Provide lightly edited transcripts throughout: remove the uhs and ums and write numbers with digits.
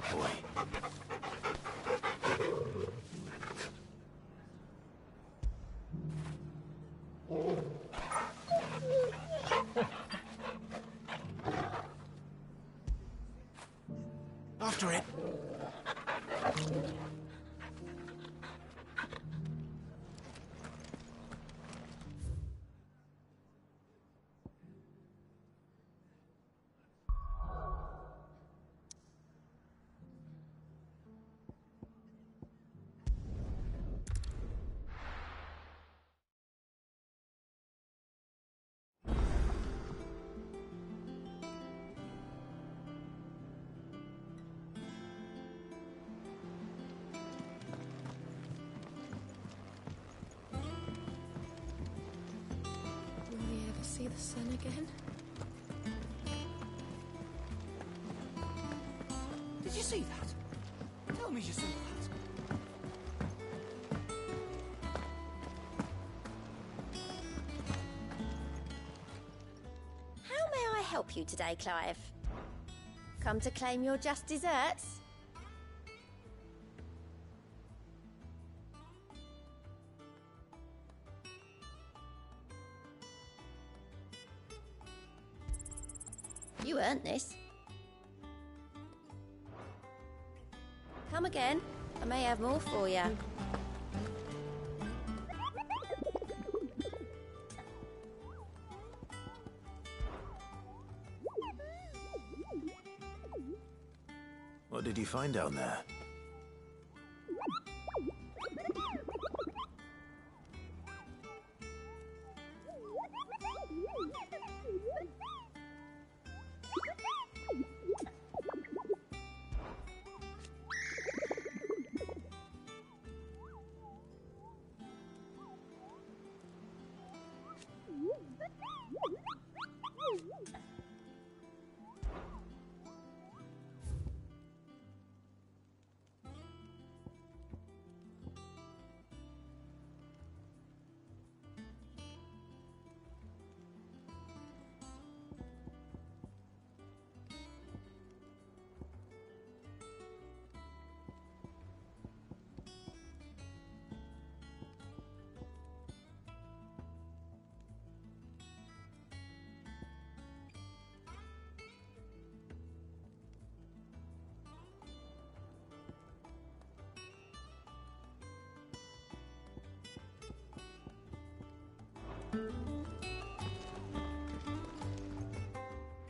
right boy. After it. See the sun again? Did you see that? Tell me you saw that. How may I help you today, Clive? Come to claim your just desserts? You earned this. Come again. I may have more for you. What did you find down there?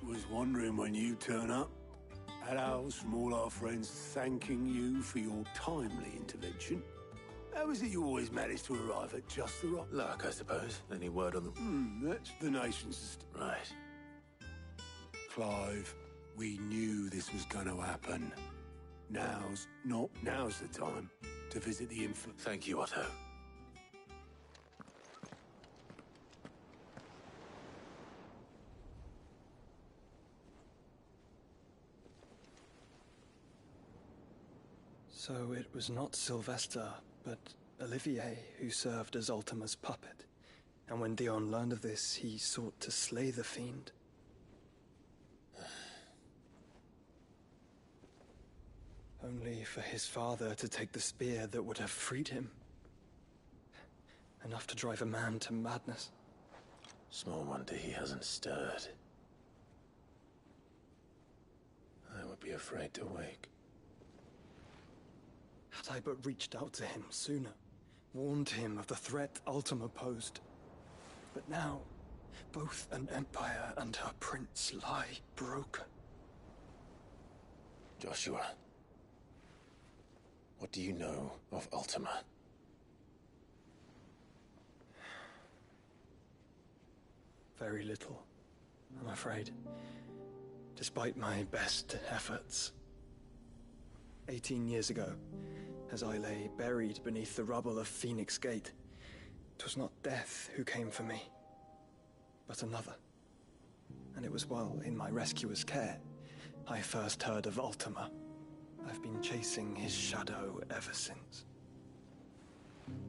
Was wondering when you turn up. Had owls from all our friends thanking you for your timely intervention. How is it you always manage to arrive at just the right... Luck, I suppose. Any word on the... that's the nation's... Right. Clive, we knew this was going to happen. Now's the time to visit the infant. Thank you, Otto. So it was not Sylvester, but Olivier who served as Ultima's puppet. And when Dion learned of this, he sought to slay the fiend. Only for his father to take the spear that would have freed him. Enough to drive a man to madness. Small wonder he hasn't stirred. I would be afraid to wake. Had I but reached out to him sooner, warned him of the threat Ultima posed. But now, both an empire and her prince lie broken. Joshua, what do you know of Ultima? Very little, I'm afraid. Despite my best efforts. 18 years ago, as I lay buried beneath the rubble of Phoenix Gate, 'twas not death who came for me, but another. And it was while in my rescuer's care, I first heard of Ultima. I've been chasing his shadow ever since.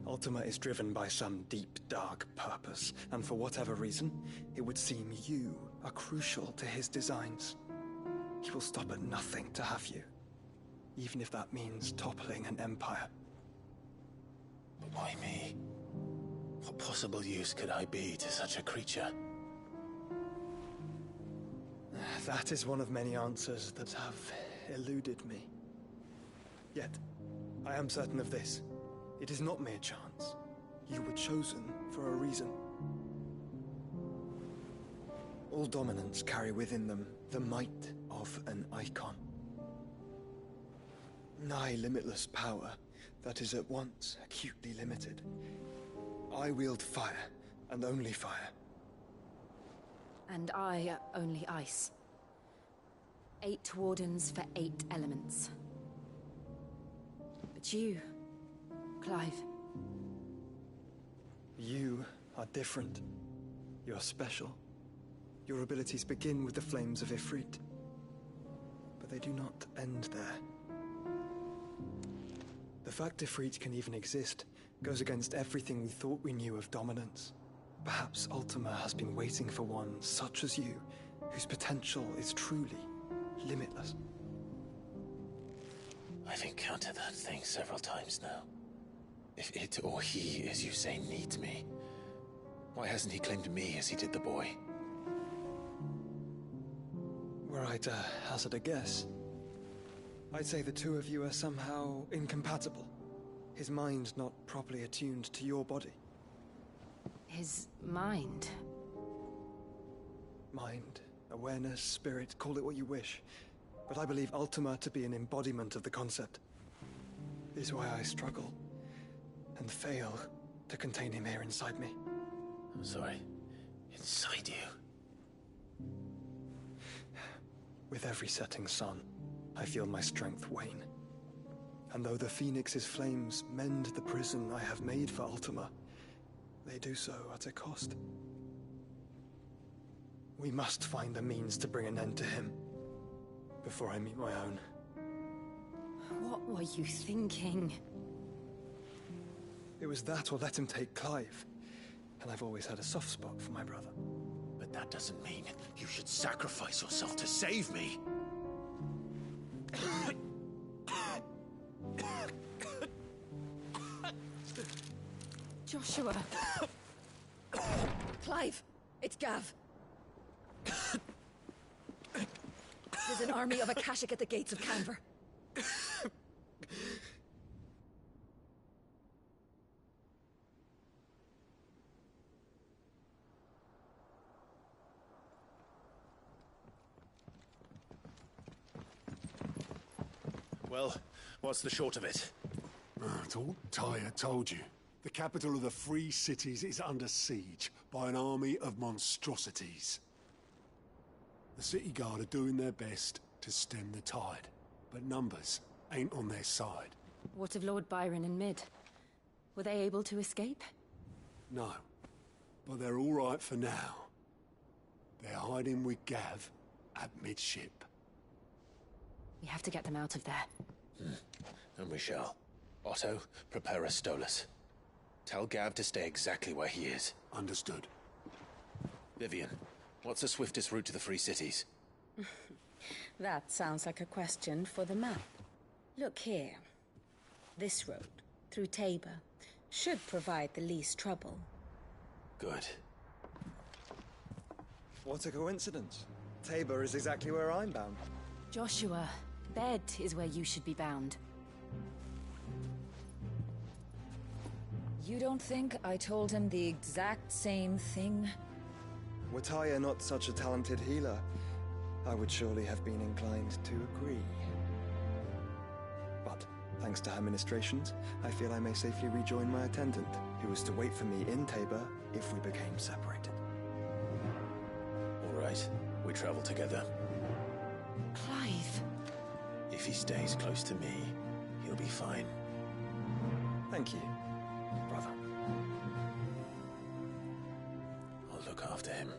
Ultima is driven by some deep, dark purpose, and for whatever reason, it would seem you are crucial to his designs. He will stop at nothing to have you. even if that means toppling an empire. But why me? What possible use could I be to such a creature? That is one of many answers that have eluded me. Yet, I am certain of this. It is not mere chance. You were chosen for a reason. All dominants carry within them the might of an icon. Nigh limitless power that is at once acutely limited. I wield fire, and only fire. And I only ice. 8 wardens for 8 elements. But you, Clive. You are different. You're special. Your abilities begin with the flames of Ifrit. But they do not end there. The fact Ifrit can even exist goes against everything we thought we knew of dominance. Perhaps Ultima has been waiting for one such as you, whose potential is truly limitless. I've encountered that thing several times now. If it or he, as you say, needs me, why hasn't he claimed me as he did the boy? Were I to hazard a guess, I'd say the two of you are somehow incompatible. His mind not properly attuned to your body. His mind. Mind, awareness, spirit, call it what you wish. But I believe Ultima to be an embodiment of the concept. This is why I struggle and fail to contain him here inside me. I'm sorry. Inside you? With every setting sun, I feel my strength wane. And though the Phoenix's flames mend the prison I have made for Ultima, they do so at a cost. We must find the means to bring an end to him before I meet my own. What were you thinking? It was that or let him take Clive. And I've always had a soft spot for my brother. But that doesn't mean you should sacrifice yourself to save me. Joshua. Clive, it's Gav. There's an army of Akashic at the gates of Canver. Well, what's the short of it? It's all Tyre told you. The capital of the Free Cities is under siege by an army of monstrosities. The city guard are doing their best to stem the tide, but numbers ain't on their side. What of Lord Byron and Mid? Were they able to escape? No, but they're all right for now. They're hiding with Gav at midship. We have to get them out of there. And we shall. Otto, prepare a Stolas. Tell Gav to stay exactly where he is. Understood. Vivian, what's the swiftest route to the Free Cities? That sounds like a question for the map. Look here. This road, through Tabor, should provide the least trouble. Good. What a coincidence. Tabor is exactly where I'm bound. Joshua, bed is where you should be bound. You don't think I told him the exact same thing? Were Tyre not such a talented healer, I would surely have been inclined to agree. But, thanks to her ministrations, I feel I may safely rejoin my attendant, who was to wait for me in Tabor if we became separated. All right, we travel together. Clive. If he stays close to me, he'll be fine. Thank you, brother. I'll look after him.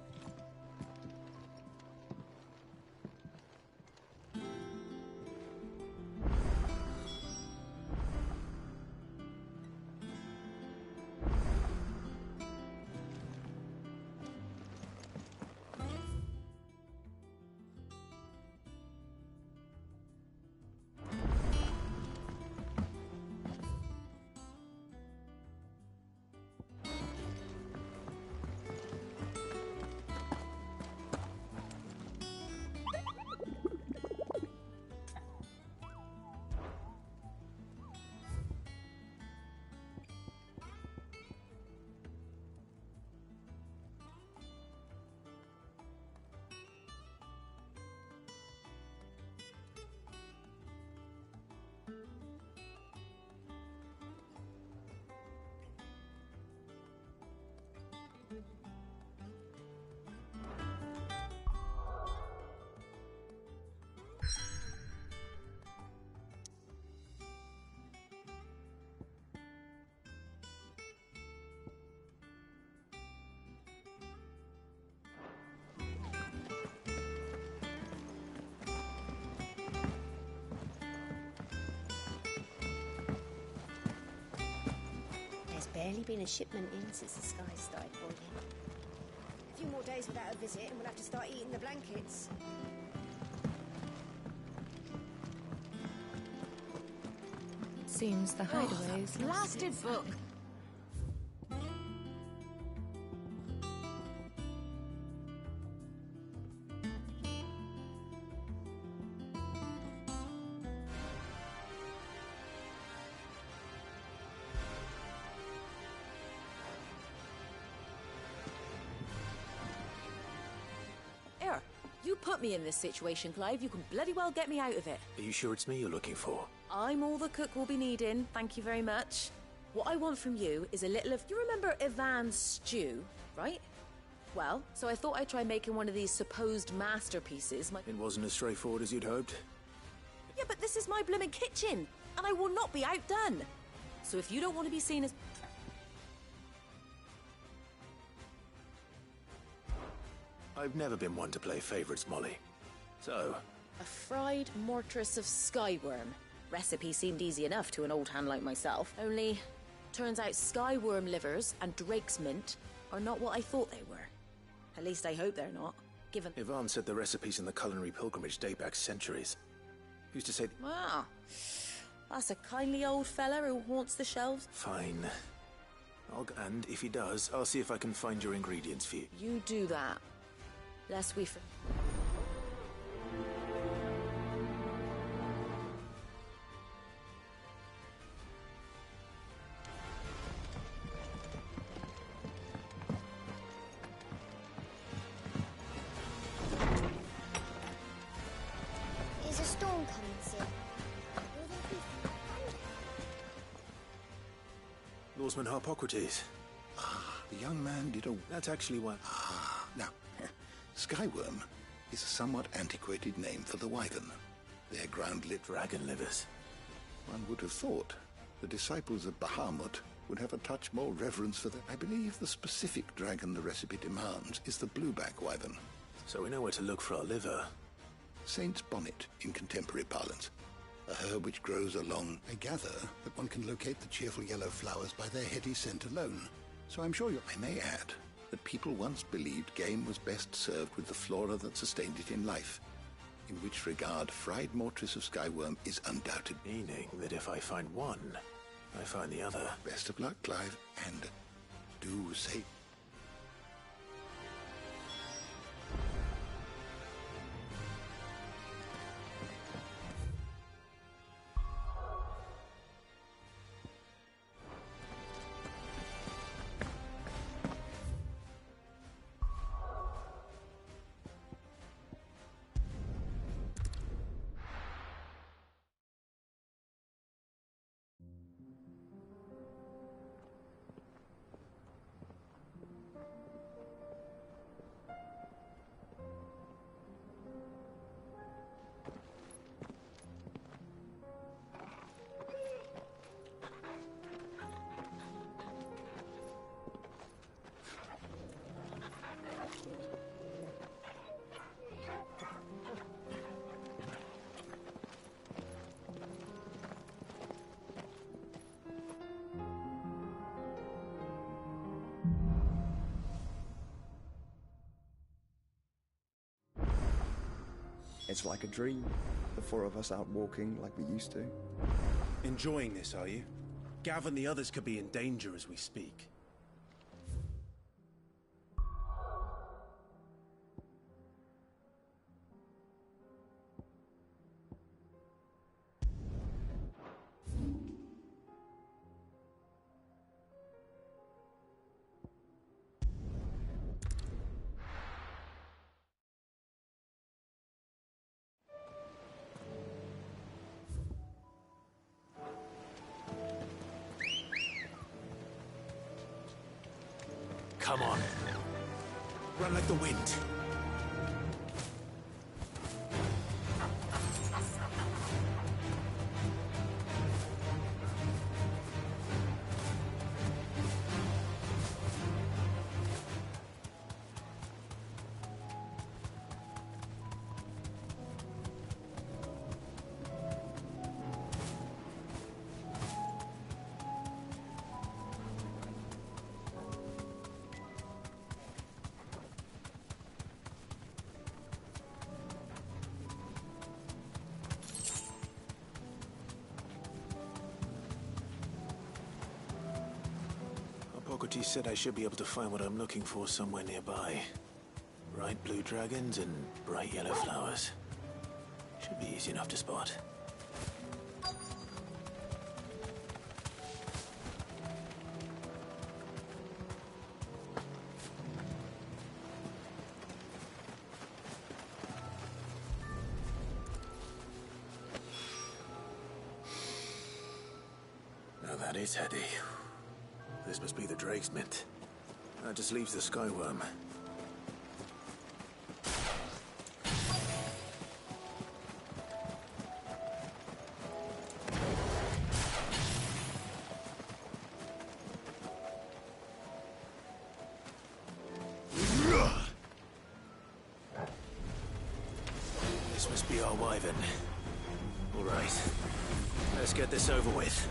barely been a shipment in since the skies started boiling. A few more days without a visit and we'll have to start eating the blankets. Seems the hideaways. Blasted book! Here, you put me in this situation, Clive. You can bloody well get me out of it. Are you sure it's me you're looking for? I'm all the cook will be needing, thank you very much. What I want from you is a little of... You remember Ivan's stew, right? Well, so I thought I'd try making one of these supposed masterpieces. It wasn't as straightforward as you'd hoped. Yeah, but this is my blooming kitchen, and I will not be outdone. So if you don't want to be seen as... I've never been one to play favorites, Molly. So... A fried mortress of skyworm. Recipe seemed easy enough to an old hand like myself. Only, turns out skyworm livers and drake's mint are not what I thought they were. At least I hope they're not, given... Ivan said the recipes in the culinary pilgrimage date back centuries. Who's to say... Ah, that's a kindly old fella who haunts the shelves. Fine. And if he does, I'll see if I can find your ingredients for you. You do that. Lest we... Is a storm coming soon? Lawsman Harpocrates. The young man did a... That's actually what... Now, Skyworm is a somewhat antiquated name for the wyvern. They're ground-lit Dragon livers. One would have thought the disciples of Bahamut would have a touch more reverence for the... I believe the specific dragon the recipe demands is the blueback wyvern. So we know where to look for our liver. Saint's bonnet in contemporary parlance. A herb which grows along... I gather that one can locate the cheerful yellow flowers by their heady scent alone. So I'm sure I may add that people once believed game was best served with the flora that sustained it in life. In which regard, fried mortress of Skyworm is undoubted. Meaning that if I find one, I find the other. Best of luck, Clive, and do say... It's like a dream. The four of us out walking like we used to. Enjoying this, are you? Gav and the others could be in danger as we speak. Come on. Run like the wind. Hippocrates said I should be able to find what I'm looking for somewhere nearby. Bright blue dragons and bright yellow flowers. Should be easy enough to spot. Now that is heady. This must be the Drake's Mint. That just leaves the Skyworm. This must be our Wyvern. All right. Let's get this over with.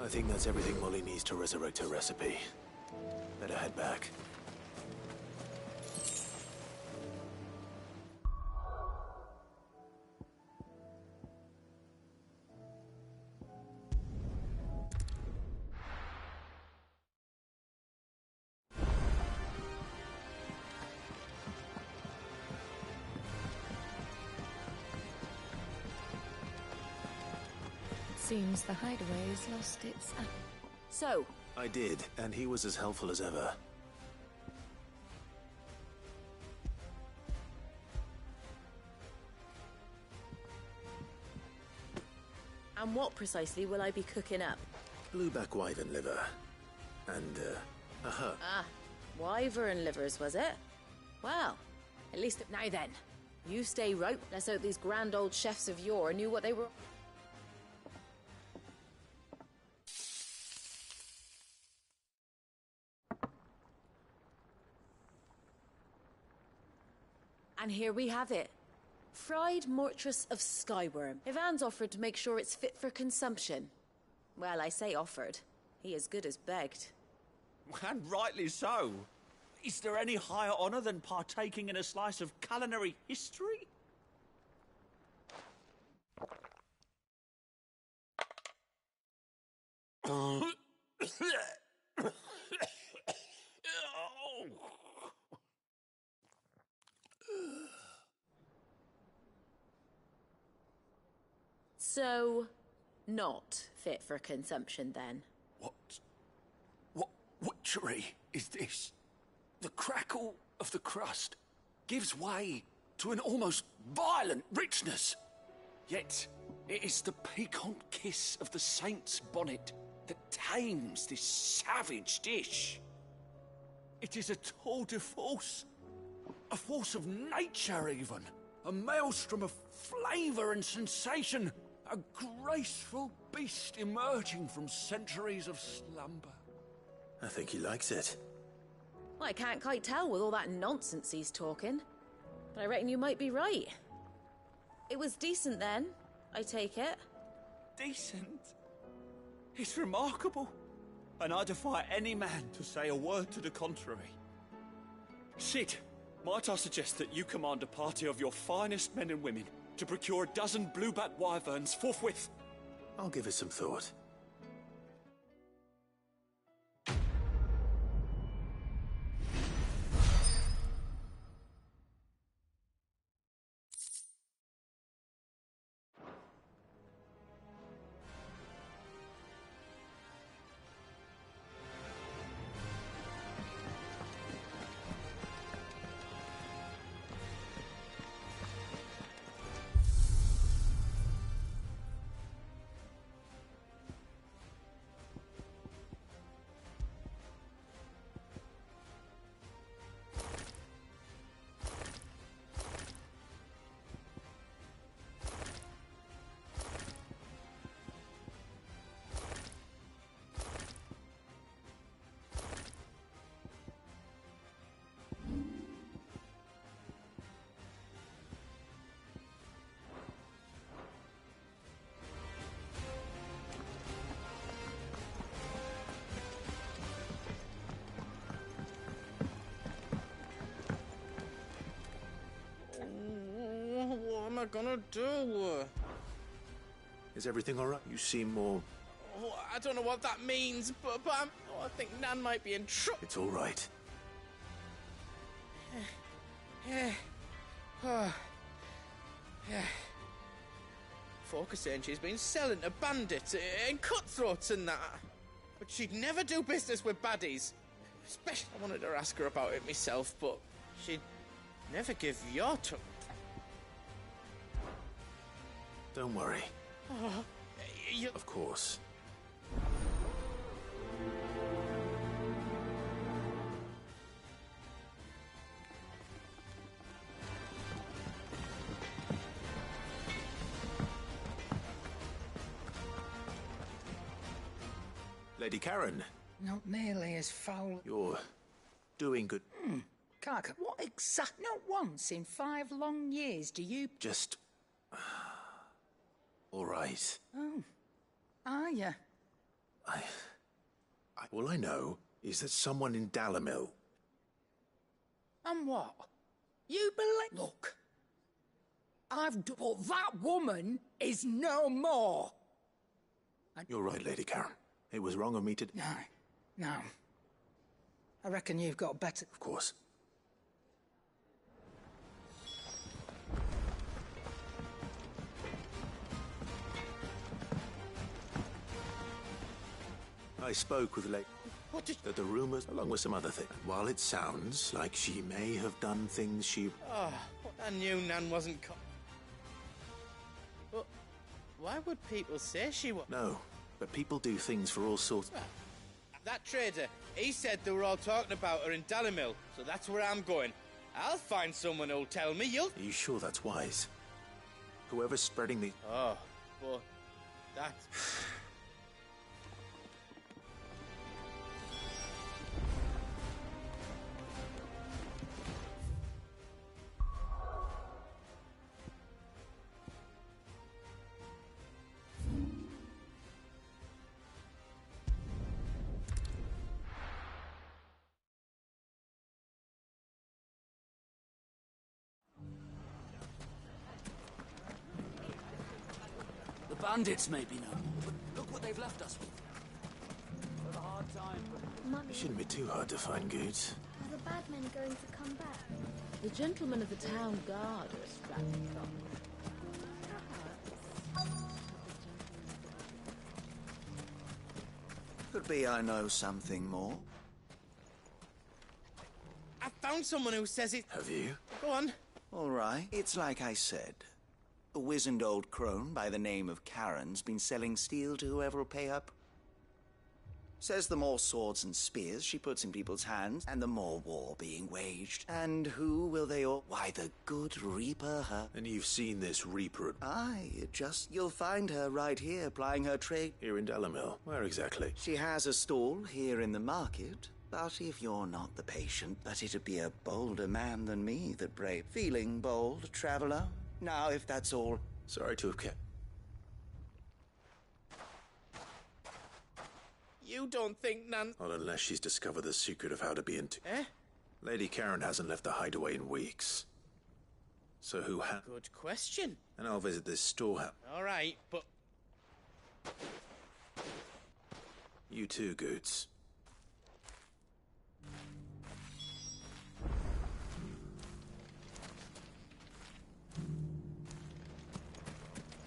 I think that's everything Molly needs to resurrect her recipe. Better head back. Seems the hideaway has lost its... So? I did, and he was as helpful as ever. And what precisely will I be cooking up? Blueback wyvern liver. And, a herb. Ah, wyvern livers, was it? Well, at least... Now then, you stay rope. Let's hope these grand old chefs of yore knew what they were... And here we have it. Fried Mortress of Skyworm. Ivan's offered to make sure it's fit for consumption. Well, I say offered. He as good as begged. And rightly so. Is there any higher honour than partaking in a slice of culinary history? So, not fit for consumption then? What witchery is this? The crackle of the crust gives way to an almost violent richness. Yet, it is the piquant kiss of the saint's bonnet that tames this savage dish. It is a tour de force, a force of nature even, a maelstrom of flavour and sensation, a graceful beast emerging from centuries of slumber. I think he likes it. Well, I can't quite tell with all that nonsense he's talking. But I reckon you might be right. It was decent then, I take it. Decent? It's remarkable. And I defy any man to say a word to the contrary. Cid, might I suggest that you command a party of your finest men and women to procure a dozen blueback wyverns forthwith? I'll give it some thought. What am I gonna do? Is everything all right? You seem more... Oh, I don't know what that means, but I think Nan might be in trouble. It's all right. Folk are saying she's been selling to bandits and cutthroats and that. But she'd never do business with baddies. Especially, I wanted to ask her about it myself, but she'd never give your tongue. Don't worry. Oh, Of course. Lady Karen, Not nearly as foul. you're doing good. Carker, what exact? Not once in 5 long years do you... Just... all right. Oh. Are you? All I know is that someone in Dalamil... And what? You believe... Look. But that woman is no more. You're right, Lady Karen. It was wrong of me to... No. I reckon you've got better... Of course. I spoke with Lady... What did... The rumours, along with some other things. While it sounds like she may have done things she... Oh, I knew Nan wasn't But why would people say she was... No, but people do things for all sorts... Well, that trader, he said they were all talking about her in Dalamil, so that's where I'm going. I'll find someone who'll tell me. Are you sure that's wise? Whoever's spreading the... Oh, but that... bandits may be no more, but look what they've left us with. We've a hard time. It shouldn't be too hard to find goods. Are the bad men going to come back? The gentlemen of the town guard are strapping from. Could be I know something more. I found someone who says it. Have you? Go on. All right. It's like I said. A wizened old crone by the name of Karen's been selling steel to whoever will pay up. Says the more swords and spears she puts in people's hands, and the more war being waged. And who will they all... Why, the good Reaper her. And you've seen this Reaper? Aye, you'll find her right here, plying her trade. Here in Delamil? Where exactly? She has a stall here in the market. But if you're not the patient, but it'd be a bolder man than me that brave. Feeling bold, traveler? Now, if that's all... Sorry to have kept... You don't think Nan... Not unless she's discovered the secret of how to be into... Eh? Lady Karen hasn't left the hideaway in weeks. So who ha... Good question. And I'll visit this storehouse. All right, but... You too, Goods.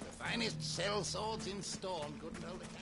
The finest shell swords in Storm couldn't hold a candle.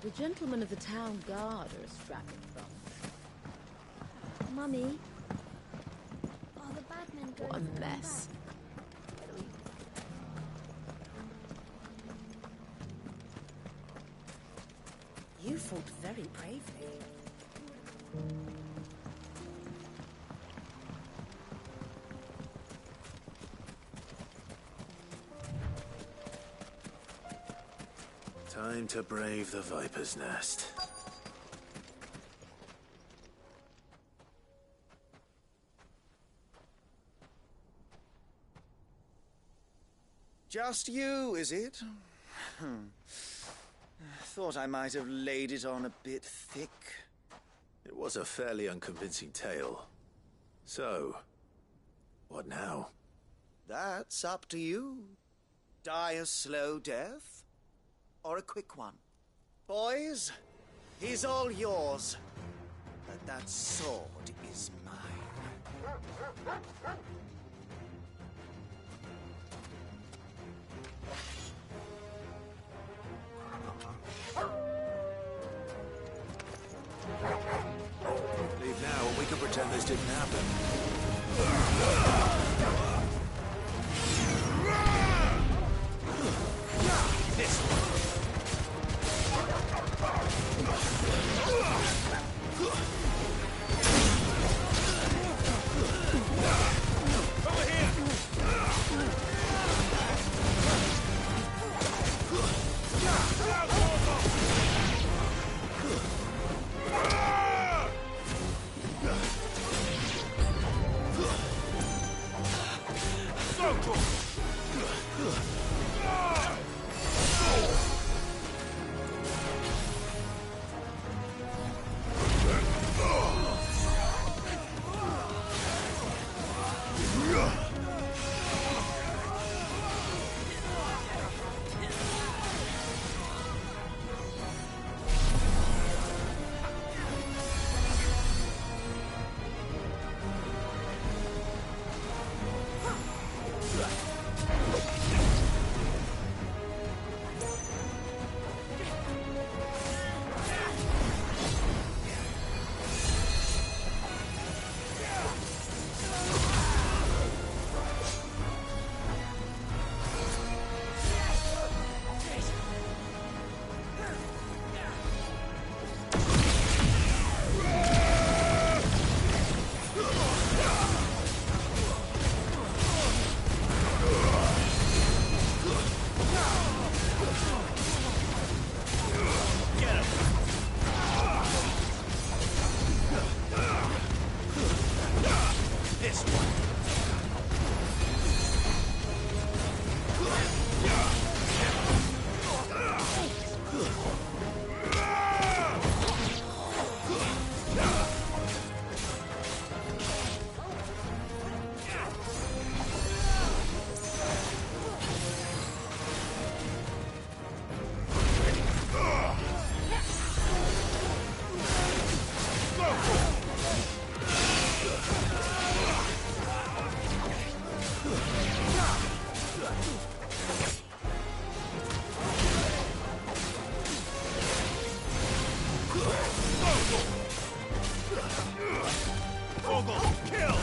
The gentlemen of the town guard are strapping from. Mummy, are the bad men going What a to come mess. back? You fought very bravely. Time to brave the Viper's Nest. Just you, is it? Thought I might have laid it on a bit thick. It was a fairly unconvincing tale. So, what now? That's up to you. Die a slow death, or a quick one. Boys, he's all yours. But that sword is mine. Leave now and we can pretend this didn't happen. This one. Over here! Vogel, kill!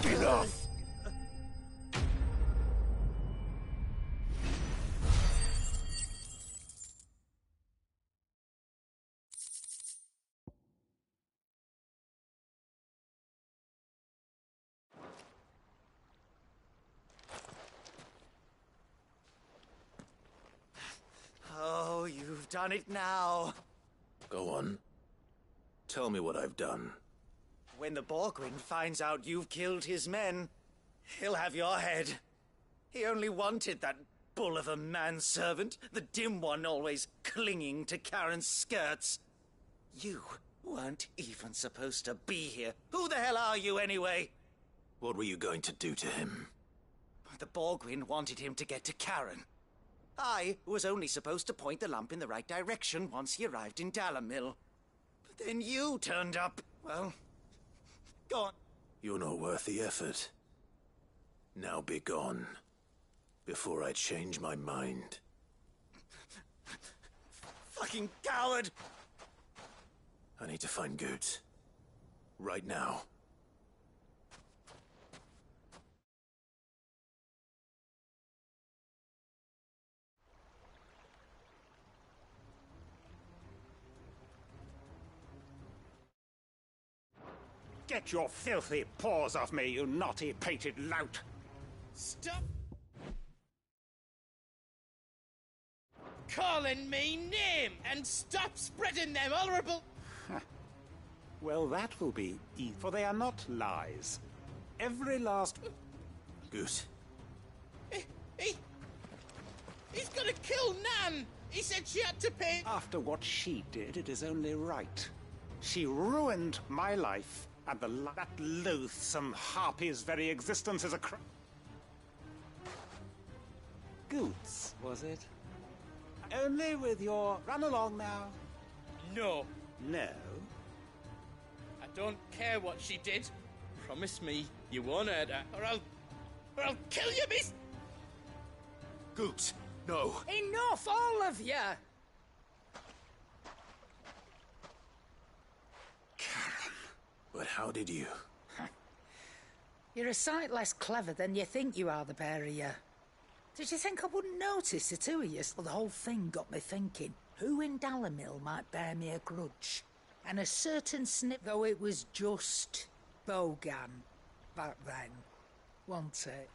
Enough! Oh, you've done it now. Go on. Tell me what I've done. When the Borgwyn finds out you've killed his men, he'll have your head. He only wanted that bull of a manservant, the dim one always clinging to Karen's skirts. You weren't even supposed to be here. Who the hell are you, anyway? What were you going to do to him? The Borgwyn wanted him to get to Karen. I was only supposed to point the lamp in the right direction once he arrived in Dalamil. But then you turned up. Well, go on. You're not worth the effort. Now be gone, before I change my mind. Fucking coward! I need to find Goods. Right now. Get your filthy paws off me, you naughty-pated lout! Stop calling me name and stop spreading them horrible... Well, that will be easy, for they are not lies. Every last... Goose. He's gonna kill Nan! He said she had to pay... After what she did, it is only right. She ruined my life, and that loathsome harpy's very existence is a crime. Goots, was it? Only with your... Run along now. No. No? I don't care what she did. Promise me you won't hurt her, or I'll kill you, miss... Goots, no. Enough, all of you! But how did you? You're a sight less clever than you think you are, the pair of you. Did you think I wouldn't notice the two of you? Well, the whole thing got me thinking, who in Dalamil might bear me a grudge? And a certain snip, though it was just Bogan back then, wasn't it?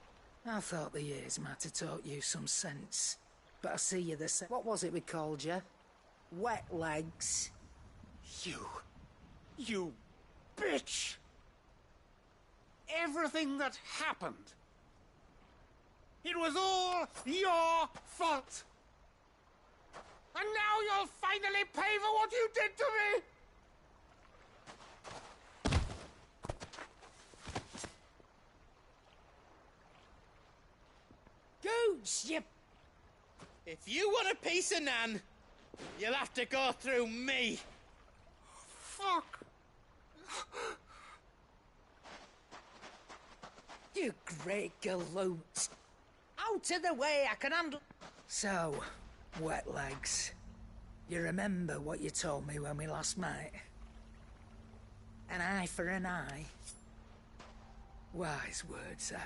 I thought the years might have taught you some sense. But I see you the same. What was it we called you? Wet legs. You bitch! Everything that happened, it was all your fault! And now you'll finally pay for what you did to me! Gooch, you... If you want a piece of Nan, you'll have to go through me. Fuck! You great galoot. Out of the way, I can handle... So, wet legs. You remember what you told me when we last met? An eye for an eye. Wise words, Sam.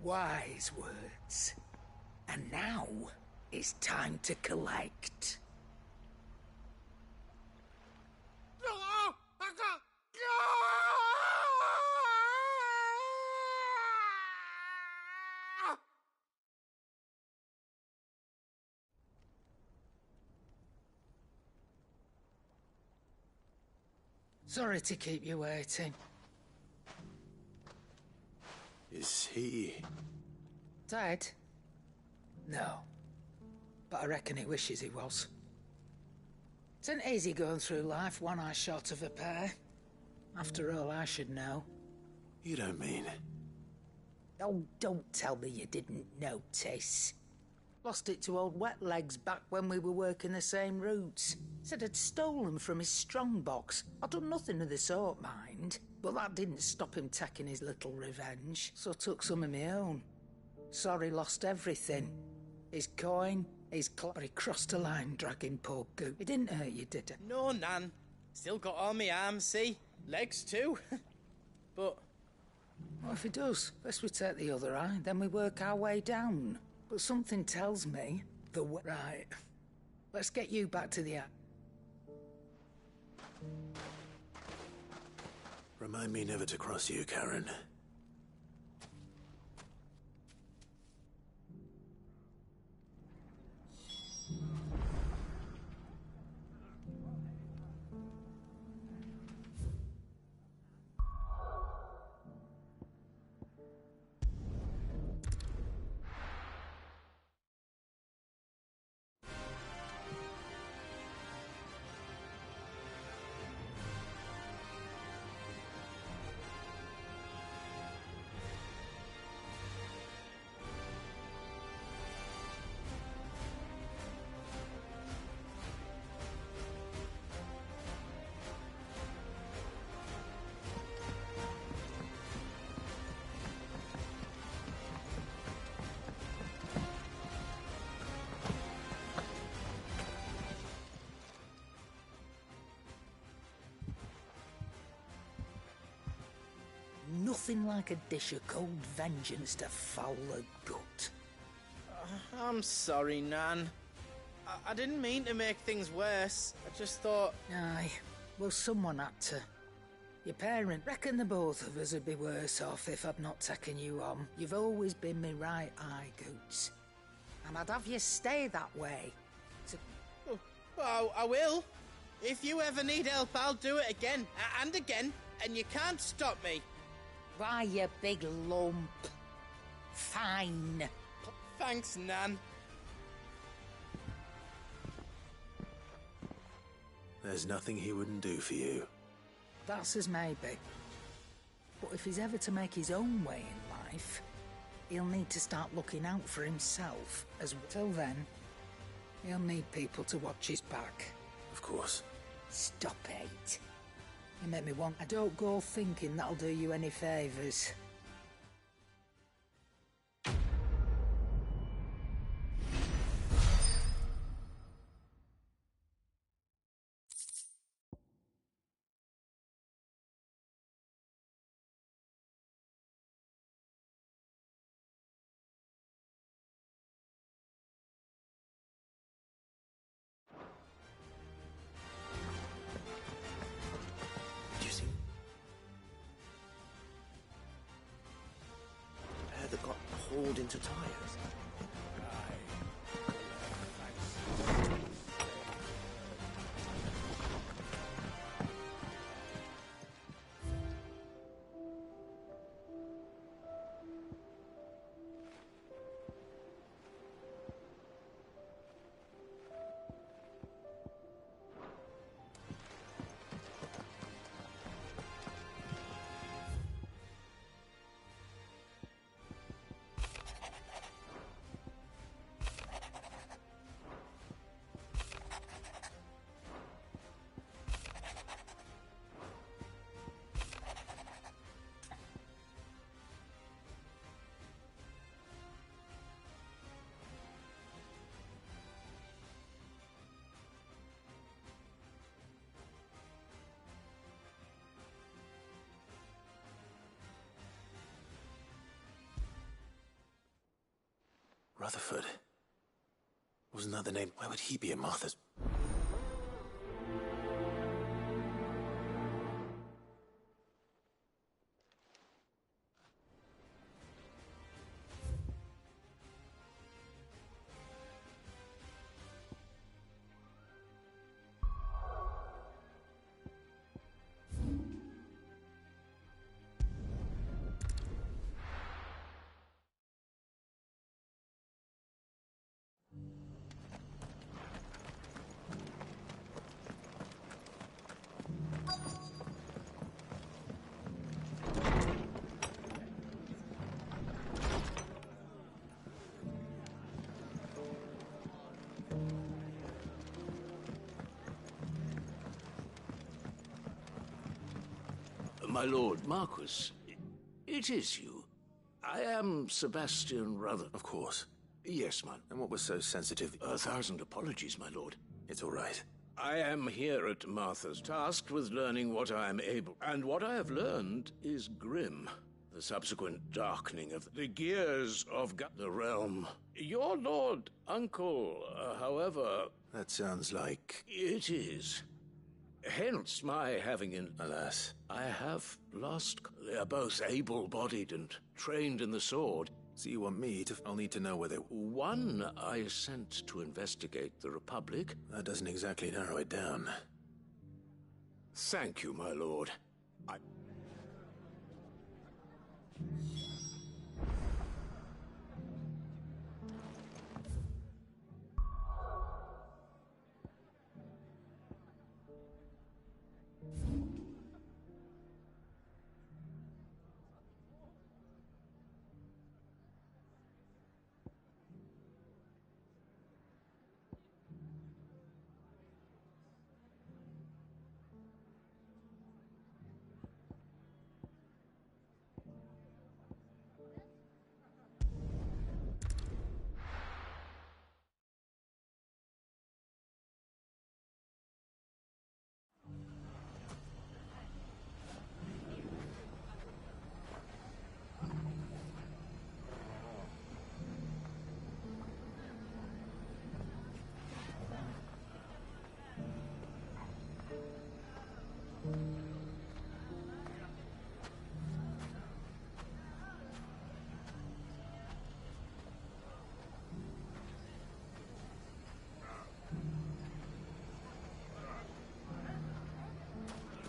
Wise words. And now, it's time to collect. Sorry to keep you waiting. Is he... Dead? No. But I reckon he wishes he was. It isn't easy going through life one eye short of a pair. After all, I should know. You don't mean... Oh, don't tell me you didn't notice. Lost it to old Wet Legs back when we were working the same routes. Said I'd stolen from his strongbox. I'd done nothing of the sort, mind. But that didn't stop him taking his little revenge, so I took some of my own. Sorry, lost everything. His coin, his but he crossed a line dragging poor Goop. It didn't hurt you, did it? No, Nan. Still got all my arms, see? Legs too. But... What if he does? First we take the other eye, then we work our way down. But something tells me the way... Right. Let's get you back to the... Remind me never to cross you, Karen. Nothing like a dish of cold vengeance to foul the gut. I'm sorry, Nan. I didn't mean to make things worse. I just thought... Aye, well, someone had to. Your parent, reckon the both of us would be worse off if I'd not taken you on. You've always been me right eye, Goots. And I'd have you stay that way. Well, I will. If you ever need help, I'll do it again. And again. And you can't stop me. Why, you big lump. Fine. Thanks, Nan. There's nothing he wouldn't do for you. That's as maybe. But if he's ever to make his own way in life, he'll need to start looking out for himself. Till then, he'll need people to watch his back. Of course. Stop it. You make me want... I don't go thinking that'll do you any favours. That got hauled into tires. Rutherford. Wasn't that the name? Why would he be in Martha's? my lord Marquis. It is you. I am Sebastian Ruther. Of course. Yes, man. And what was so sensitive? 1,000 apologies, my lord. It's all right. I am here at Martha's, tasked with learning what I am able. And what I have learned is grim. The subsequent darkening of the gears of the realm. Your lord uncle, however... That sounds like... It is. Hence my having in... Alas. I have lost... They are both able-bodied and trained in the sword. So you want me to... I'll need to know whether... One I sent to investigate the Republic. That doesn't exactly narrow it down. Thank you, my lord.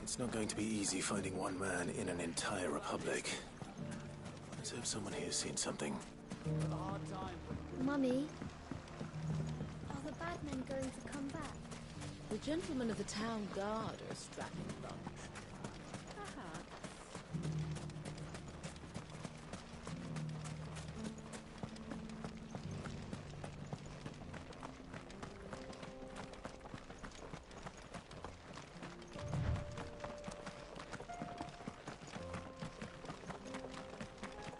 It's not going to be easy finding one man in an entire republic. Let's hope someone here's seen something. Mummy, are the bad men going to come back? The gentlemen of the town guard are a strapping bunch.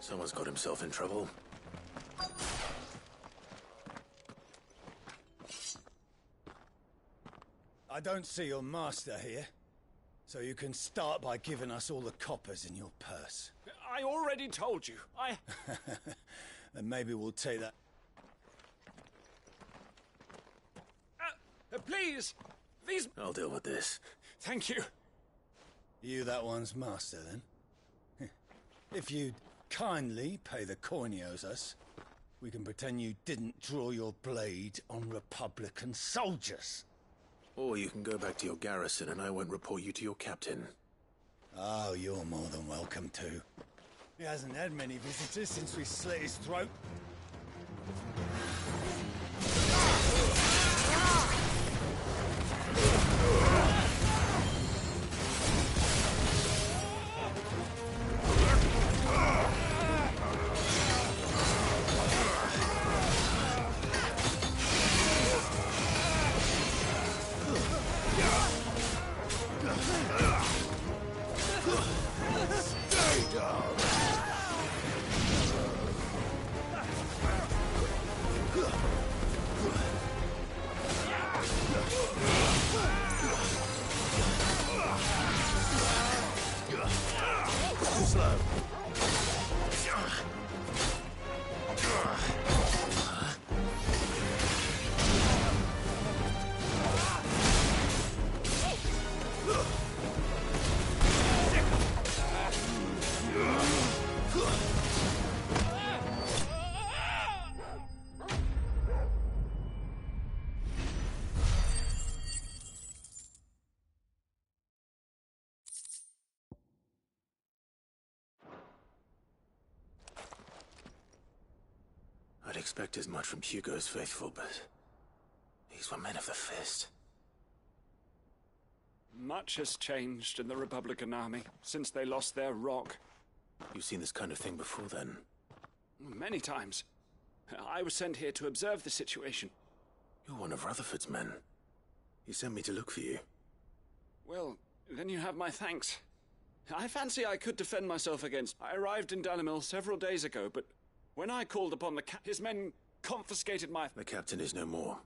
Someone's got himself in trouble. I don't see your master here, so you can start by giving us all the coppers in your purse. I already told you. And maybe we'll take that. Please! These... I'll deal with this. Thank you. You that one's master, then? If you'd kindly pay the coin he owes us, we can pretend you didn't draw your blade on Republican soldiers. Or you can go back to your garrison and I won't report you to your captain. Oh, you're more than welcome to. He hasn't had many visitors since we slit his throat. I'd expect as much from Hugo's faithful, but these were men of the fist. Much has changed in the Republican army since they lost their rock. You've seen this kind of thing before, then? Many times. I was sent here to observe the situation. You're one of Rutherford's men. He sent me to look for you. Well, then you have my thanks. I fancy I could defend myself against... I arrived in Dalimil several days ago, but when I called upon his men confiscated my... The captain is no more.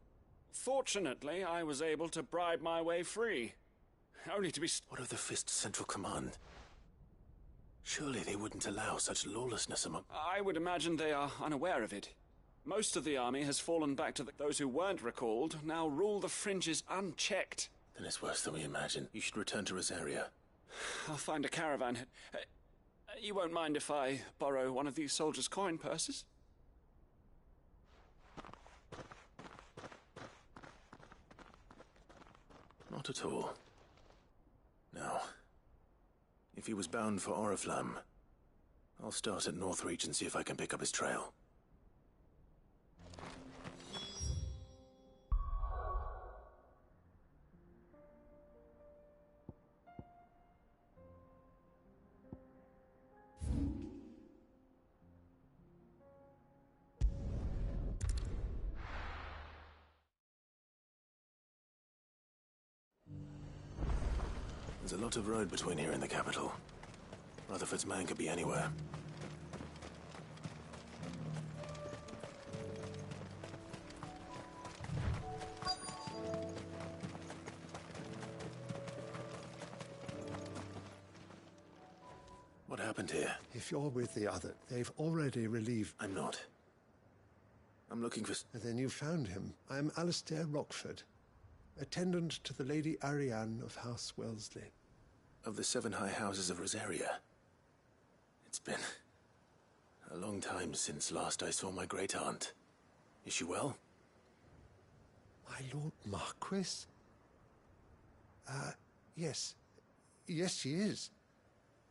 Fortunately, I was able to bribe my way free. Only to be... What of the Fist Central Command? Surely they wouldn't allow such lawlessness among... I would imagine they are unaware of it. Most of the army has fallen back to those who weren't recalled, now rule the fringes unchecked. Then it's worse than we imagine. You should return to Rosaria. I'll find a caravan. You won't mind if I borrow one of these soldiers' coin purses? Not at all. Now, if he was bound for Oriflamme, I'll start at Northreach and see if I can pick up his trail. There's a lot of road between here and the capital. Rutherford's man could be anywhere. What happened here? If you're with the other, they've already relieved... I'm not. I'm looking for... Then you found him. I'm Alistair Rockford, attendant to the Lady Ariane of House Wellesley. Of the 7 high houses of Rosaria. It's been a long time since last I saw my great-aunt. Is she well? My Lord Marquis? Yes. Yes, she is.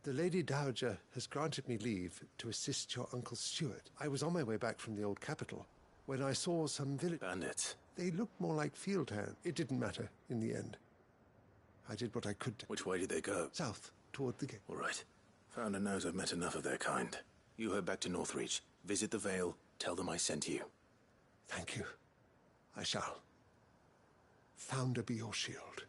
The Lady Dowager has granted me leave to assist your Uncle Stuart. I was on my way back from the old capital when I saw some village... Bandits. They looked more like field hands. It didn't matter in the end. I did what I could do. Which way did they go? South, toward the gate. All right. Founder knows I've met enough of their kind. You head back to Northreach. Visit the Vale. Tell them I sent you. Thank you. I shall. Founder be your shield.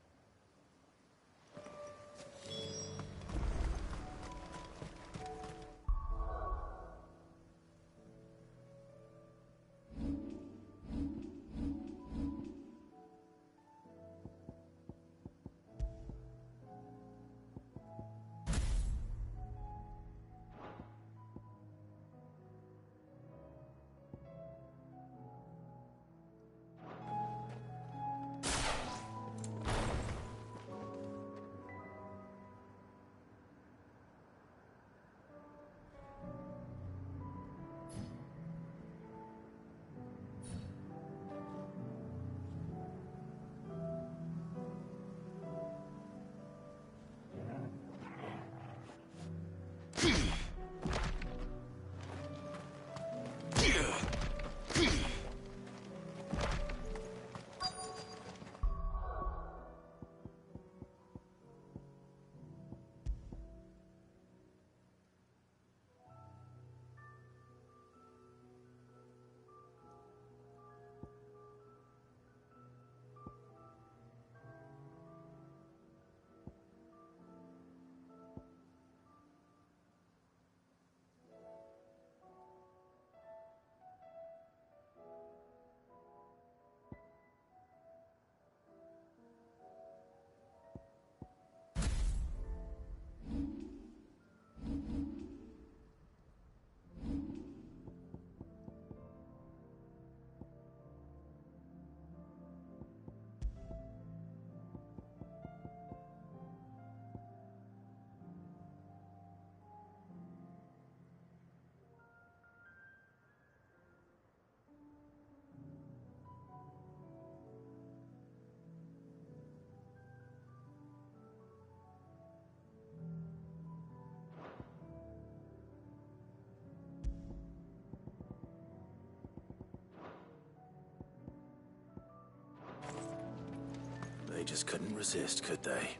They just couldn't resist, could they?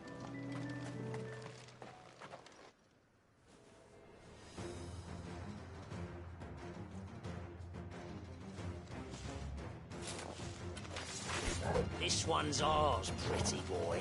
This one's ours, pretty boy.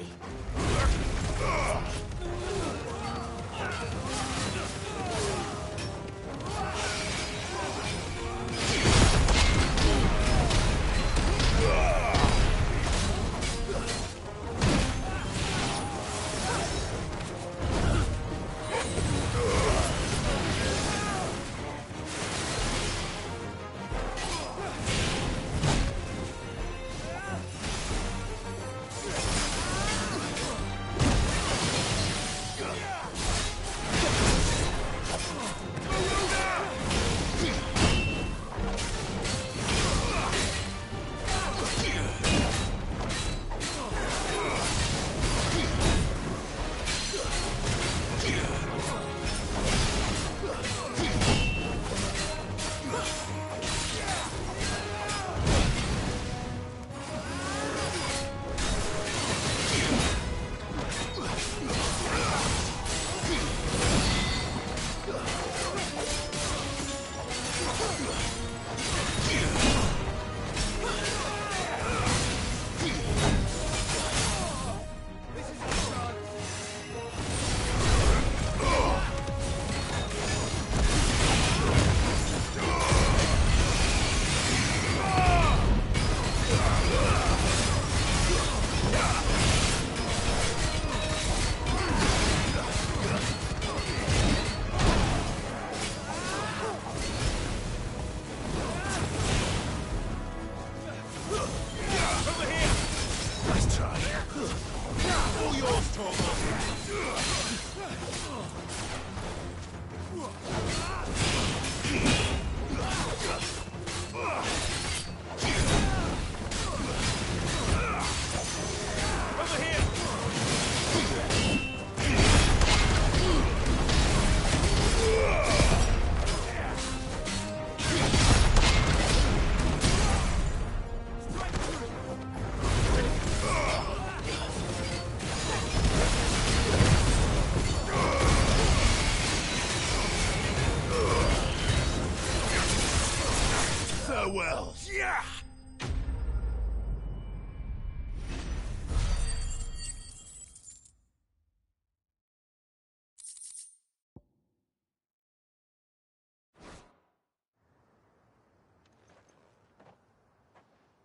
Farewell. Yeah!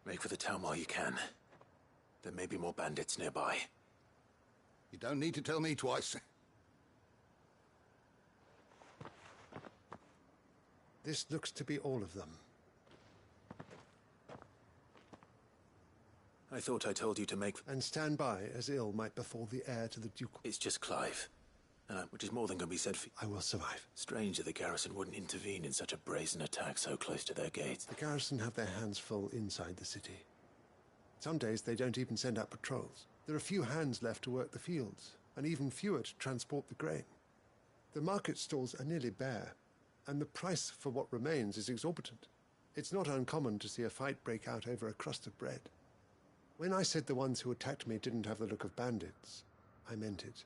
Make for the town while you can. There may be more bandits nearby. You don't need to tell me twice. This looks to be all of them. I thought I told you to make... And stand by, as ill might befall the heir to the Duke. It's just Clive. Which is more than can be said for... I will survive. Strange that the garrison wouldn't intervene in such a brazen attack so close to their gates. The garrison have their hands full inside the city. Some days they don't even send out patrols. There are few hands left to work the fields, and even fewer to transport the grain. The market stalls are nearly bare, and the price for what remains is exorbitant. It's not uncommon to see a fight break out over a crust of bread. When I said the ones who attacked me didn't have the look of bandits, I meant it.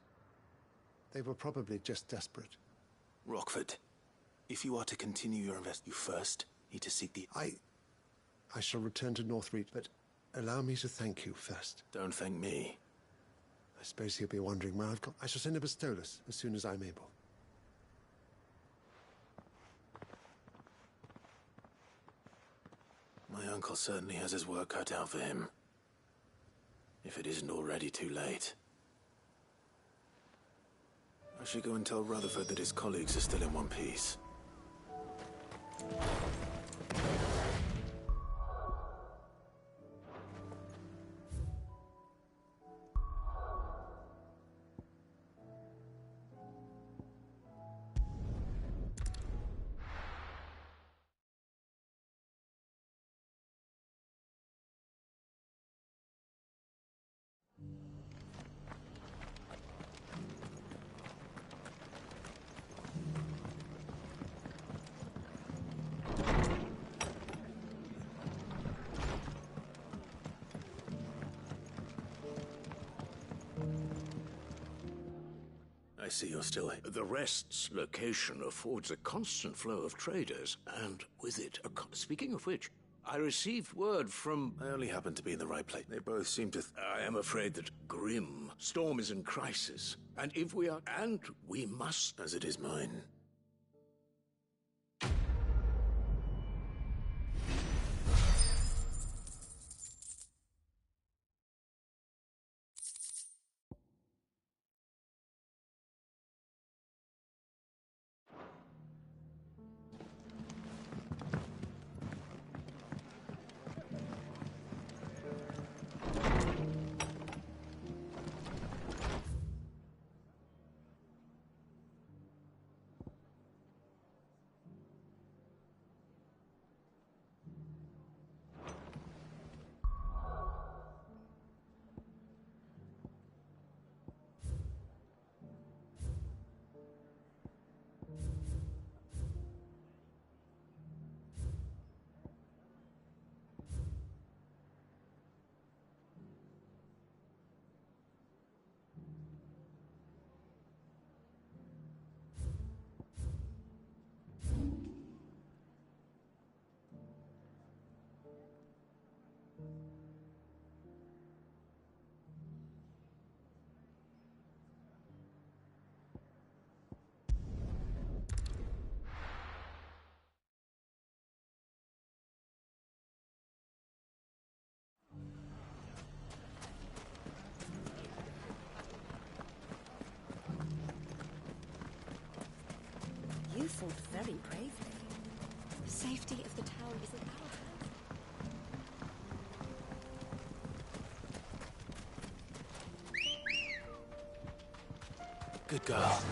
They were probably just desperate. Rockford, if you are to continue your investment, you first need to seek the... I shall return to Northreach, but allow me to thank you first. Don't thank me. I suppose he'll be wondering where I've got... I shall send a Bastolus as soon as I'm able. My uncle certainly has his work cut out for him. If it isn't already too late. I should go and tell Rutherford that his colleagues are still in one piece. I see you're still here. The Rest's location affords a constant flow of traders, and with it, speaking of which, I received word from... I only happened to be in the right place. They both seem to... I am afraid that Grim Storm is in crisis. And if we are... And we must... As it is mine. You fought very bravely. The safety of the town is in our hands. Good girl.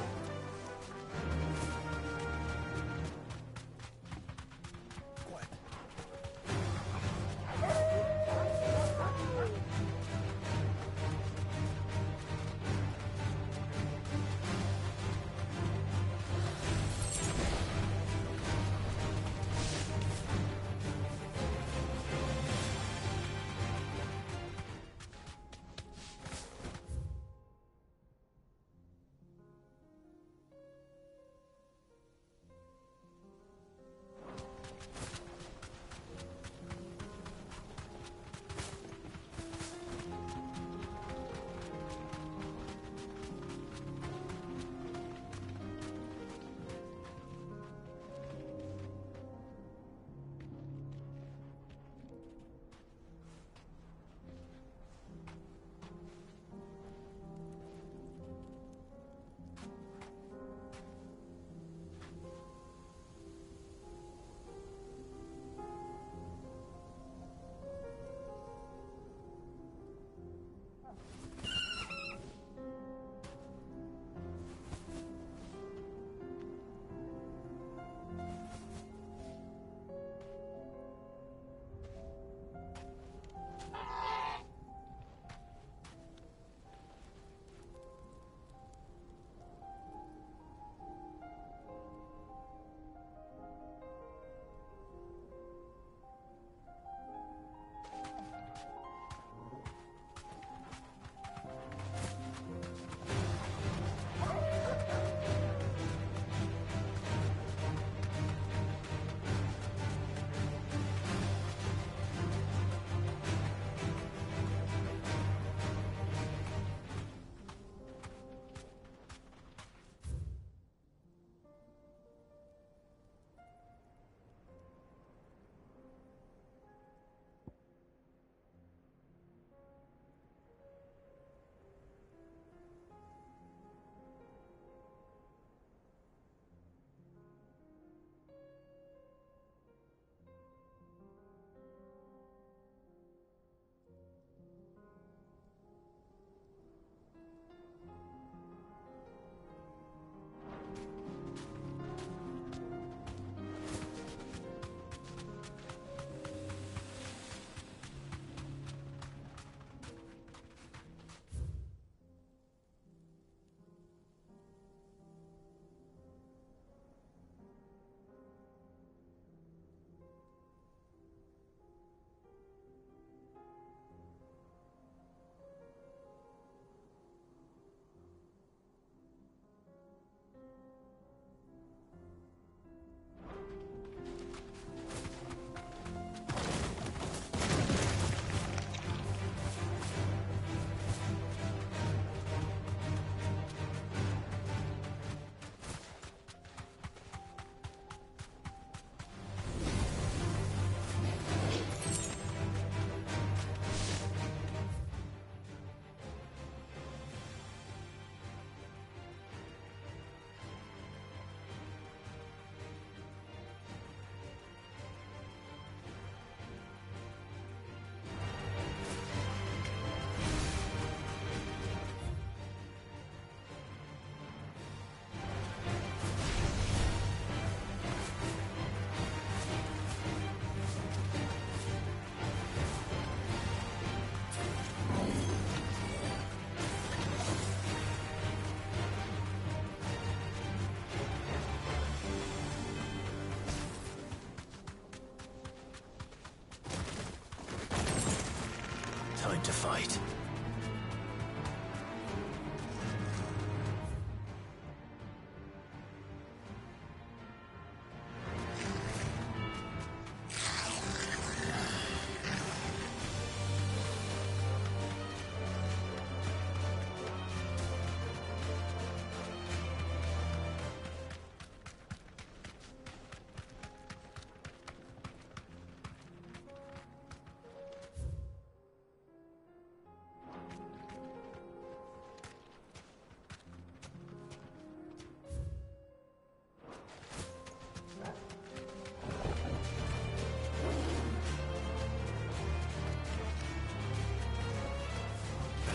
Time to fight.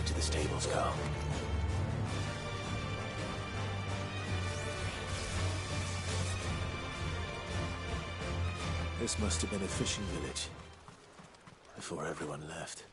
To the stables, Carl. This must have been a fishing village before everyone left.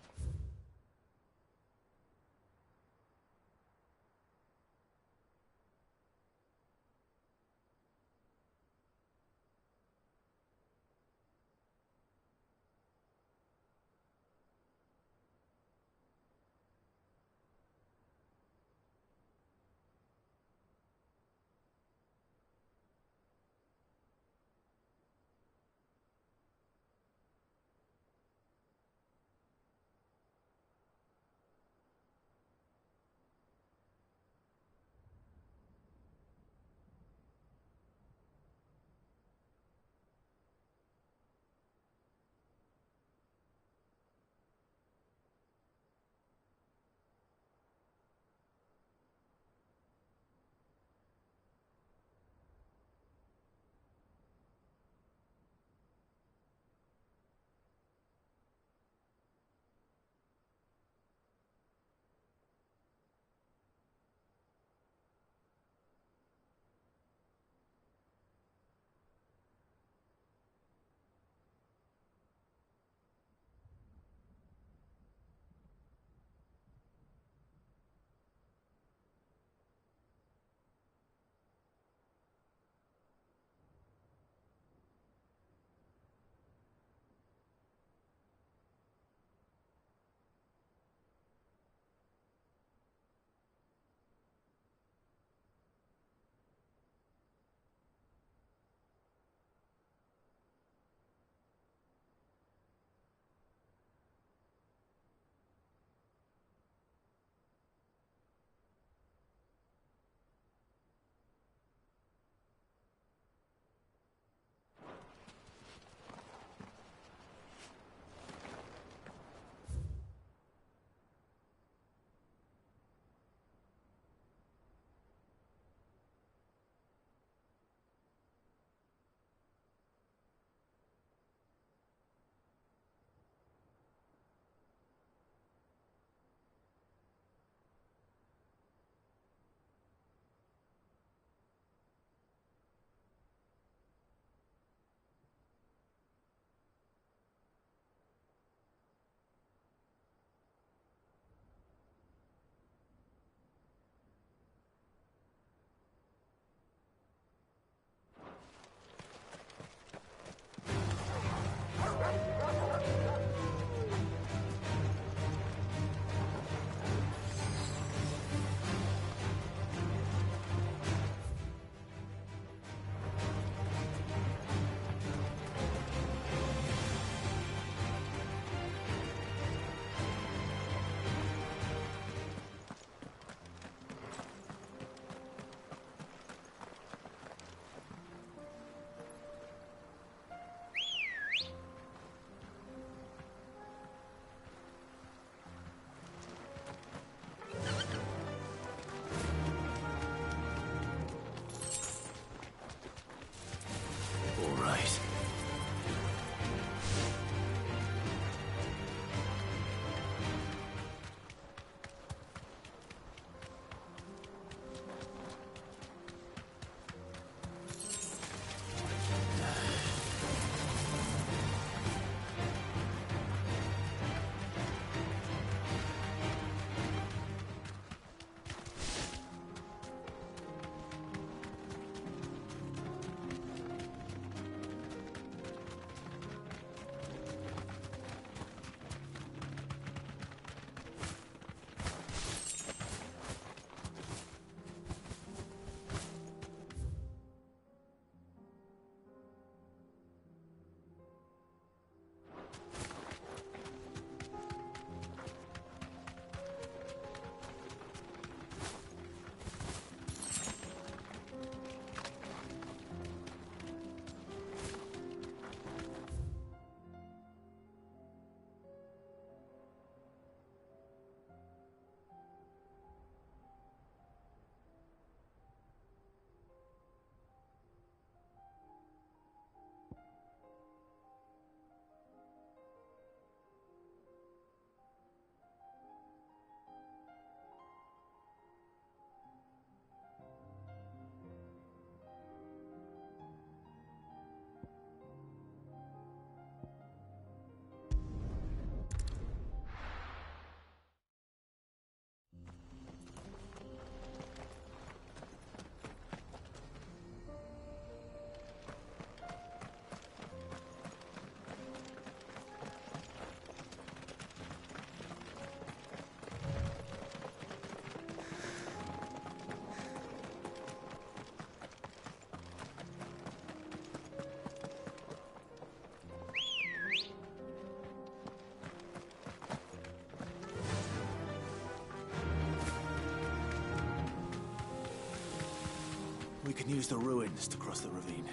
We can use the ruins to cross the ravine.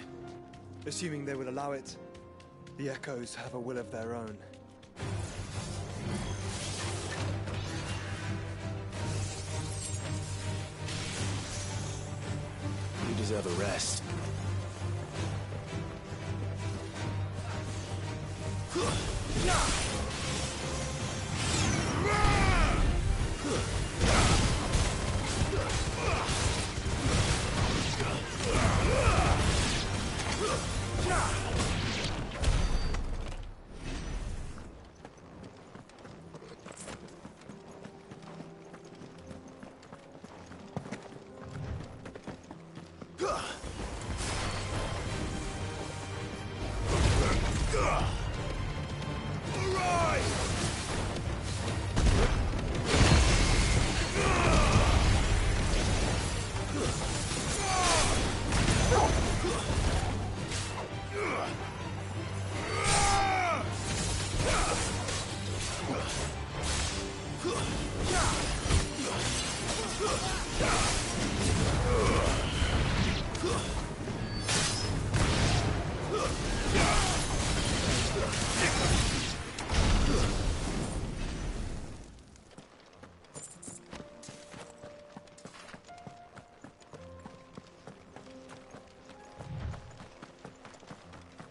Assuming they would allow it, the Echoes have a will of their own. You deserve a rest.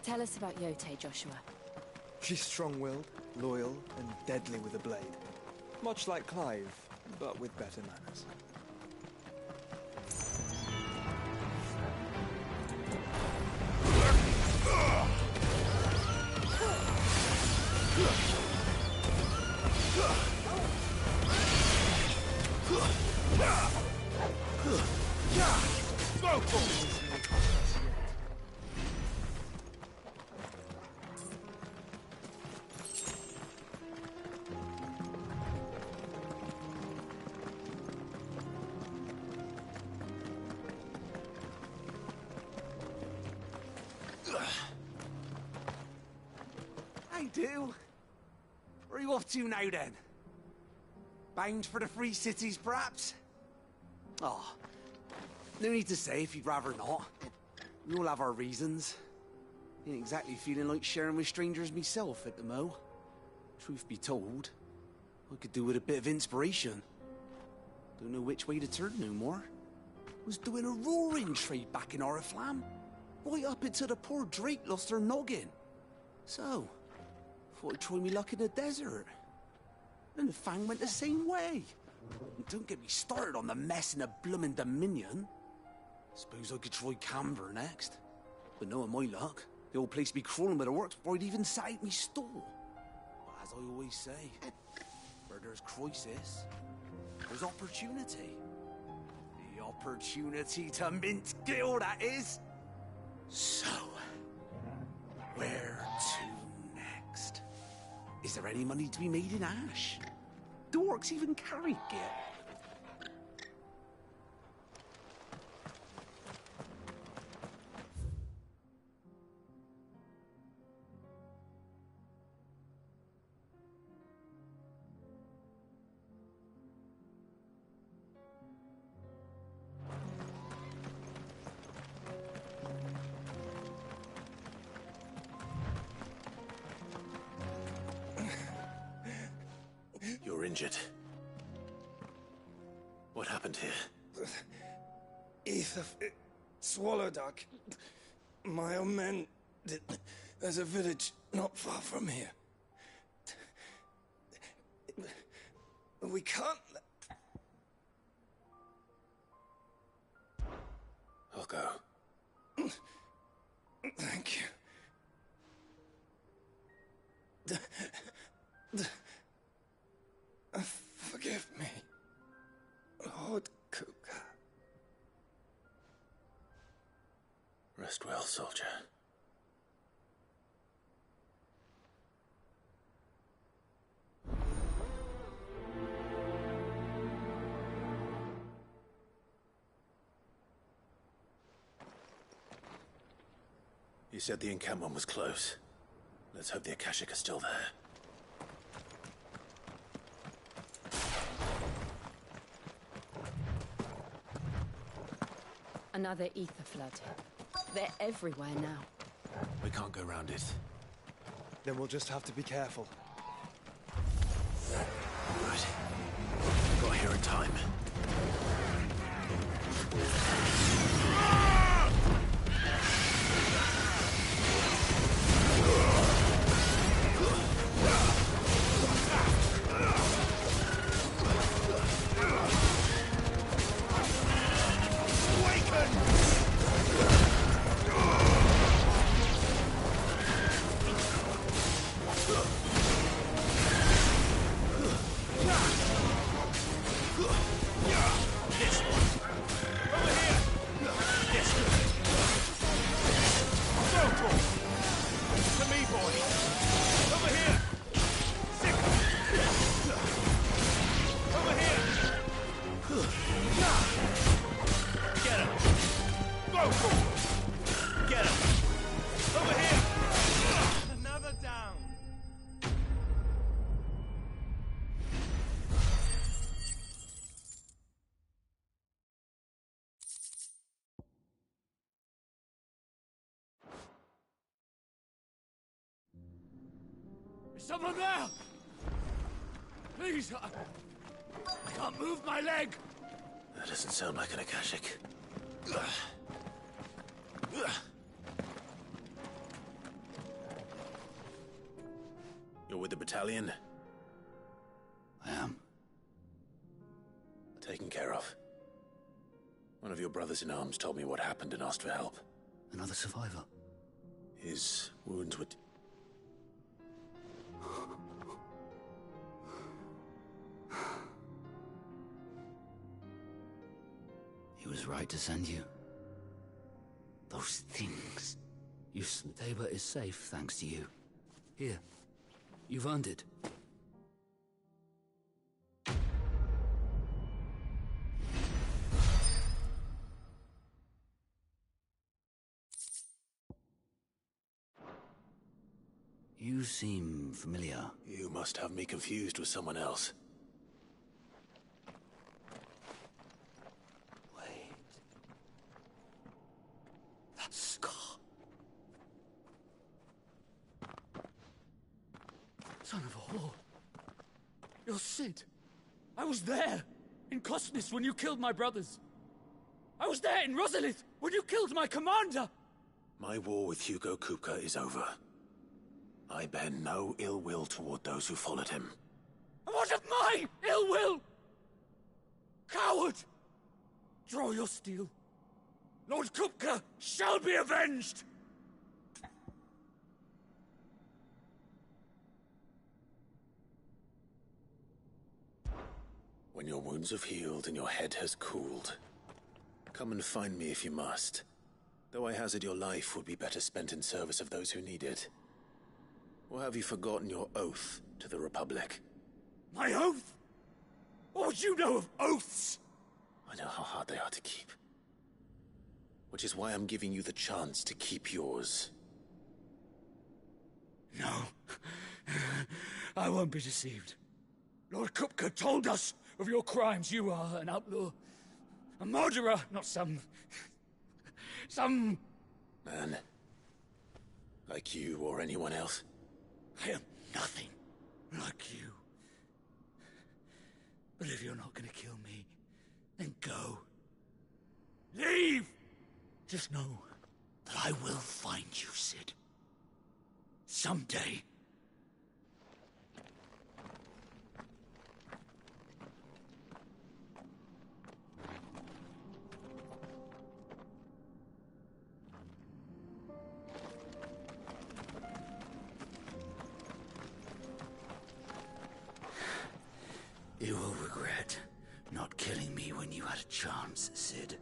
Tell us about Yote, Joshua. She's strong-willed, loyal, and deadly with a blade. Much like Clive, but with better manners. Do? Where are you off to now, then? Bound for the Free Cities, perhaps? Oh, no need to say if you'd rather not. We all have our reasons. Ain't exactly feeling like sharing with strangers myself at the mo. Truth be told, I could do with a bit of inspiration. Don't know which way to turn no more. Was doing a roaring trade back in Oriflamme. Right up until the poor Drake lost her noggin. So, thought I'd try me luck in the desert. And the Fang went the same way. And don't get me started on the mess in the bloomin' Dominion. Suppose I could try Camber next. But knowing my luck, the old place be crawling with the works before I'd even sat out me stall. But as I always say, where there's crisis, there's opportunity. The opportunity to mint Gil, that is. So, where to next? Is there any money to be made in Ash? Do orcs even carry Gil? You're injured. What happened here? Ether... Swallowduck. My own men... There's a village not far from here. We can't... I'll go. Thank you. Forgive me, Lord Kuka. Rest well, soldier. You said the encampment was close. Let's hope the Akashic are still there. Another ether flood. They're everywhere now. We can't go round it. Then we'll just have to be careful. Good. Got here in time. Is someone there? Please, I can't move my leg. That doesn't sound like an Akashic. You're with the battalion? I am. Taken care of. One of your brothers in arms told me what happened and asked for help. Another survivor? His wounds were... He was right to send you. Those things. Tabor is safe thanks to you. Here. You've earned it. You seem familiar. You must have me confused with someone else. Wait. That scar. Son of a whore. You're Cid. I was there, in Cosnis, when you killed my brothers. I was there in Rosalith, when you killed my commander. My war with Hugo Kupka is over. I bear no ill will toward those who followed him. And what of my ill will? Coward! Draw your steel. Lord Kupka shall be avenged! When your wounds have healed and your head has cooled, come and find me if you must. Though I hazard your life would be better spent in service of those who need it. Or have you forgotten your oath to the Republic? My oath? What would you know of oaths? I know how hard they are to keep. Which is why I'm giving you the chance to keep yours. No. I won't be deceived. Lord Kupka told us of your crimes. You are an outlaw. A murderer, not some man. Like you or anyone else. I am nothing like you. But if you're not gonna kill me, then go. Leave! Just know that I will find you, Cid. Someday. You will regret not killing me when you had a chance, Cid.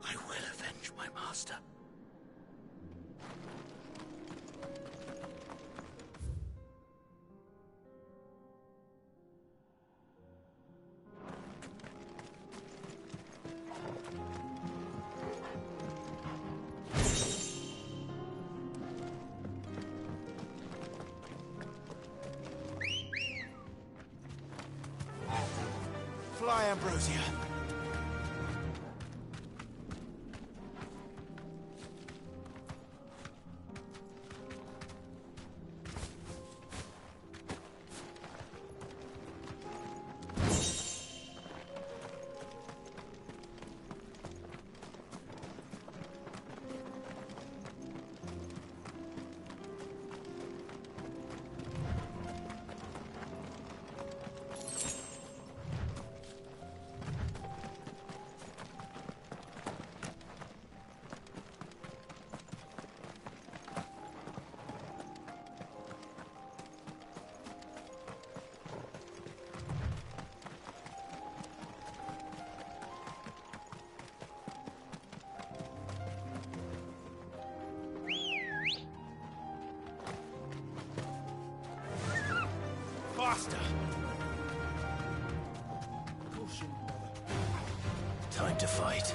I will avenge my master. Fly, Ambrosia. time to fight.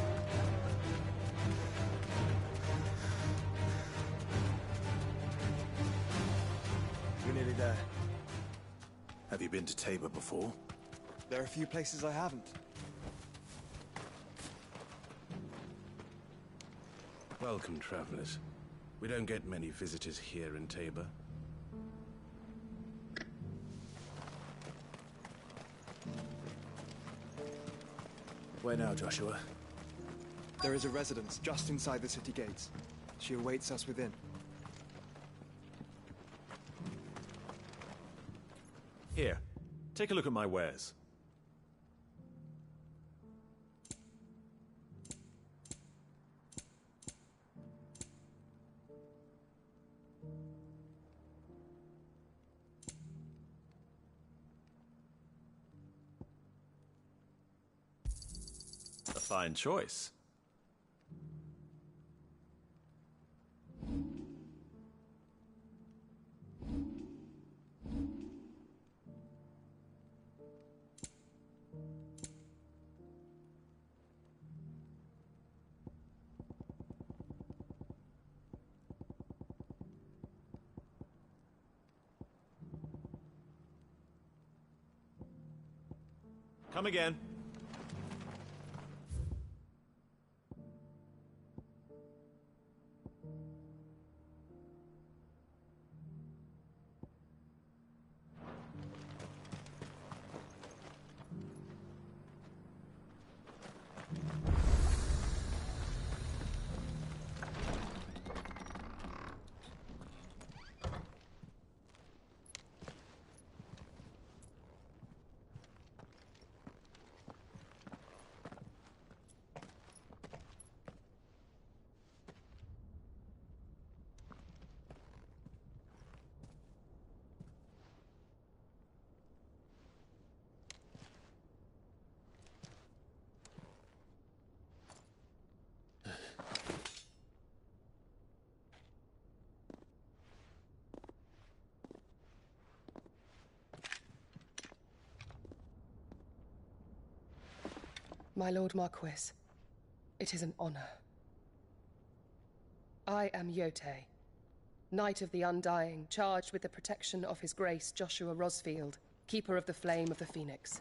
We're nearly there. Have you been to Tabor before? There are a few places I haven't. Welcome, travelers. We don't get many visitors here in Tabor. Where now, Joshua? There is a residence just inside the city gates. She awaits us within. Here, take a look at my wares. A fine choice. Come again. My Lord Marquis, it is an honor. I am Yotei, Knight of the Undying, charged with the protection of His Grace Joshua Rosfield, Keeper of the Flame of the Phoenix.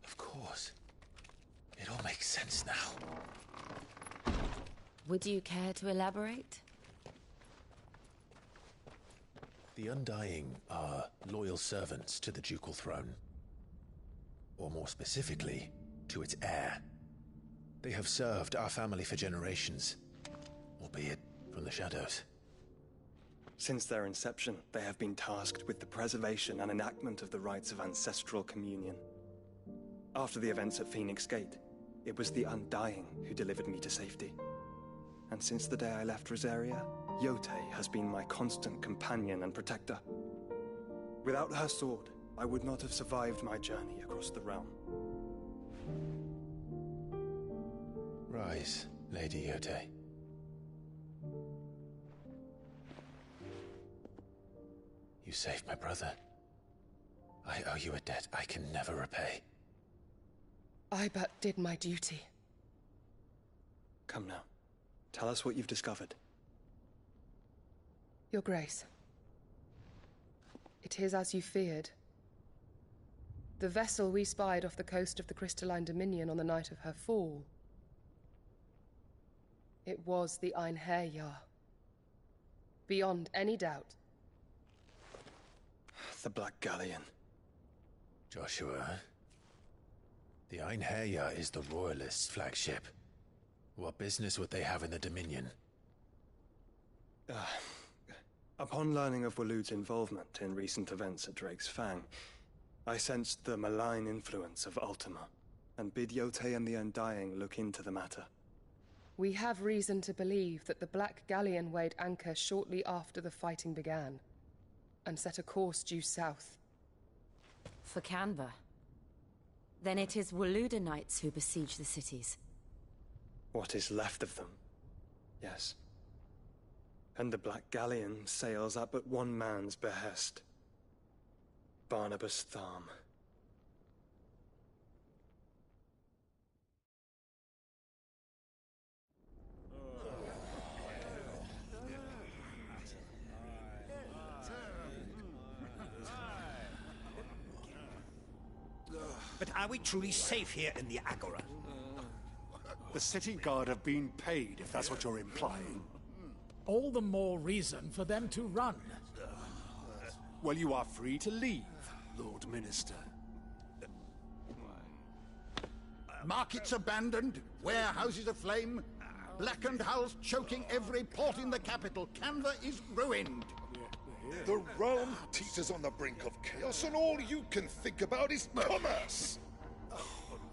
Of course. It all makes sense now. Would you care to elaborate? The Undying are loyal servants to the ducal throne. Or more specifically, to its heir. They have served our family for generations, albeit from the shadows. Since their inception, they have been tasked with the preservation and enactment of the rites of ancestral communion. After the events at Phoenix Gate, it was the Undying who delivered me to safety. And since the day I left Rosaria, Yotei has been my constant companion and protector. Without her sword, I would not have survived my journey across the realm. Rise, Lady Yotei. You saved my brother. I owe you a debt I can never repay. I but did my duty. Come now. Tell us what you've discovered. Your Grace. It is as you feared. The vessel we spied off the coast of the Crystalline Dominion on the night of her fall. It was the Einherjar. Beyond any doubt. The Black Galleon. Joshua, the Einherjar is the Royalists' flagship. What business would they have in the Dominion? Upon learning of Waloed's involvement in recent events at Drake's Fang, I sensed the malign influence of Ultima, and bid Yotei and the Undying look into the matter. We have reason to believe that the Black Galleon weighed anchor shortly after the fighting began, and set a course due south. For Canva. Then it is Waloed Knights who besiege the cities. What is left of them, yes. And the Black Galleon sails at but one man's behest. Barnabas Tharm. But are we truly safe here in the Agora? The city guard have been paid, if that's what you're implying. All the more reason for them to run. Well, you are free to leave, Lord Minister. Markets abandoned, warehouses aflame, blackened hulls choking every port in the capital. Canva is ruined. The realm teeters on the brink of chaos, and all you can think about is commerce!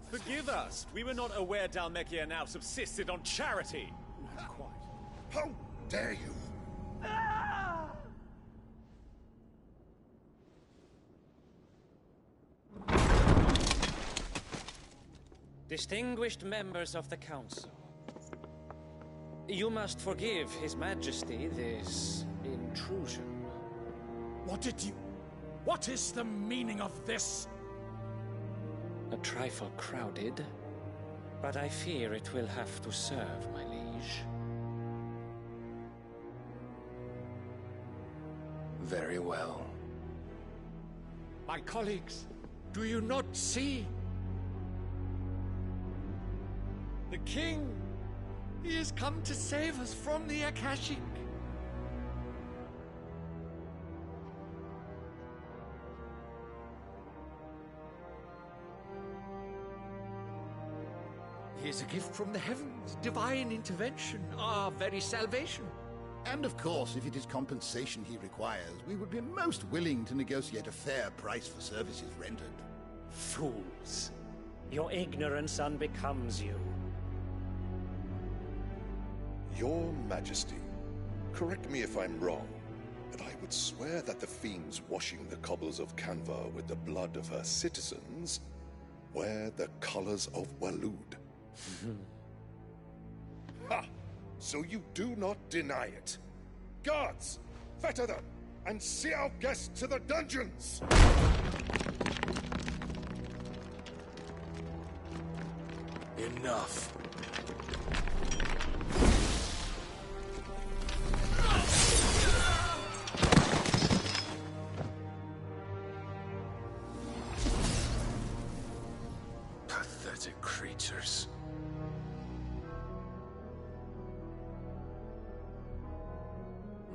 Forgive us. We were not aware Dhalmekia now subsisted on charity. How dare you! Distinguished members of the Council, you must forgive His Majesty this intrusion. What is the meaning of this? A trifle crowded, but I fear it will have to serve, my liege. Very well. My colleagues, do you not see? The king! He has come to save us from the Akashic! He is a gift from the heavens, divine intervention, our very salvation. And of course, if it is compensation he requires, we would be most willing to negotiate a fair price for services rendered. Fools! Your ignorance unbecomes you. Your Majesty, correct me if I'm wrong, but I would swear that the fiends washing the cobbles of Canva with the blood of her citizens wear the colors of Waloed. Ha! So you do not deny it. Guards, fetter them, and see our guests to the dungeons! Enough. Pathetic creatures.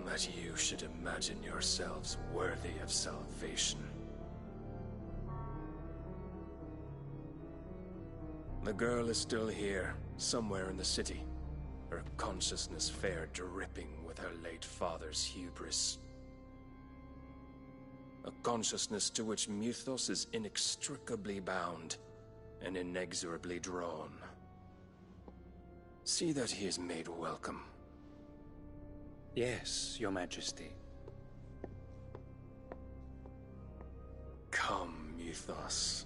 That you should imagine yourselves worthy of salvation. The girl is still here, somewhere in the city. Her consciousness fair dripping with her late father's hubris. A consciousness to which Mythos is inextricably bound and inexorably drawn. See that he is made welcome. Yes, Your Majesty. Come, Mythos.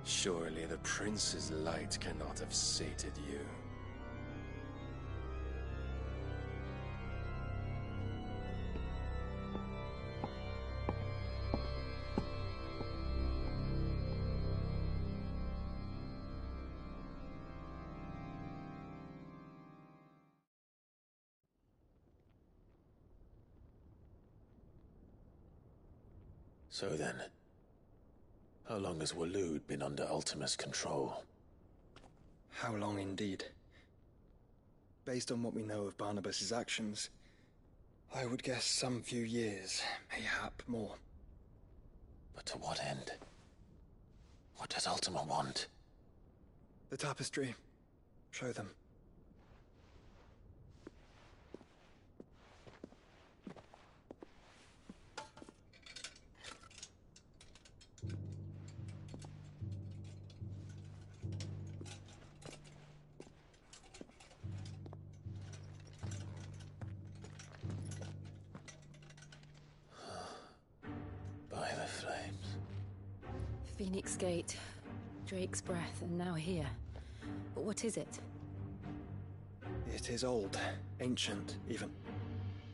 Surely the prince's light cannot have sated you. So then, how long has Waloed been under Ultima's control? How long indeed? Based on what we know of Barnabas's actions, I would guess some few years, mayhap more. But to what end? What does Ultima want? The tapestry. Show them. By the flames. Phoenix Gate, Drake's Breath, and now here. But what is it? It is old, ancient, even.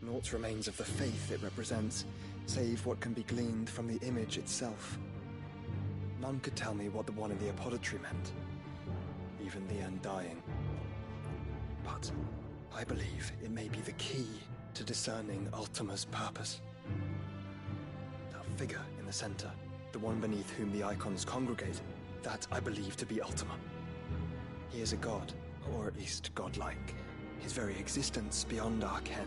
Naught remains of the faith it represents, save what can be gleaned from the image itself. None could tell me what the one in the apothecary meant, even the Undying. But I believe it may be the key to discerning Ultima's purpose. The figure in the center, the one beneath whom the icons congregate, that I believe to be Ultima. He is a god, or at least godlike, his very existence beyond our ken.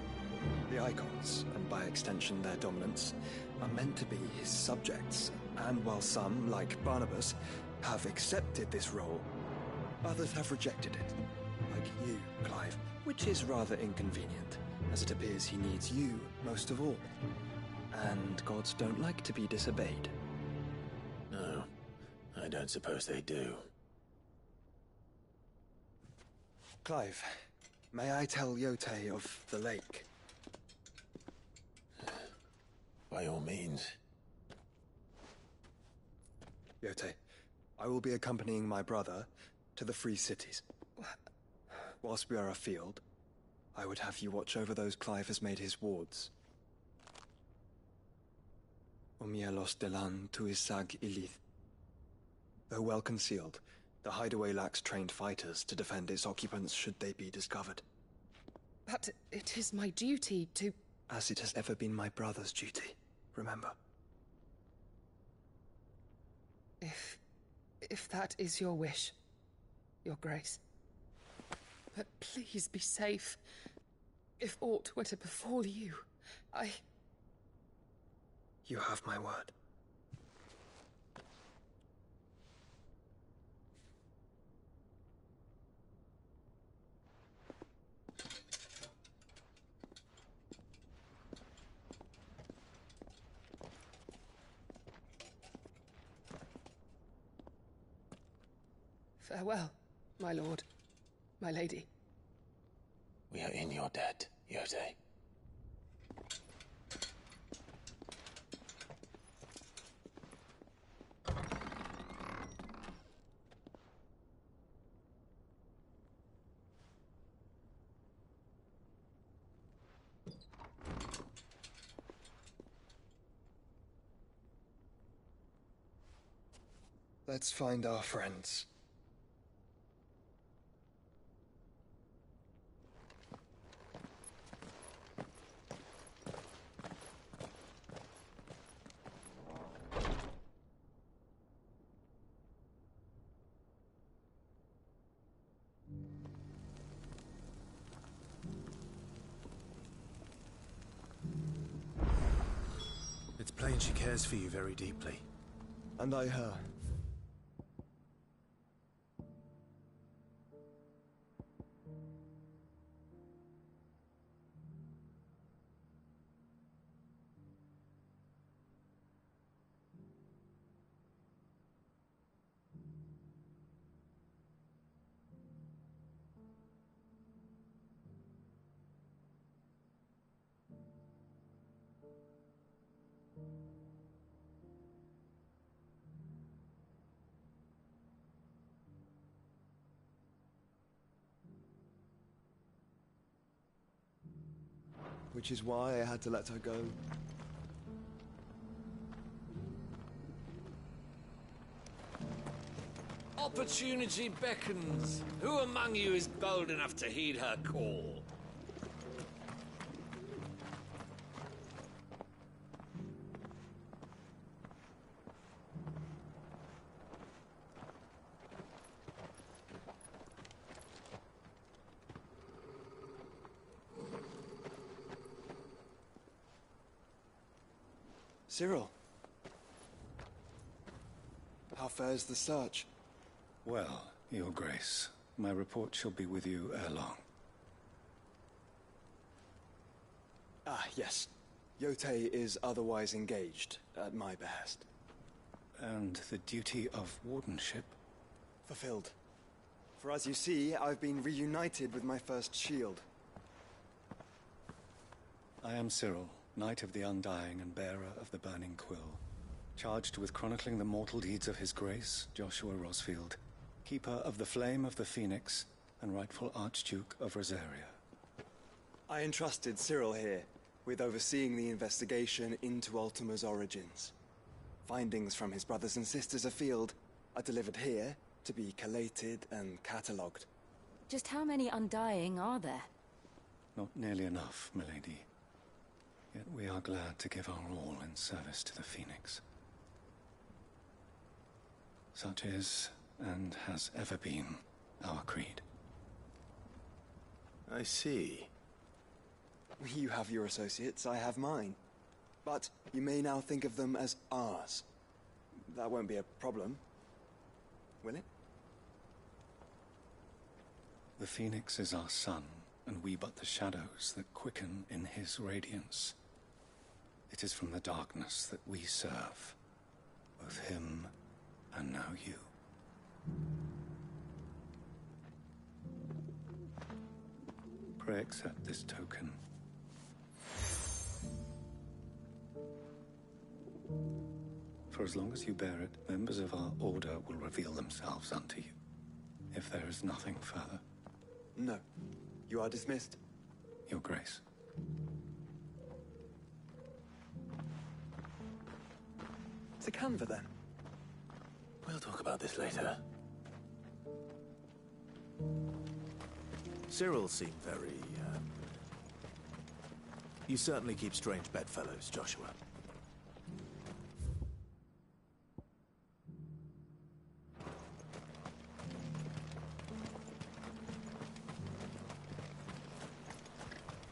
The icons, and by extension their dominants, are meant to be his subjects, and while some, like Barnabas, have accepted this role, others have rejected it, like you, Clive, which is rather inconvenient, as it appears he needs you most of all. And gods don't like to be disobeyed. No, I don't suppose they do. Clive, may I tell Yotei of the lake? By all means. Yotei, I will be accompanying my brother to the Free Cities. Whilst we are afield, I would have you watch over those Clive has made his wards. Omielos delan tuisag ilith. Though well concealed, the hideaway lacks trained fighters to defend its occupants should they be discovered. But it is my duty to... As it has ever been my brother's duty, remember. If that is your wish, Your Grace. But please be safe. If aught were to befall you, You have my word. Farewell, my lord, my lady. We are in your debt, Yotei. Let's find our friends. It's plain she cares for you very deeply. And I her. Which is why I had to let her go. Opportunity beckons. Who among you is bold enough to heed her call? Cyril. How fares the search? Well, Your Grace, my report shall be with you ere long. Ah, yes. Yotei is otherwise engaged, at my behest. And the duty of wardenship? Fulfilled. For as you see, I've been reunited with my first shield. I am Cyril, Knight of the Undying and bearer of the Burning Quill, charged with chronicling the mortal deeds of His Grace, Joshua Rosfield, Keeper of the Flame of the Phoenix, and rightful Archduke of Rosaria. I entrusted Cyril here with overseeing the investigation into Ultima's origins. Findings from his brothers and sisters afield are delivered here to be collated and catalogued. Just how many Undying are there? Not nearly enough, milady. Yet we are glad to give our all in service to the Phoenix. Such is, and has ever been, our creed. I see. You have your associates, I have mine. But you may now think of them as ours. That won't be a problem, will it? The Phoenix is our sun, and we but the shadows that quicken in his radiance. It is from the darkness that we serve, both him and now you. Pray accept this token. For as long as you bear it, members of our order will reveal themselves unto you. If there is nothing further. No. You are dismissed. Your Grace. To Canva, then. We'll talk about this later. Cyril seemed very, You certainly keep strange bedfellows, Joshua.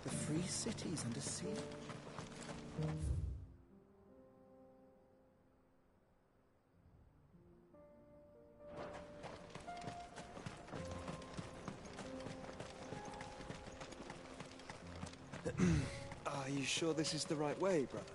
The Free Cities under siege. Are you sure this is the right way, brother?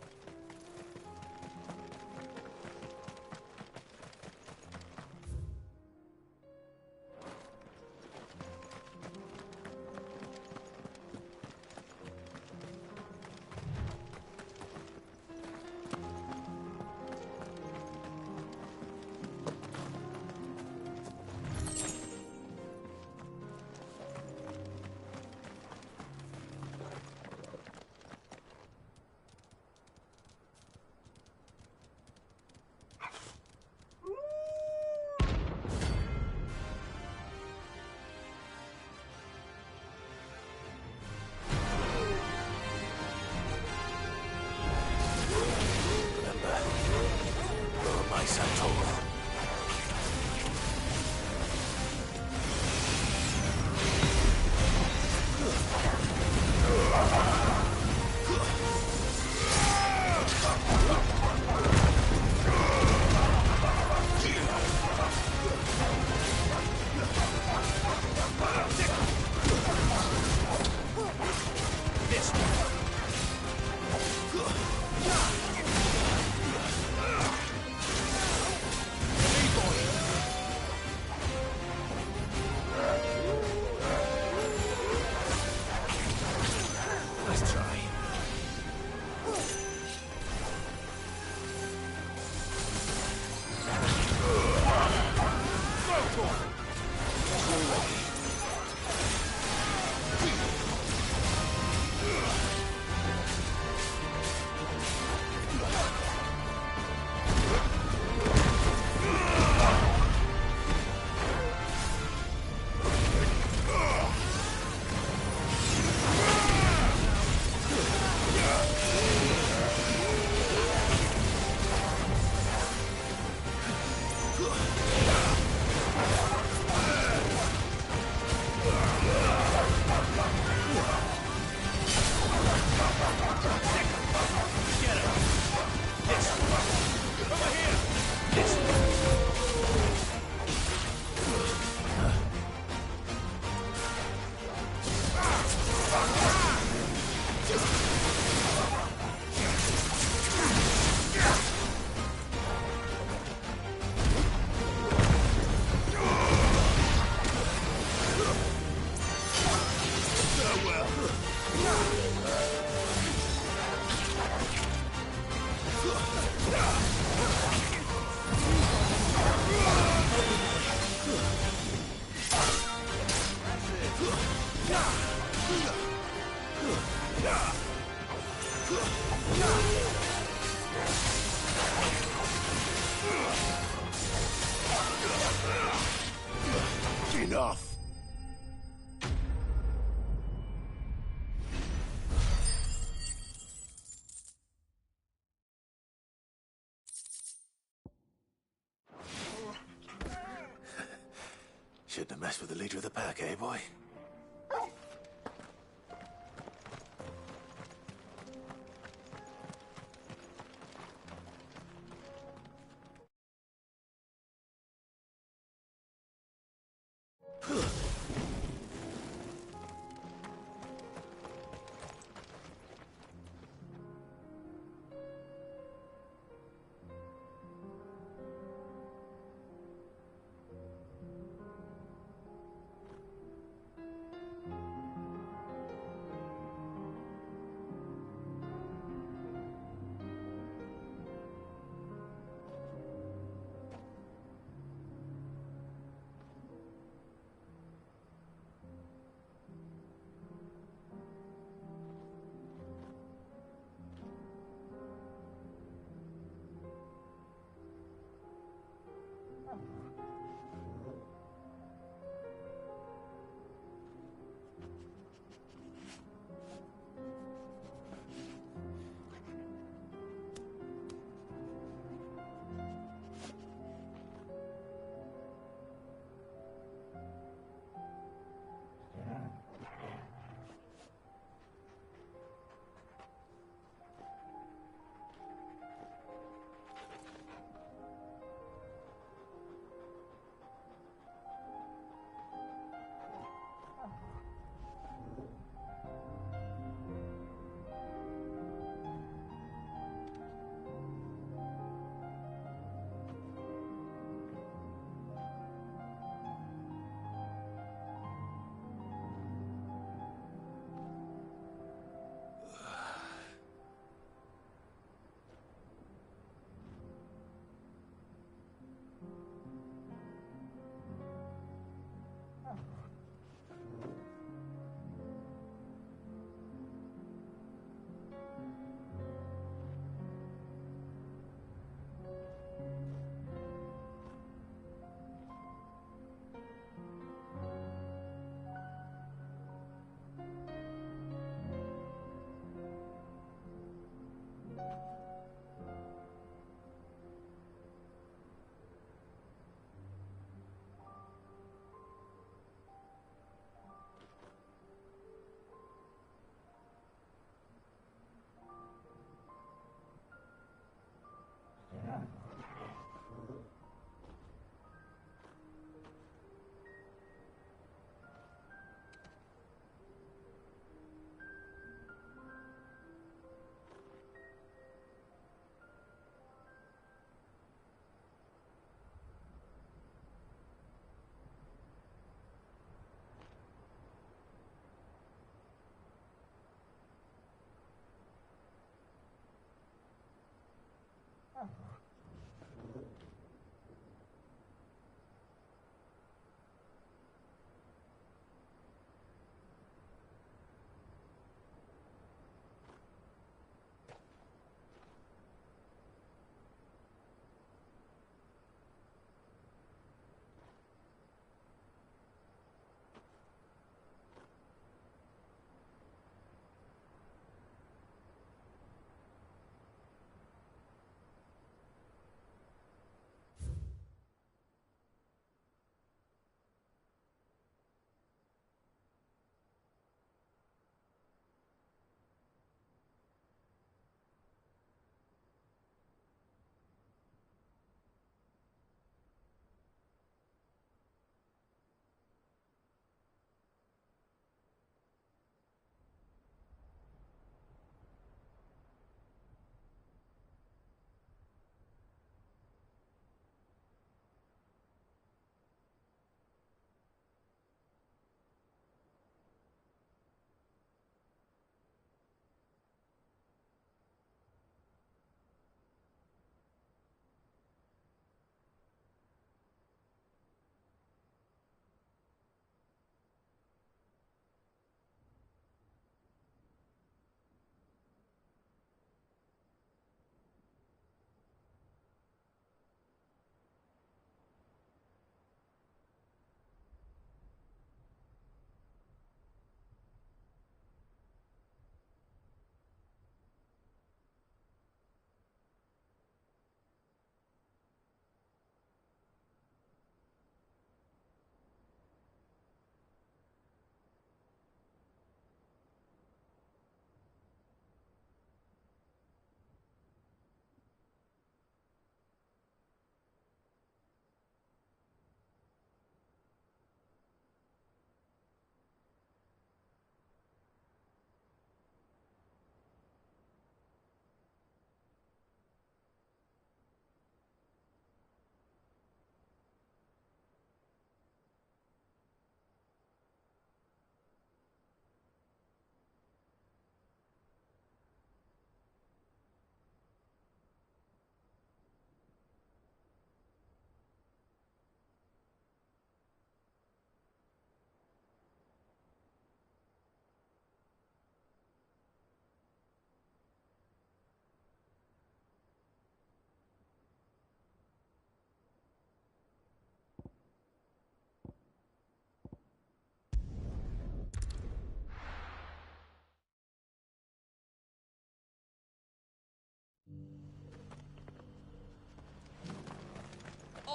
Enough! Shouldn't have messed with the leader of the pack, eh, boy?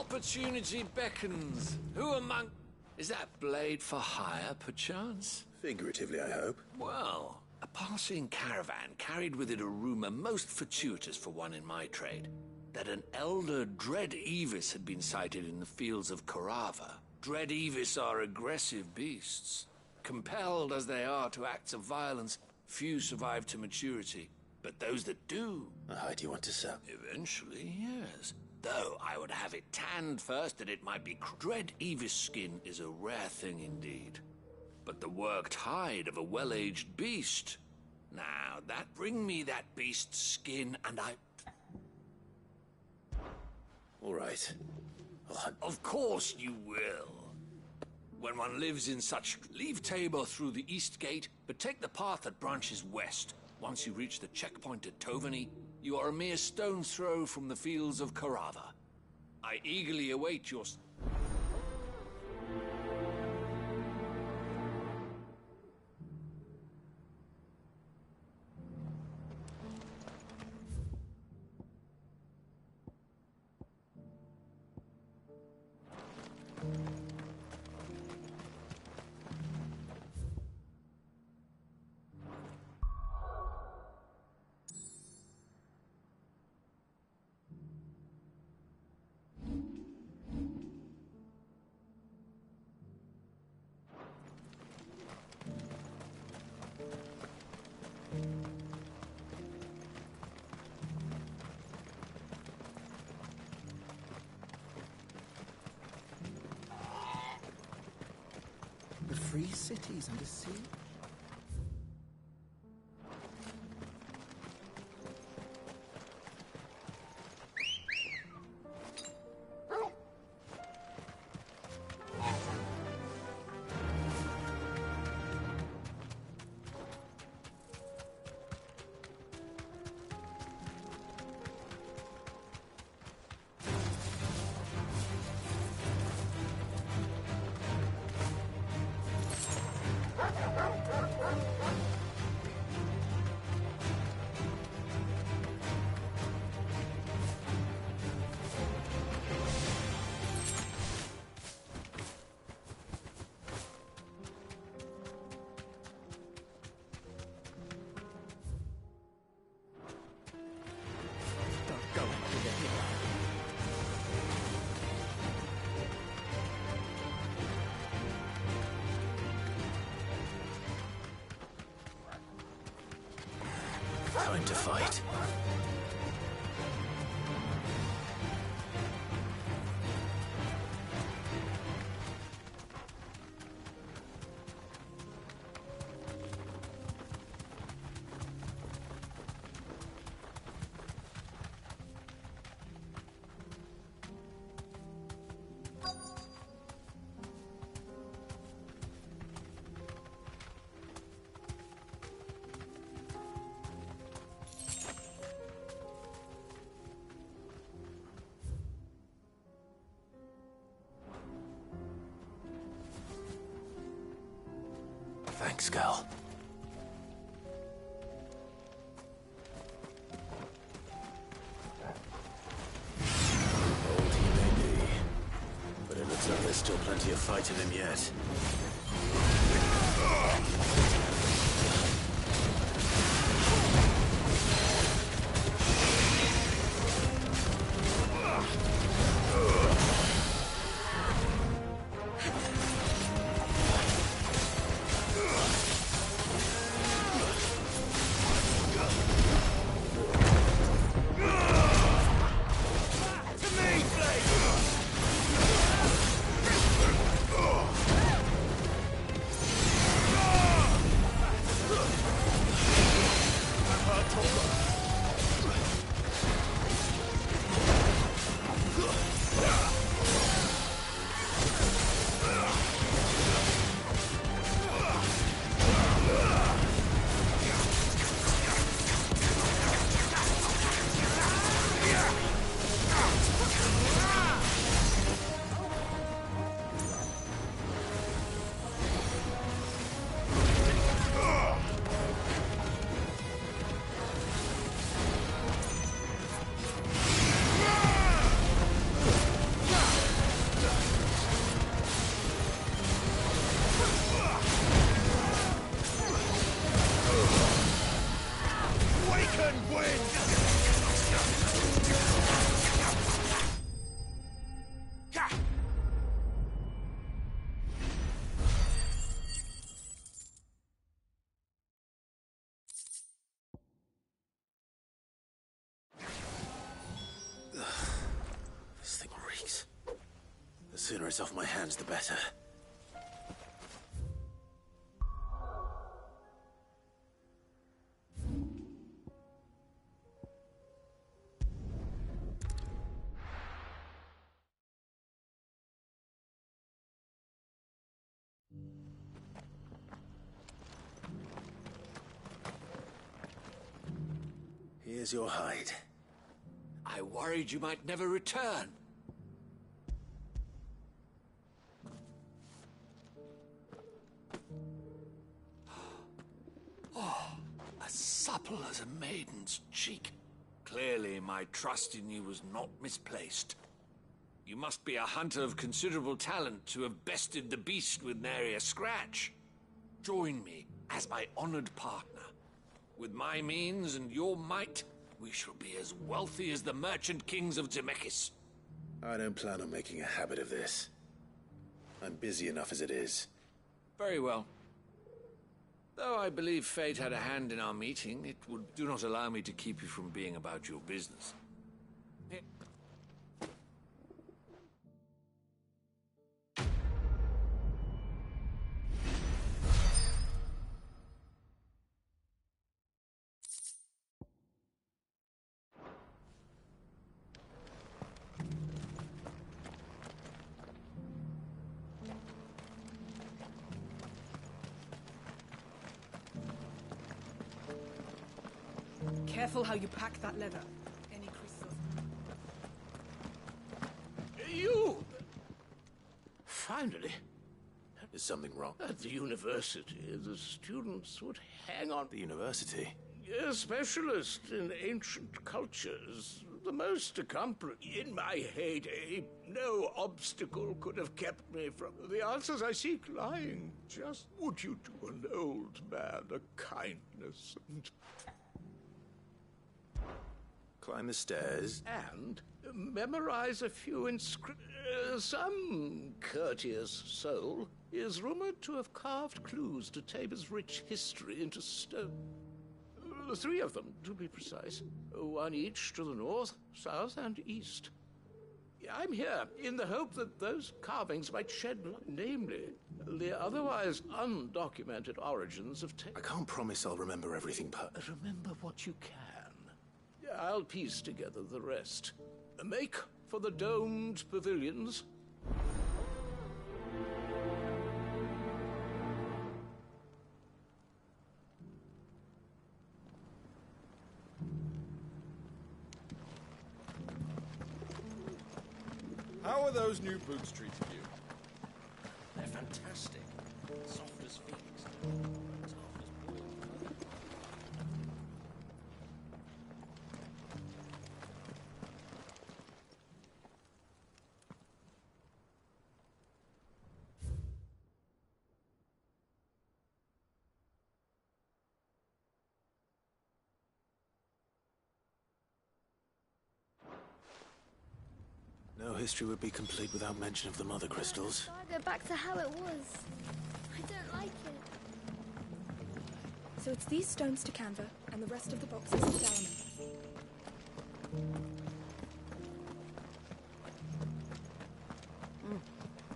Opportunity beckons. Who among... Is that blade for hire, perchance? Figuratively, I hope. Well, a passing caravan carried with it a rumor most fortuitous for one in my trade, that an elder Dread Evis had been sighted in the fields of Korava. Dread Evis are aggressive beasts. Compelled as they are to acts of violence, few survive to maturity. But those that do... A hide you want to sell? Eventually, yes. Though I would have it tanned first that it might be... Dread Evis skin is a rare thing indeed. But the worked hide of a well-aged beast... Now, bring me that beast's skin and I... All right. Of course you will. When one lives in such... Leave Tabor through the east gate, but take the path that branches west. Once you reach the checkpoint at Tovani, you are a mere stone's throw from the fields of Korava. I eagerly await your... The free cities under siege? Time to fight. Thanks, Gal. Old he may be, but it looks like there's still plenty of fight in him yet. Sooner it's off my hands, the better. Here's your hide. I worried you might never return. Oh, as supple as a maiden's cheek. Clearly, my trust in you was not misplaced. You must be a hunter of considerable talent to have bested the beast with nary a scratch. Join me as my honored partner. With my means and your might, we shall be as wealthy as the merchant kings of Zemeckis. I don't plan on making a habit of this. I'm busy enough as it is. Very well. Though I believe fate had a hand in our meeting, it would do not allow me to keep you from being about your business. Careful how you pack that leather. Any crystals? You! Finally. Is something wrong? At the university, the students would hang on. The university? A specialist in ancient cultures. The most accomplished. In my heyday, no obstacle could have kept me from the answers I seek lying. Just would you do an old man a kindness and... Climb the stairs. And memorize a few some courteous soul is rumored to have carved clues to Tabor's rich history into stone. 3 of them, to be precise. 1 each to the north, south, and east. I'm here in the hope that those carvings might shed light, namely, the otherwise undocumented origins of I can't promise I'll remember everything, but... Remember what you can. I'll piece together the rest. Make for the domed pavilions. How are those new boots treating you? They're fantastic. Soft as Phoenix. No history would be complete without mention of the Mother Crystals. Go back to how it was. I don't like it. So it's these stones to Canva, and the rest of the boxes to Dalaman.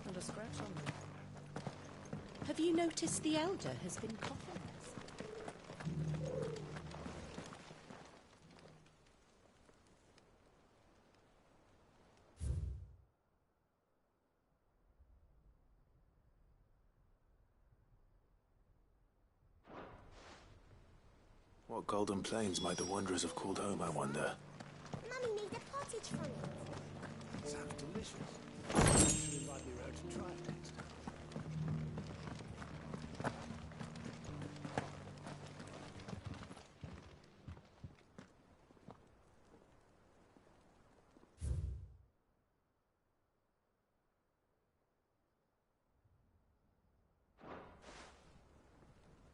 Not a scratch on them. Have you noticed the Elder has been coughing? What golden plains might the Wanderers have called home, I wonder? Mummy made a pottage from it. Sounds delicious. You should invite me round to try it next time.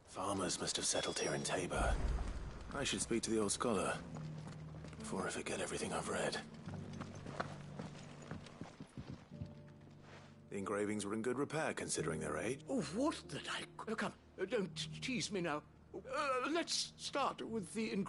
Farmers must have settled here in Tabor. I should speak to the old scholar before I forget everything I've read. The engravings were in good repair considering their age. Oh, what did I... Come, don't tease me now. Let's start with the...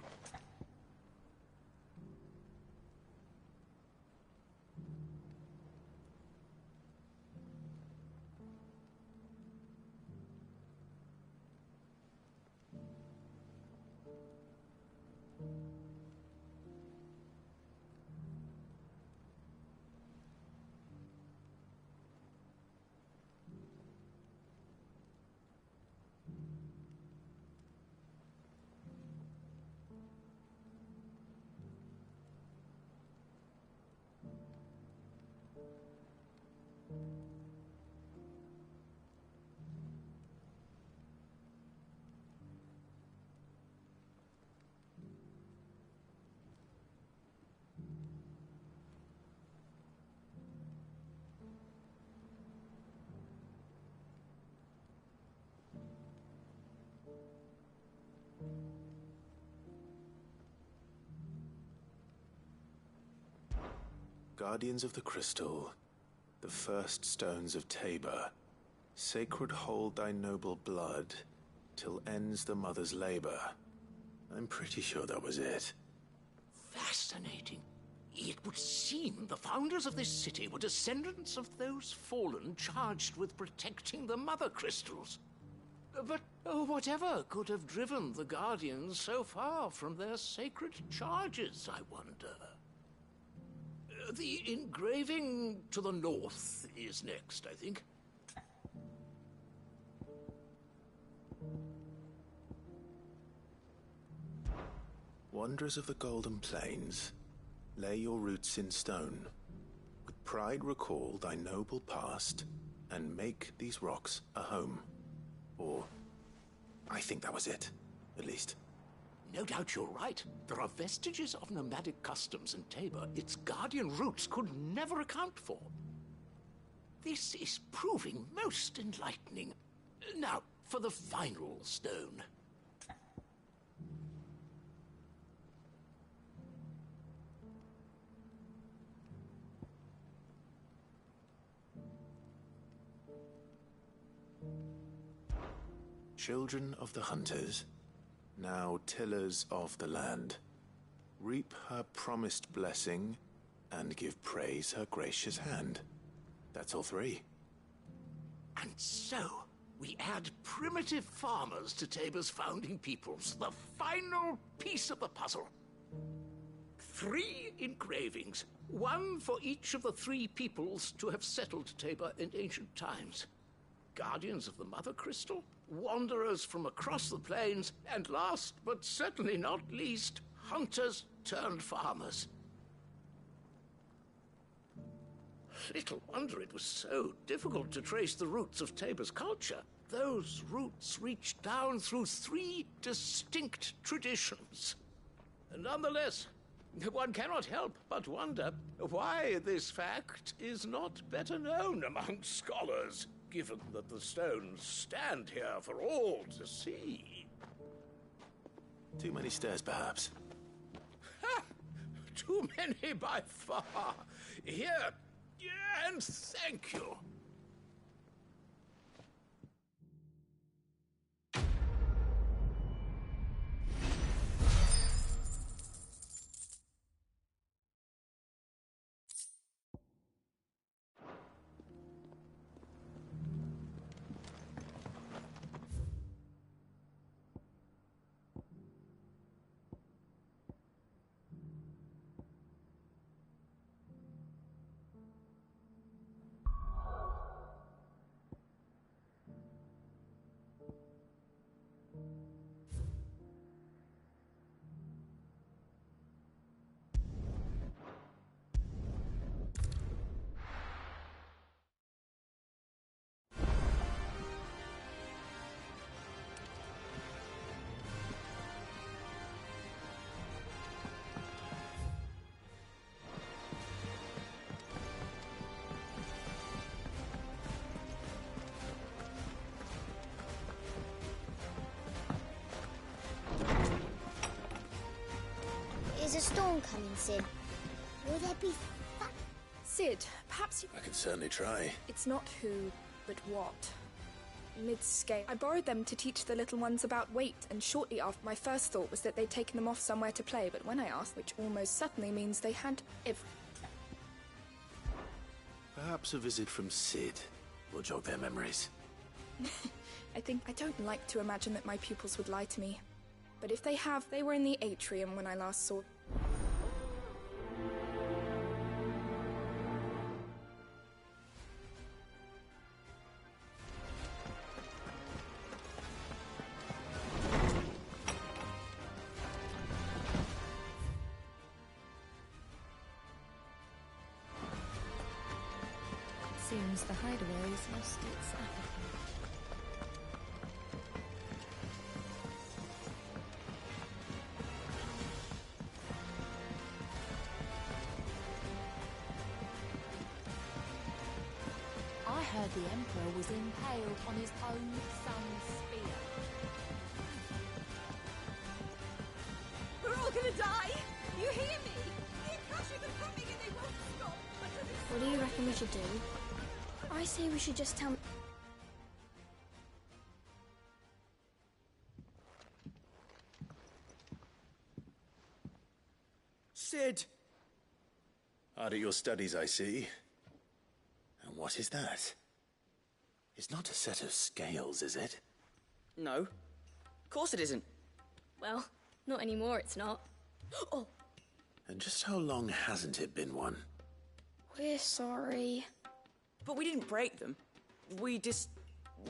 Guardians of the Crystal, the first stones of Tabor, sacred hold thy noble blood, till ends the mother's labor. I'm pretty sure that was it. Fascinating. It would seem the founders of this city were descendants of those fallen charged with protecting the Mother Crystals. But whatever could have driven the Guardians so far from their sacred charges, I wonder? The engraving to the north is next, I think. Wanderers of the Golden Plains, lay your roots in stone. With pride recall thy noble past, and make these rocks a home. Or, I think that was it, at least. No doubt you're right. There are vestiges of nomadic customs in Tabor its guardian roots could never account for. This is proving most enlightening. Now, for the final stone. Children of the hunters, now tillers of the land, reap her promised blessing and give praise her gracious hand. That's all three. And so, we add primitive farmers to Tabor's founding peoples, the final piece of the puzzle. 3 engravings, one for each of the 3 peoples to have settled Tabor in ancient times. Guardians of the Mother Crystal, wanderers from across the plains, and last but certainly not least, hunters turned farmers. Little wonder it was so difficult to trace the roots of Tabor's culture. Those roots reached down through 3 distinct traditions. Nonetheless, one cannot help but wonder why this fact is not better known among scholars, given that the stones stand here for all to see. Too many stairs, perhaps. Ha! Too many by far. Here, and thank you. Is a storm coming, Sid? Will there be Sid, perhaps you... I can certainly try. It's not who, but what. Mid-scale. I borrowed them to teach the little ones about weight, and shortly after, my first thought was that they'd taken them off somewhere to play, but when I asked, which almost certainly means they had Perhaps a visit from Sid will jog their memories. I don't like to imagine that my pupils would lie to me. But if they have, they were in the atrium when I last saw... Seems the hideaway's lost its appetite. I heard the Emperor was impaled on his own son's spear. We're all gonna die! You hear me? The Akashic are coming and they won't stop! What do you reckon we should do? I say we should just tell... Cid! Hard at your studies, I see. And what is that? It's not a set of scales, is it? No. Of course it isn't. Well, not anymore, it's not. Oh! And just how long hasn't it been one? We're sorry. But we didn't break them. We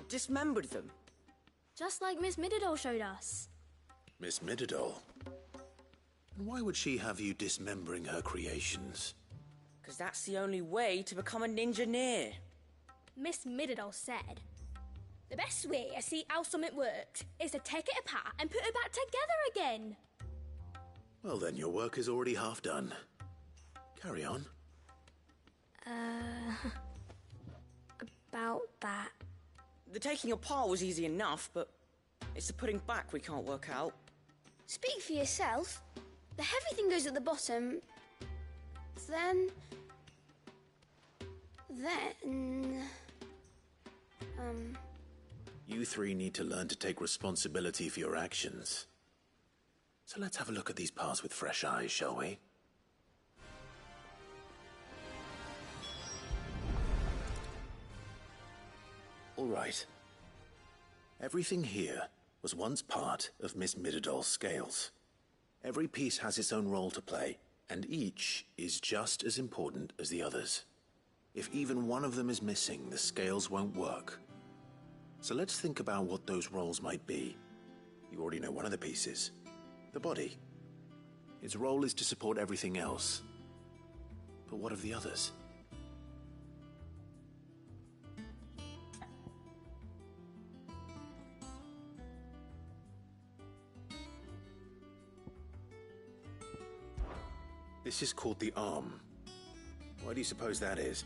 dismembered them. Just like Miss Mididol showed us. Miss Mididol? And why would she have you dismembering her creations? Because that's the only way to become a ninja-neer. Miss Mididol said, the best way to see how something works is to take it apart and put it back together again. Well then, your work is already half done. Carry on. About that. The taking apart was easy enough, but it's the putting back we can't work out. Speak for yourself. The heavy thing goes at the bottom. Then... You three need to learn to take responsibility for your actions. So let's have a look at these parts with fresh eyes, shall we? All right. Everything here was once part of Miss Mididol's scales. Every piece has its own role to play, and each is just as important as the others. If even one of them is missing, the scales won't work. So let's think about what those roles might be. You already know one of the pieces. The body. Its role is to support everything else. But what of the others? This is called the arm. Why do you suppose that is?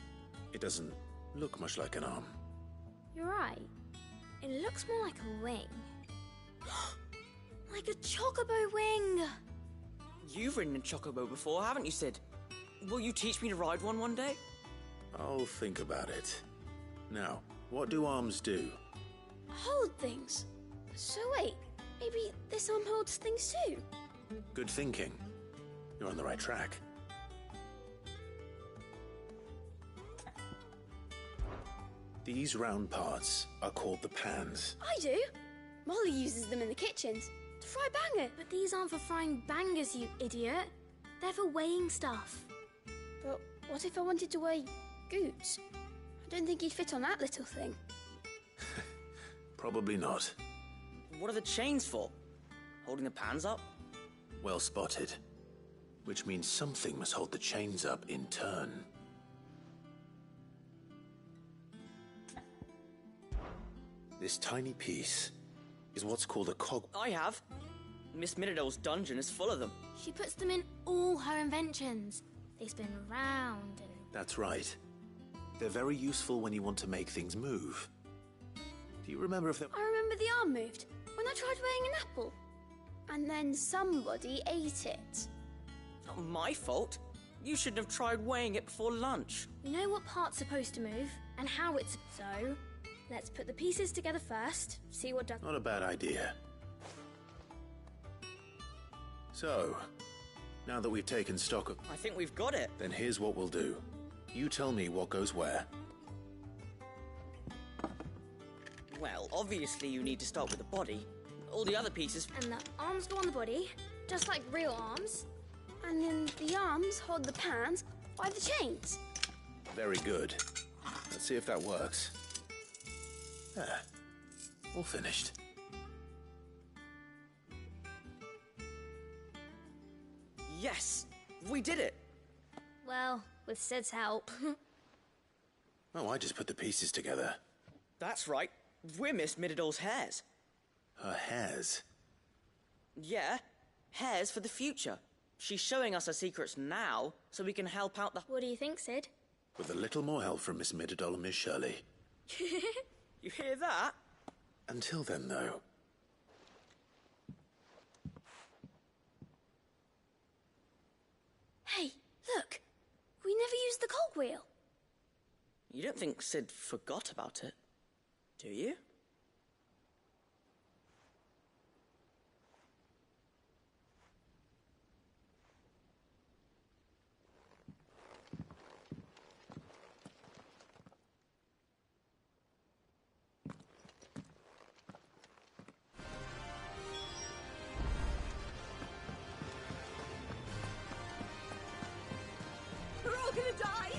It doesn't look much like an arm. You're right. It looks more like a wing. Like a chocobo wing! You've ridden a chocobo before, haven't you, Cid? Will you teach me to ride one day? I'll think about it. Now, what do arms do? Hold things. So wait, maybe this arm holds things too? Good thinking. You're on the right track. These round parts are called the pans. I do. Molly uses them in the kitchens to fry bangers. But these aren't for frying bangers, you idiot. They're for weighing stuff. But what if I wanted to weigh Goots? I don't think he'd fit on that little thing. Probably not. What are the chains for? Holding the pans up? Well spotted. Which means something must hold the chains up in turn. This tiny piece is what's called a cog... I have. Miss Mididol's dungeon is full of them. She puts them in all her inventions. They spin round and... That's right. They're very useful when you want to make things move. Do you remember if they... I remember the arm moved when I tried weighing an apple. And then somebody ate it. Not my fault. You shouldn't have tried weighing it before lunch. You know what part's supposed to move and how it's... So, let's put the pieces together first, see what does... Not a bad idea. So, now that we've taken stock of... I think we've got it. Then here's what we'll do. You tell me what goes where. Well, obviously you need to start with the body. All the other pieces... And the arms go on the body, just like real arms. And then the arms hold the pans by the chains. Very good. Let's see if that works. There. All finished. Yes! We did it! Well, with Cid's help. Oh, I just put the pieces together. That's right. We're Miss Mididol's hairs. Her hairs? Yeah. Hairs for the future. She's showing us her secrets now, so we can help out the... What do you think, Cid? With a little more help from Miss Mididol and Miss Shirley. You hear that? Until then, though... Hey, look! We never used the cogwheel. You don't think Cid forgot about it, do you? We're all gonna die!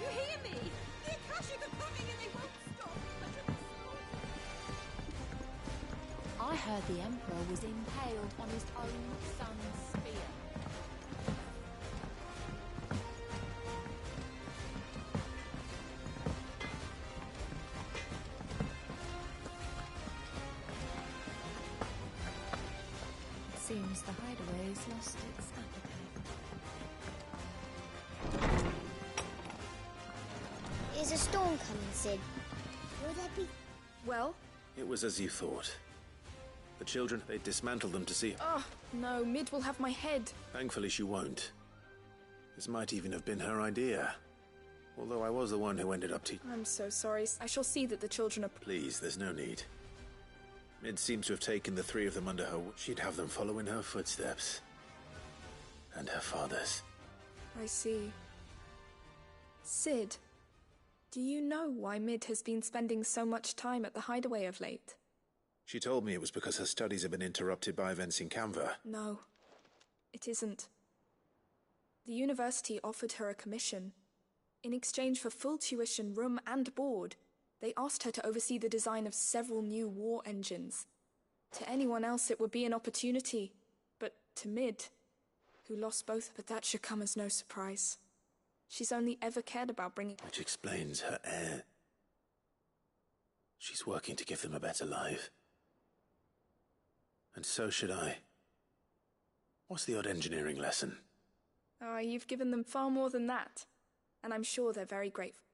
You hear me? The Akashic are coming and they won't stop! I heard the Emperor was impaled on his own son's spear. It seems the hideaway's lost its appetite. Is a storm coming, Cid? Will there be... Well? It was as you thought. The children, they dismantled them to see... Oh, no, Mid will have my head. Thankfully she won't. This might even have been her idea. Although I was the one who ended up I'm so sorry. I shall see that the children are... Please, there's no need. Mid seems to have taken the three of them under her... She'd have them follow in her footsteps. And her father's. I see. Cid, do you know why Mid has been spending so much time at the hideaway of late? She told me it was because her studies have been interrupted by events in Canva. No, it isn't. The university offered her a commission. In exchange for full tuition, room and board, they asked her to oversee the design of several new war engines. To anyone else it would be an opportunity, but to Mid, who lost both, but that should come as no surprise. She's only ever cared about bringing... Which explains her heir. She's working to give them a better life. And so should I. What's the odd engineering lesson? Ah, you've given them far more than that. And I'm sure they're very grateful.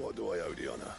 What do I owe the honor?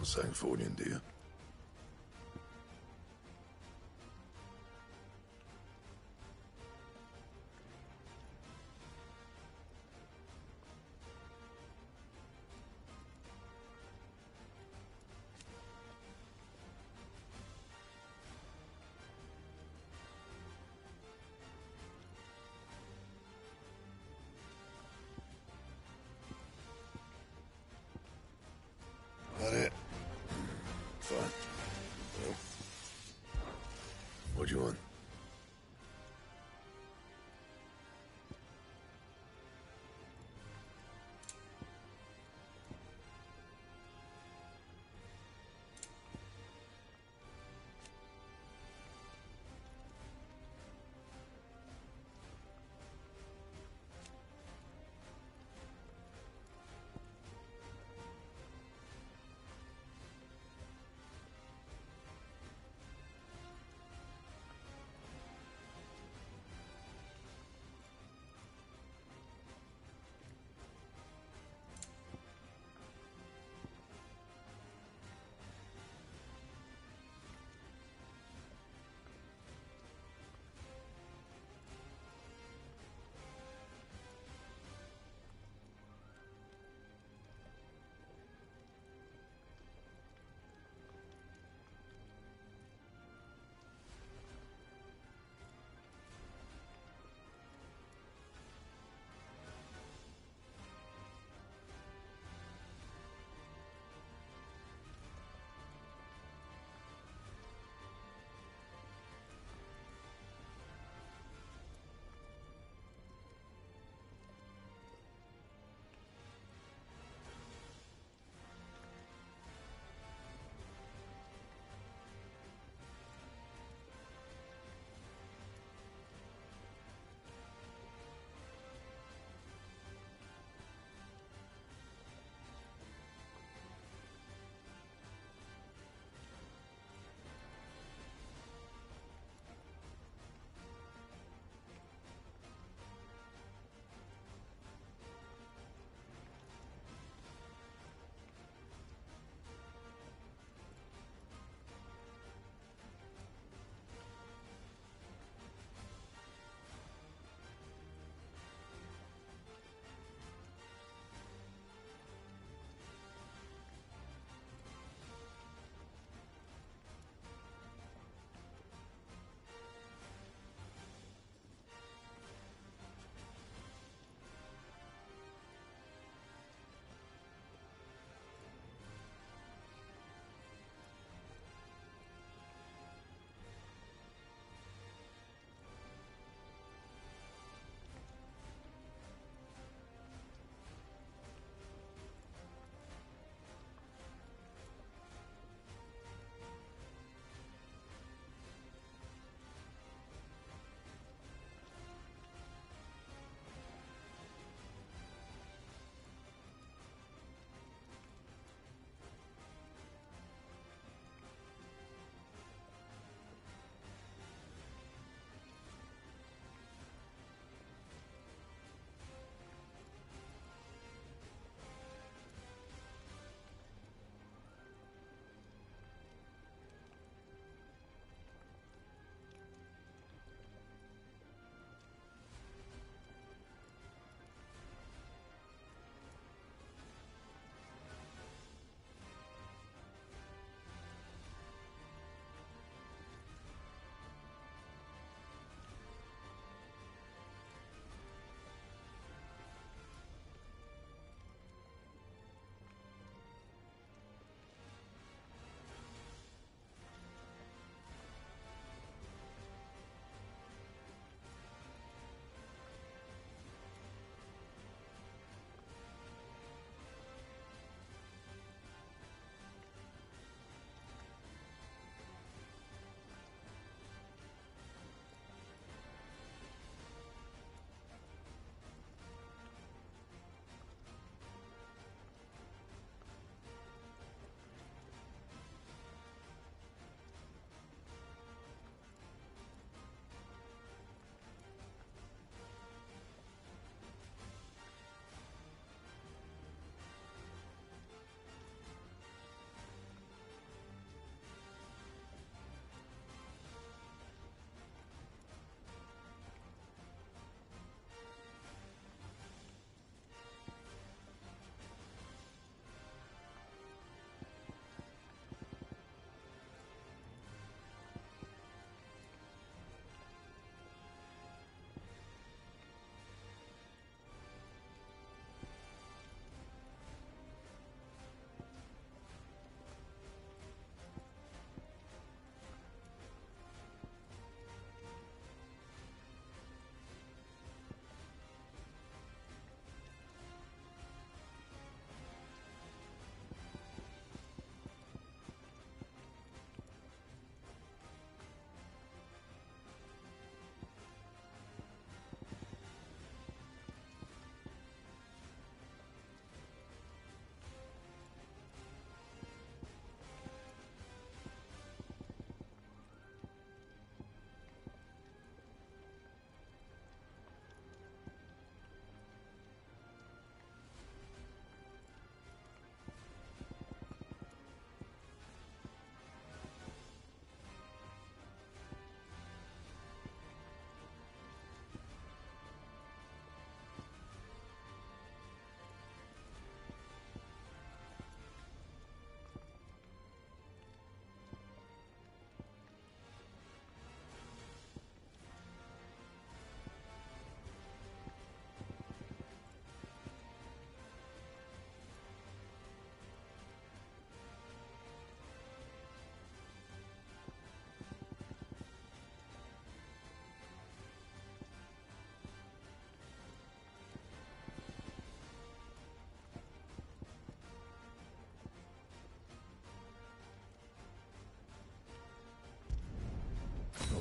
Sangforian, do you? That it? Fine. Well, what do you want?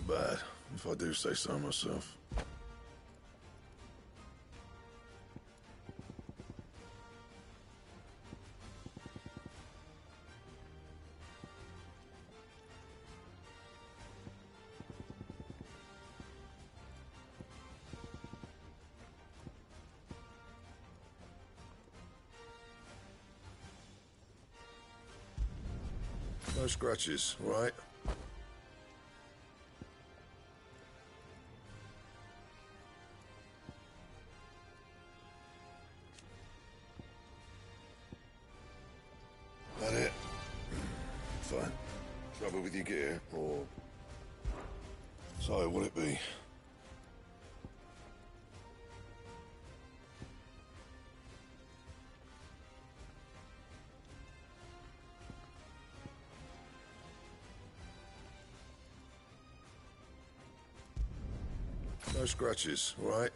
bad, if I do say so myself. No scratches, right? That it? Fine. Trouble with your gear, or... So, will it be? No scratches, right?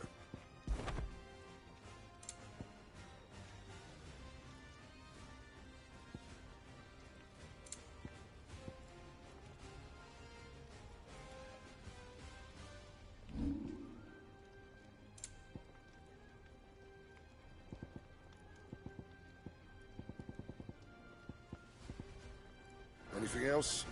Anything else?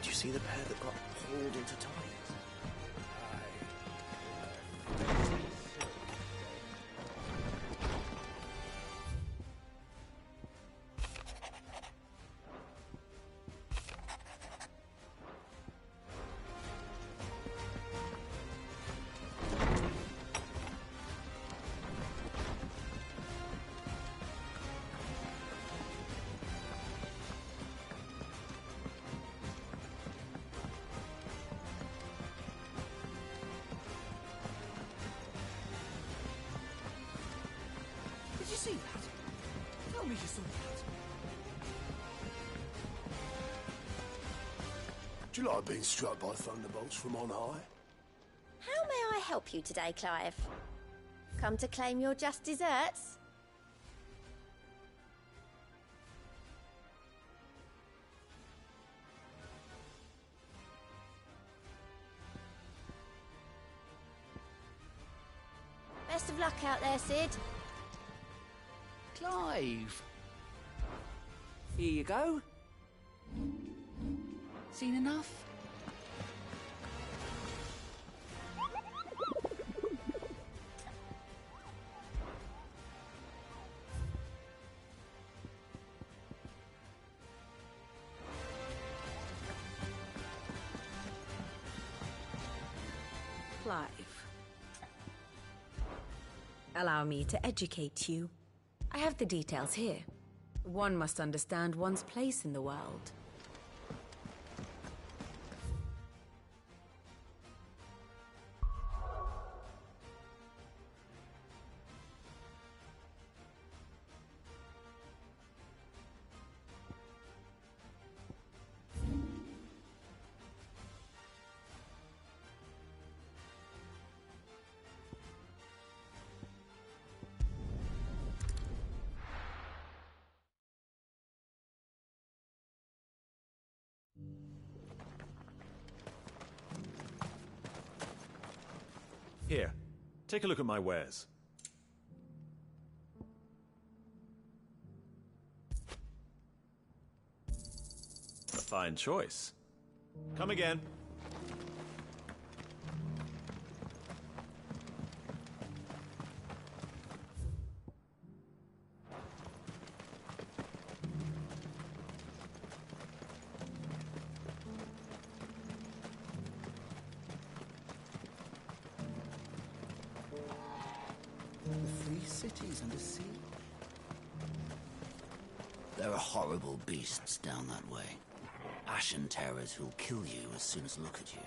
Did you see the pair that got pulled into ties? Did you see that? Tell me you saw that. Do you like being struck by thunderbolts from on high? How may I help you today, Clive? Come to claim your just desserts? Best of luck out there, Sid. Clive. Here you go. Seen enough? Clive. Allow me to educate you. I have the details here. One must understand one's place in the world. Here, take a look at my wares. A fine choice. Come again. The free cities and the sea. There are horrible beasts down that way. Ashen terrors who'll kill you as soon as look at you.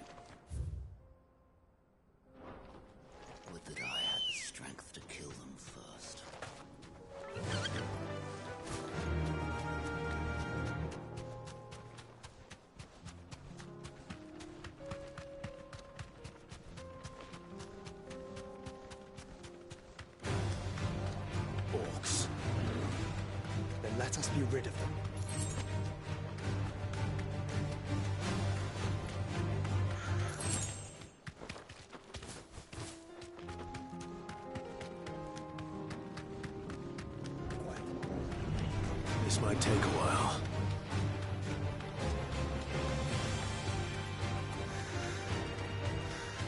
Would that I had the strength to kill them first. Orcs. Then let us be rid of them. This might take a while.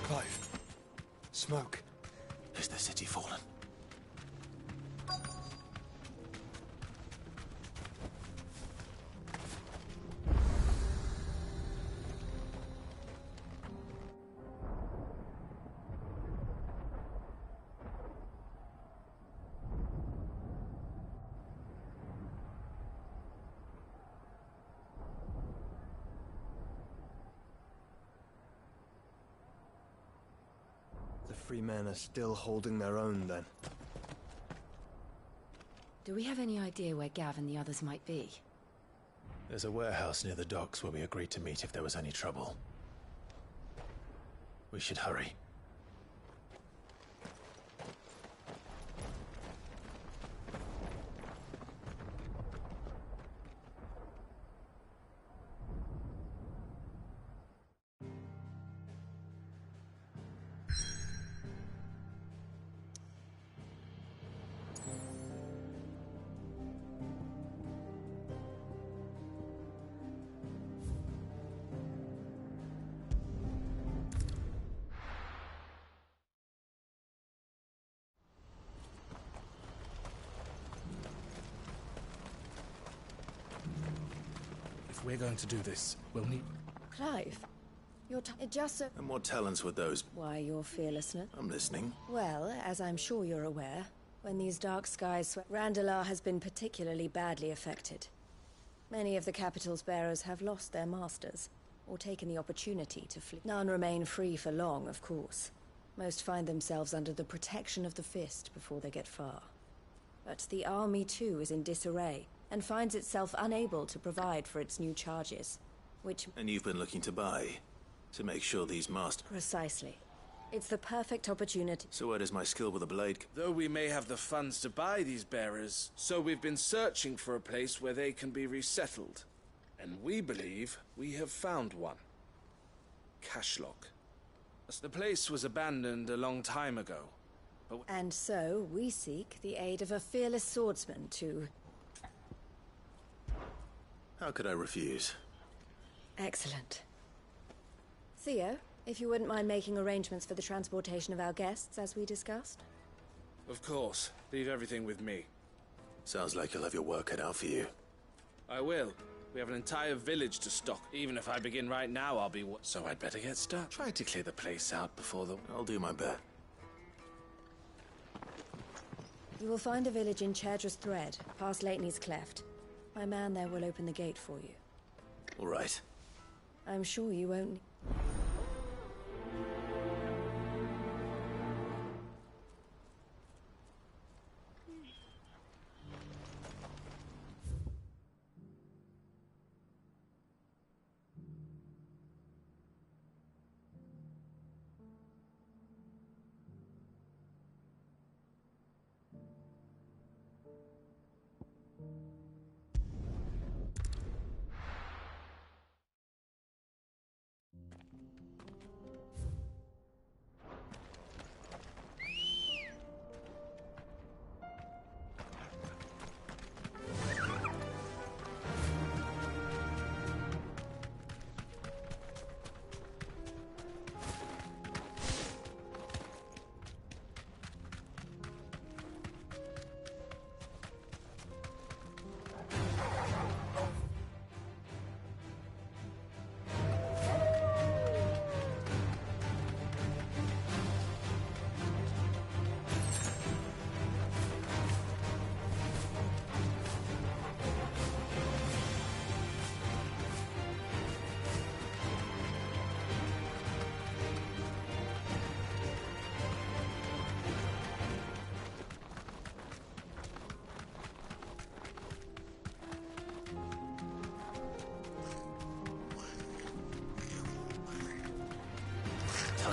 Clive. Smoke. Is the city fallen? The free men are still holding their own, then. Do we have any idea where Gav and the others might be? There's a warehouse near the docks where we agreed to meet if there was any trouble. We should hurry. If we're going to do this, we'll need... Clive, you're just so... And what talents would those... Why, your fearlessness. I'm listening. Well, as I'm sure you're aware, when these dark skies swept, Randalar has been particularly badly affected. Many of the capital's bearers have lost their masters, or taken the opportunity to flee. None remain free for long, of course. Most find themselves under the protection of the Fist before they get far. But the army too is in disarray, and finds itself unable to provide for its new charges, which... And you've been looking to buy, to make sure these masters... Precisely. It's the perfect opportunity. So where does my skill with a blade... Though we may have the funds to buy these bearers, so we've been searching for a place where they can be resettled. And we believe we have found one. Cashlock. The place was abandoned a long time ago. But... And so, we seek the aid of a fearless swordsman to... How could I refuse? Excellent. Theo, if you wouldn't mind making arrangements for the transportation of our guests, as we discussed. Of course. Leave everything with me. Sounds like you'll have your work cut out for you. I will. We have an entire village to stock. Even if I begin right now, I'll be... So I'd better get started. Try to clear the place out before the... I'll do my best. You will find a village in Chairdress Thread, past Leitney's Cleft. My man there will open the gate for you. All right. I'm sure you won't...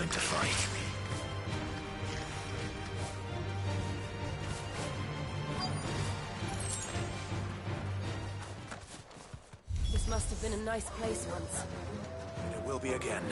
time to fight. This must have been a nice place once. And it will be again.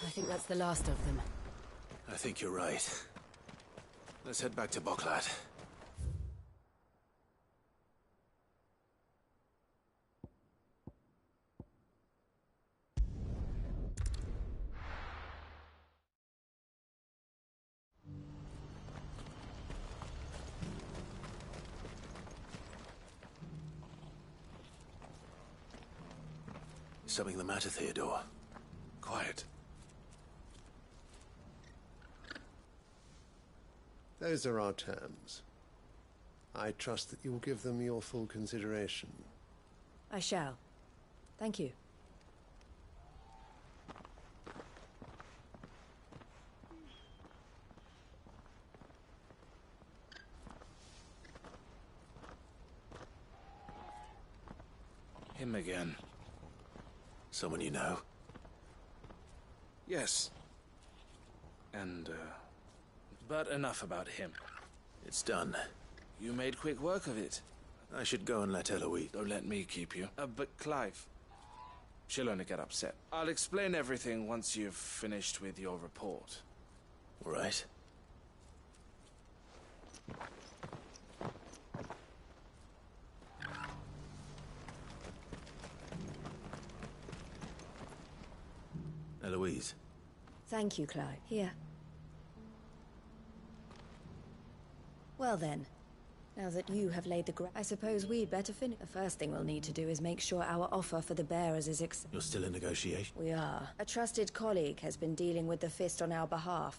I think that's the last of them. I think you're right. Let's head back to Boklat. Something the matter, Theodore? Quiet. Those are our terms. I trust that you will give them your full consideration. I shall. Thank you. Him again. Someone you know? Yes. And, but enough about him. It's done. You made quick work of it. I should go and let Eloise... Don't let me keep you. But Clive, she'll only get upset. I'll explain everything once you've finished with your report. All right. Eloise. Thank you, Clive. Here. Well then, now that you have laid the I suppose we'd better finish. The first thing we'll need to do is make sure our offer for the bearers is You're still in negotiation? We are. A trusted colleague has been dealing with the Fist on our behalf.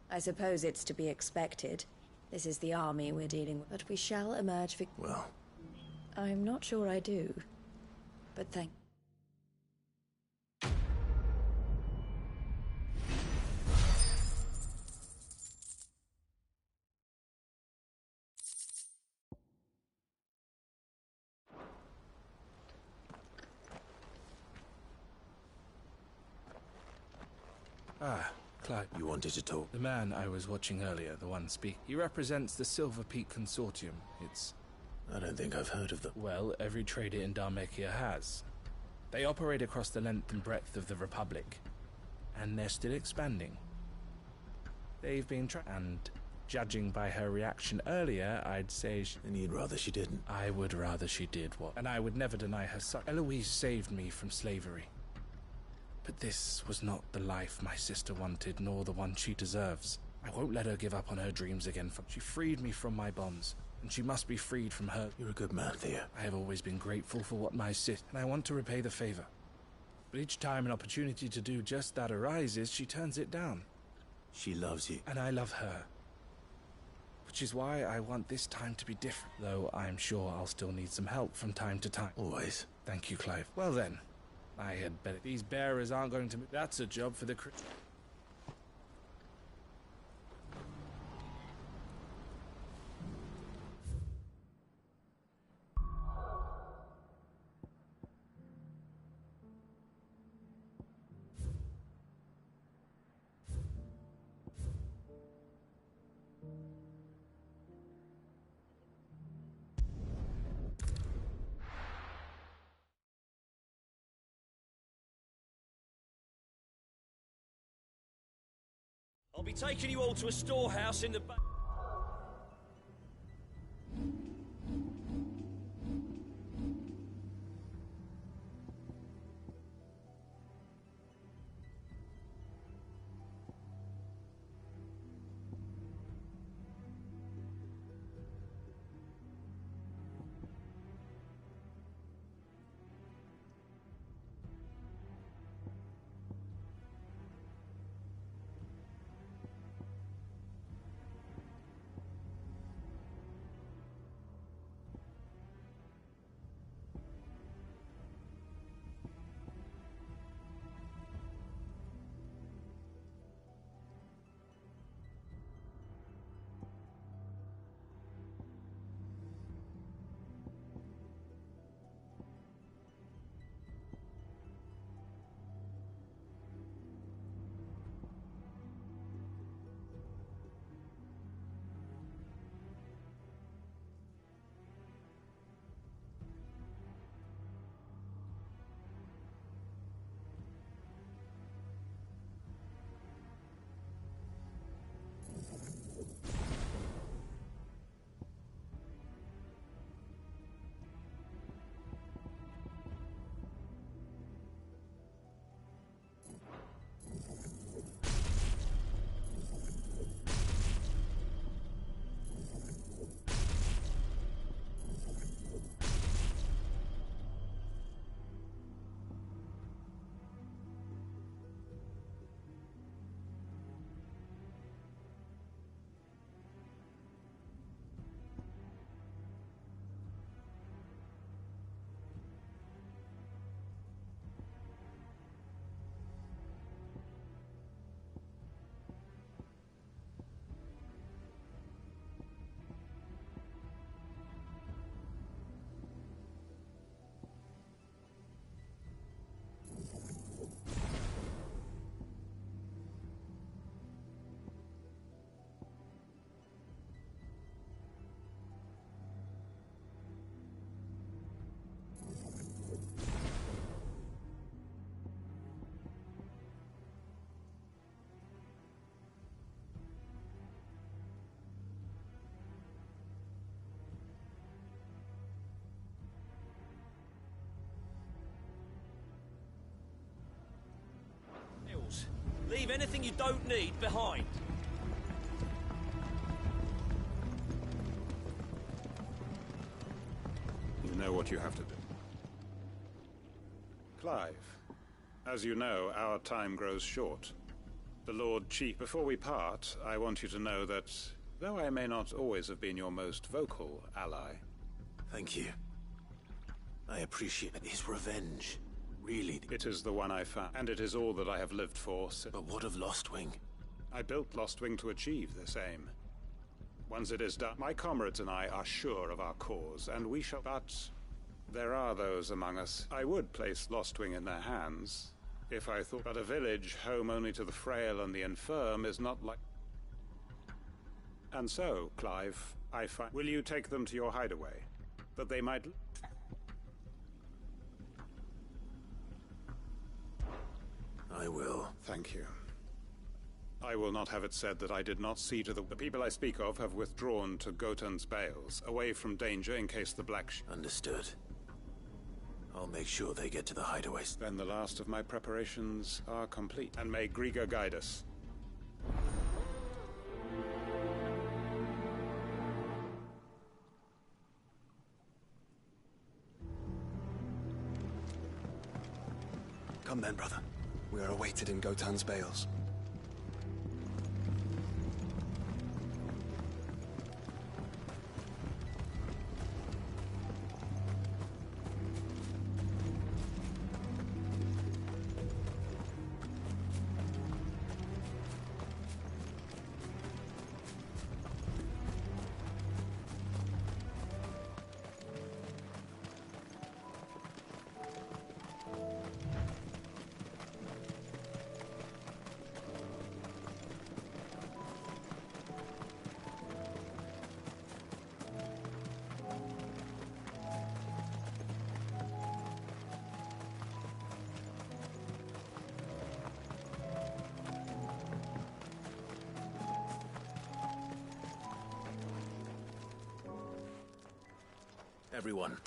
I suppose it's to be expected. This is the army we're dealing with. But we shall emerge Well... I'm not sure I do. But thank... Ah, Clive. You wanted to talk? The man I was watching earlier, the one speak. He represents the Silver Peak Consortium. It's... I don't think I've heard of them. Well, every trader in Dhalmekia has. They operate across the length and breadth of the Republic. And they're still expanding. They've been and judging by her reaction earlier, I'd say And you'd rather she didn't? I would rather she did what? And I would never deny her son. Eloise saved me from slavery. But this was not the life my sister wanted, nor the one she deserves. I won't let her give up on her dreams again. She freed me from my bonds, and she must be freed from her. You're a good man, Theo. I have always been grateful for what my sister, and I want to repay the favor. But each time an opportunity to do just that arises, she turns it down. She loves you. And I love her. Which is why I want this time to be different, though I'm sure I'll still need some help from time to time. Always. Thank you, Clive. Well then, I had better. These bearers aren't going to... That's a job for the... I'll be taking you all to a storehouse in the back. Leave anything you don't need behind. You know what you have to do. Clive, as you know, our time grows short. The Lord Chief, before we part, I want you to know that, though I may not always have been your most vocal ally... Thank you. I appreciate his revenge. Really? It is the one I found, and it is all that I have lived for. But what of Lostwing? I built Lostwing to achieve this aim. Once it is done, my comrades and I are sure of our cause, and we shall... But there are those among us. I would place Lostwing in their hands, if I thought... But a village home only to the frail and the infirm is not like... And so, Clive, I find... Will you take them to your hideaway? That they might... I will. Thank you. I will not have it said that I did not see to the people I speak of have withdrawn to Gotan's Bales, away from danger in case the Black... Understood. I'll make sure they get to the hideaways. Then the last of my preparations are complete. And may Griga guide us. Come then, brother. We are awaited in Gotan's bales. Everyone.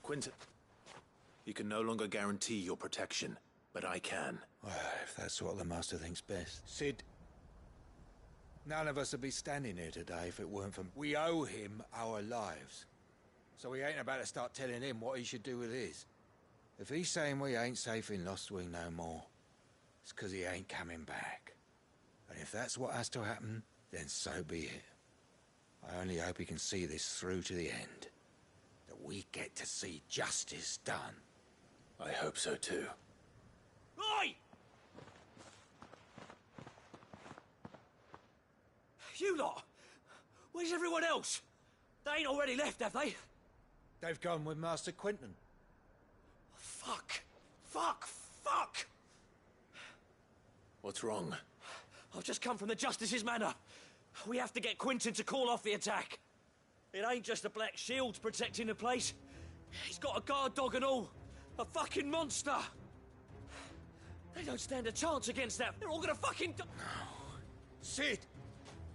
Quinton. You can no longer guarantee your protection, but I can. Well, if that's what the Master thinks best. Cid, none of us would be standing here today if it weren't for... We owe him our lives. So we ain't about to start telling him what he should do with his. If he's saying we ain't safe in Lostwing no more, it's 'cause he ain't coming back. And if that's what has to happen, then so be it. I only hope he can see this through to the end. That we get to see justice done. I hope so too. Oi! You lot! Where's everyone else? They ain't already left, have they? They've gone with Master Quinton. Fuck! Fuck! Fuck! What's wrong? I've just come from the Justice's manor. We have to get Quinton to call off the attack. It ain't just the Black Shields protecting the place. He's got a guard dog and all. A fucking monster. They don't stand a chance against that. They're all gonna fucking die. Cid!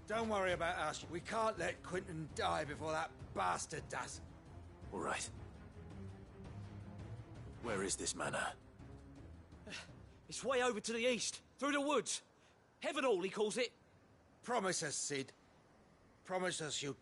Don't worry about us. We can't let Quinton die before that bastard does. All right. Where is this manor? It's way over to the east, through the woods. Heavenhall, he calls it. Promise us, Cid. Promise us you...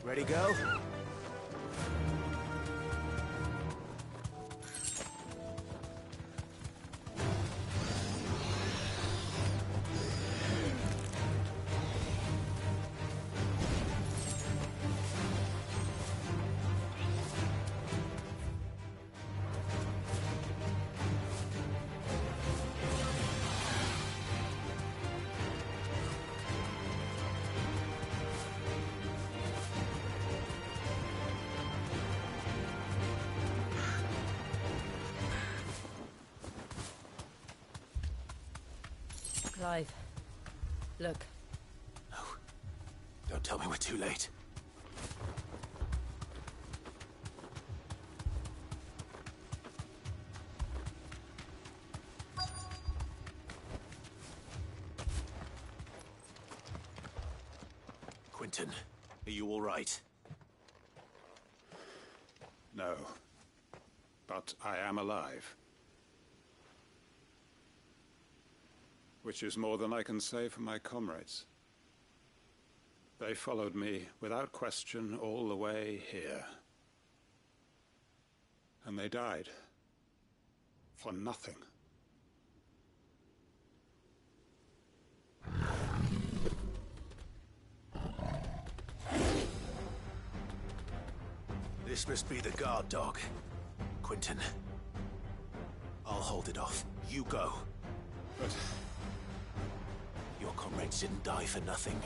Ready, go? Clive, look. No. Don't tell me we're too late. Quinton, are you all right? No. But I am alive. Which is more than I can say for my comrades. They followed me without question all the way here. And they died. For nothing. This must be the guard dog. Quinton. I'll hold it off. You go. But... your comrades didn't die for nothing.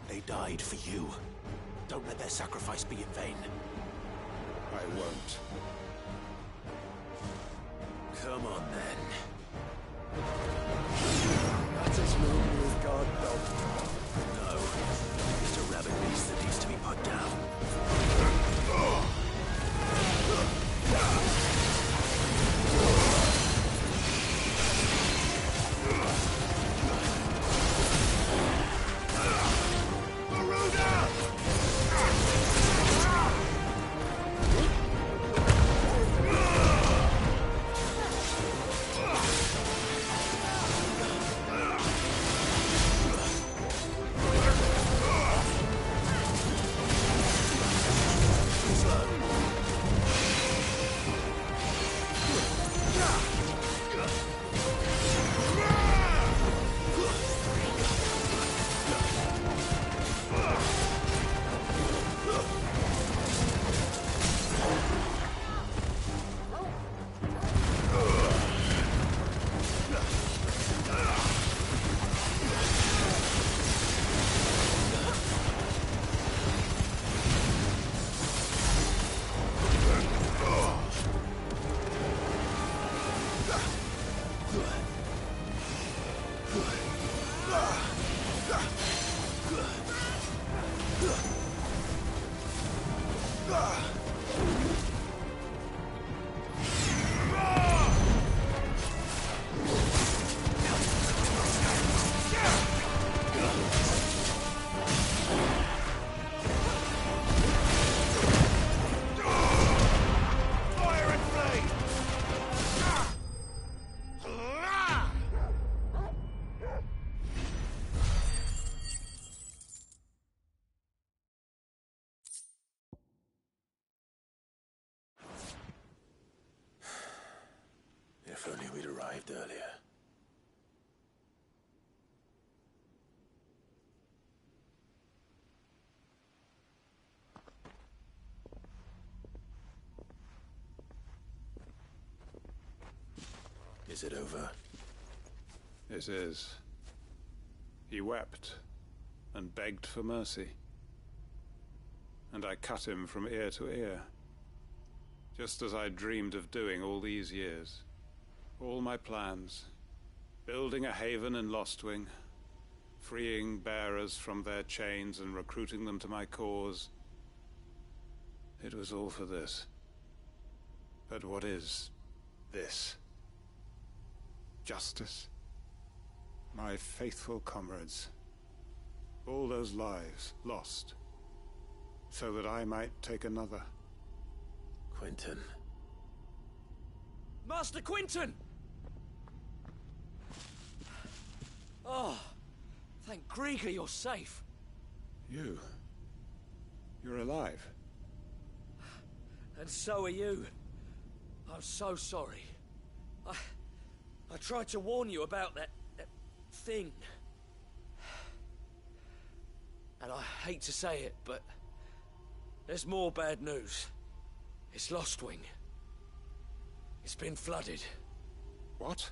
They died for you. Don't let their sacrifice be in vain. I won't. Come on, then. Is it over? It is. He wept and begged for mercy. And I cut him from ear to ear. Just as I dreamed of doing all these years. All my plans. Building a haven in Lostwing. Freeing bearers from their chains and recruiting them to my cause. It was all for this. But what is this? Justice? My faithful comrades. All those lives lost. So that I might take another. Quentin. Master Quentin! Oh, thank Grieger you're safe. You're alive. And so are you. I'm so sorry. I tried to warn you about that thing. And I hate to say it, but there's more bad news. It's Lostwing. It's been flooded. What?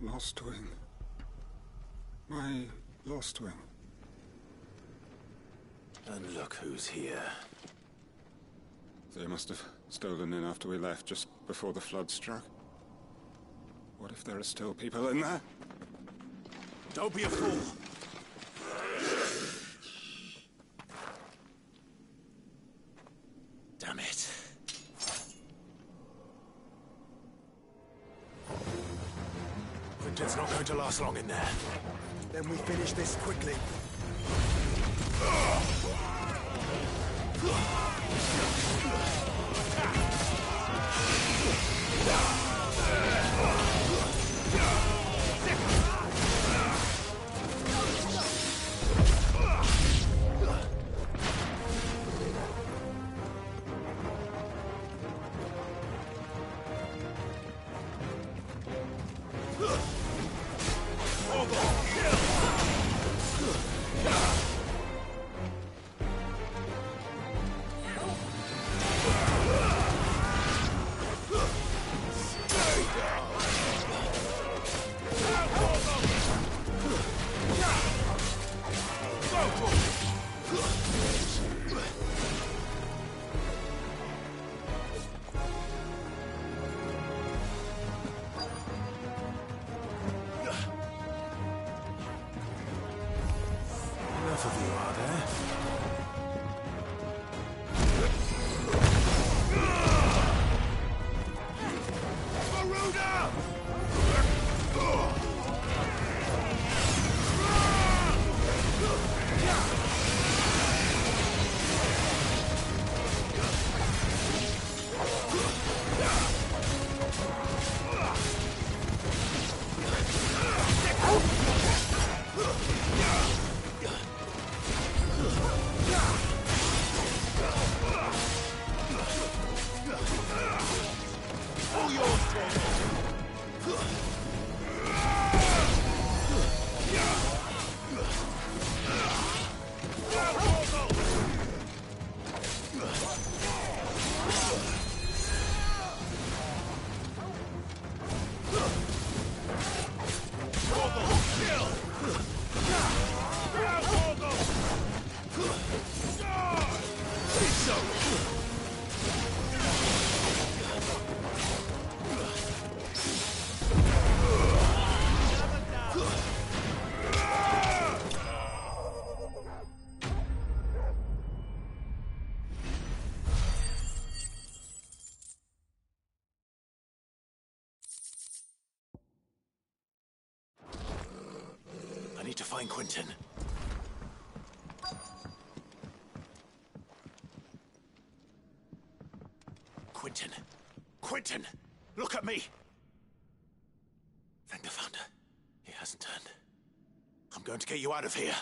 Lostwing. My Lostwing. And look who's here. They must have stolen in after we left, just before the flood struck. What if there are still people in there? Don't be a fool! Damn it. Quentin's not going to last long in there. Then we finish this quickly. Enough of you, are there? I need to find Quentin. Quentin! Quentin! Look at me! Thank the Founder. He hasn't turned. I'm going to get you out of here.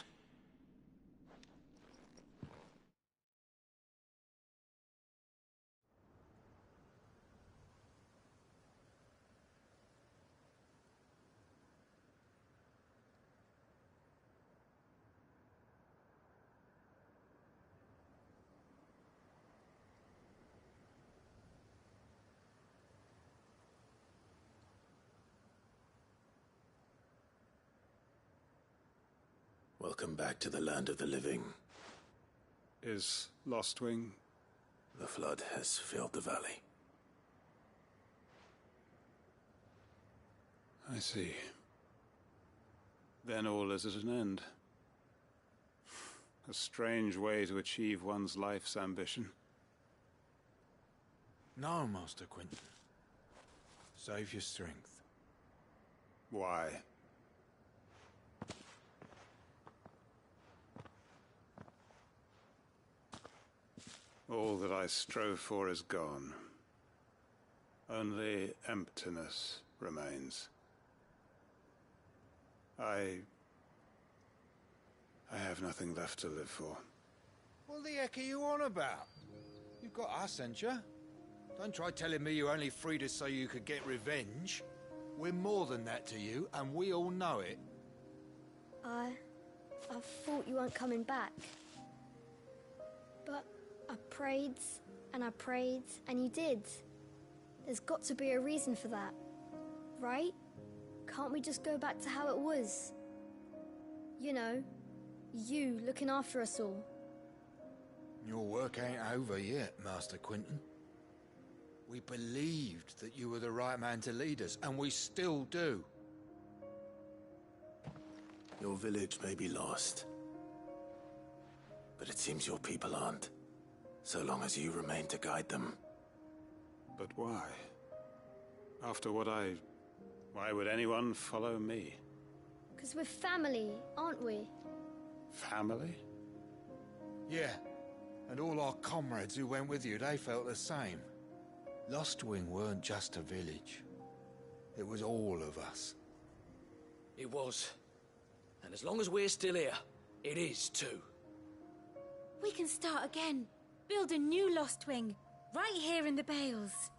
Welcome back to the land of the living. Is Lostwing? The flood has filled the valley. I see. Then all is at an end. A strange way to achieve one's life's ambition. No, Master Quinton. Save your strength. Why? All that I strove for is gone. Only emptiness remains. I have nothing left to live for. What the heck are you on about? You've got us, ain't you? Don't try telling me you only freed us so you could get revenge. We're more than that to you, and we all know it. I thought you weren't coming back. But I prayed, and you did. There's got to be a reason for that, right? Can't we just go back to how it was? You know, you looking after us all. Your work ain't over yet, Master Quinton. We believed that you were the right man to lead us, and we still do. Your village may be lost, but it seems your people aren't, so long as you remain to guide them. But why? After what why would anyone follow me? 'Cause we're family, aren't we? Family? Yeah, and all our comrades who went with you, they felt the same. Lostwing weren't just a village. It was all of us. It was. And as long as we're still here, it is too. We can start again. Build a new Lostwing, right here in the Bales.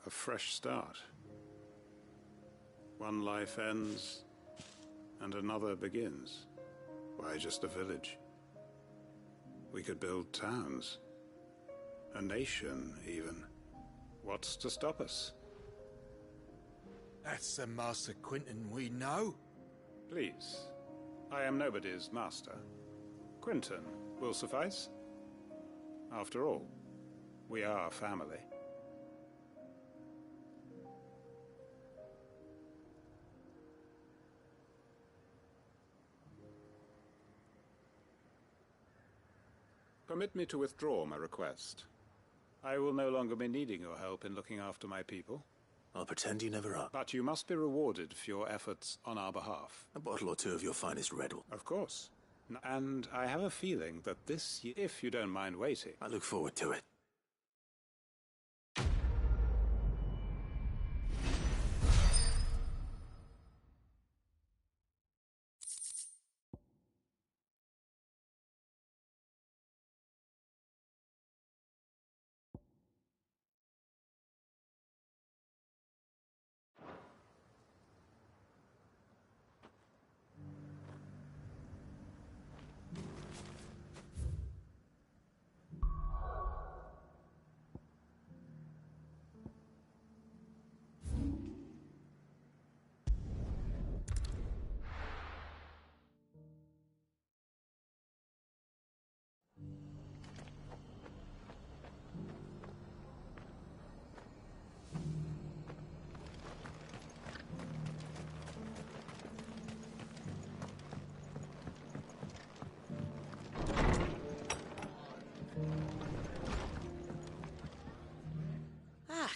A fresh start. One life ends, and another begins. Why just a village? We could build towns. A nation, even. What's to stop us? That's the Master Quinton we know. Please. I am nobody's master. Quinton will suffice. After all, we are family. Permit me to withdraw my request. I will no longer be needing your help in looking after my people. I'll pretend you never are. But you must be rewarded for your efforts on our behalf. A bottle or two of your finest red. Of course. And I have a feeling that this year, if you don't mind waiting... I look forward to it.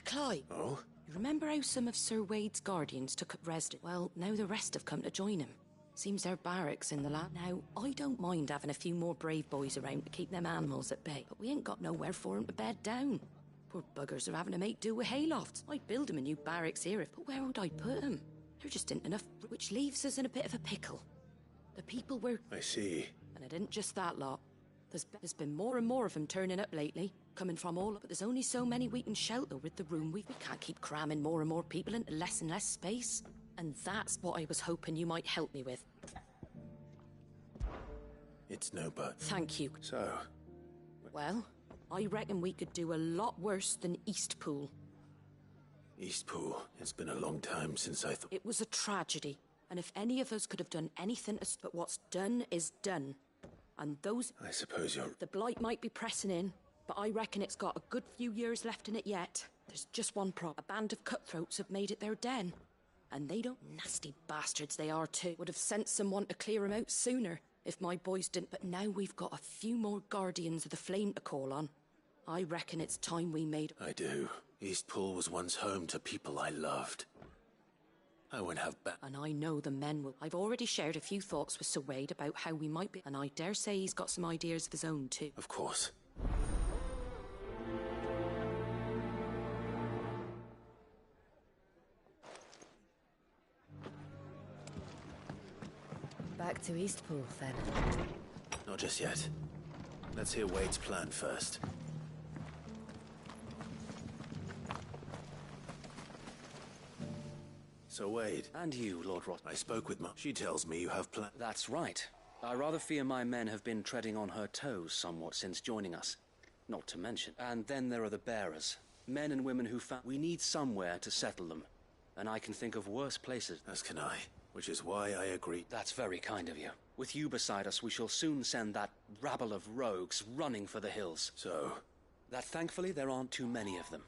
Clive. Oh? You remember how some of Sir Wade's guardians took up residence? Well, now the rest have come to join him. Seems they're barracks in the land. Now, I don't mind having a few more brave boys around to keep them animals at bay, but we ain't got nowhere for 'em to bed down. Poor buggers are having to make do with haylofts. I'd build 'em a new barracks here, but where would I put 'em? There just ain't enough, which leaves us in a bit of a pickle. The people were... I see. And it isn't just that lot. There's been more and more of them turning up lately, coming from all up, but there's only so many we can shelter with the room we can't keep cramming more and more people into less and less space. And that's what I was hoping you might help me with. It's no but. Thank you. So? Well, I reckon we could do a lot worse than Eastpool. Eastpool, it's been a long time since I thought... It was a tragedy, and if any of us could have done anything but what's done is done. And those... I suppose you're... The Blight might be pressing in, but I reckon it's got a good few years left in it yet. There's just one problem. A band of cutthroats have made it their den. And they don't... Nasty bastards they are too. Would have sent someone to clear them out sooner, if my boys didn't. But now we've got a few more Guardians of the Flame to call on. I reckon it's time we made... I do. Eastpool was once home to people I loved. I won't have back. And I know the men will. I've already shared a few thoughts with Sir Wade about how we might be... And I dare say he's got some ideas of his own too. Of course. Back to Eastpool, then. Not just yet. Let's hear Wade's plan first. So Wade... And you, Lord Ross. I spoke with Mum. She tells me you have plans. That's right. I rather fear my men have been treading on her toes somewhat since joining us. Not to mention. And then there are the bearers. Men and women who found... We need somewhere to settle them. And I can think of worse places. As can I. Which is why I agree. That's very kind of you. With you beside us, we shall soon send that rabble of rogues running for the hills. So? That thankfully there aren't too many of them.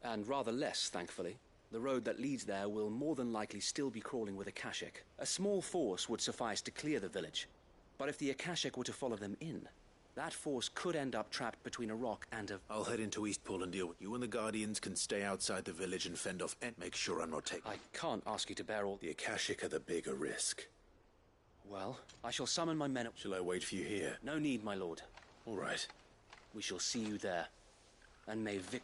And rather less, thankfully. The road that leads there will more than likely still be crawling with Akashic. A small force would suffice to clear the village. But if the Akashic were to follow them in, that force could end up trapped between a rock and a... I'll head into Eastpool and deal with you, and the Guardians can stay outside the village and fend off and make sure I'm not taken. I can't ask you to bear all... The Akashic are the bigger risk. Well, I shall summon my men... Shall I wait for you here? No need, my lord. All right. We shall see you there. And may Vic...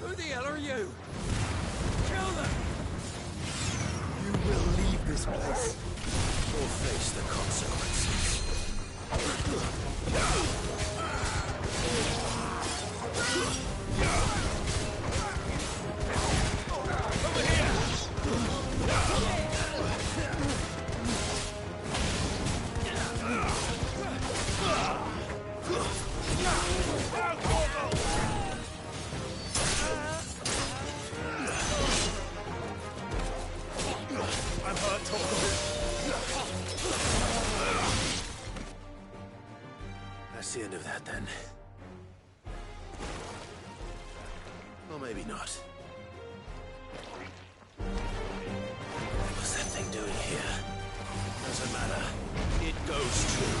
Who the hell are you? Kill them! You will leave this place. Or face the consequences. Over here! I'm hurt, That's the end of that, then. Or maybe not. What's that thing doing here? Doesn't matter. It goes too.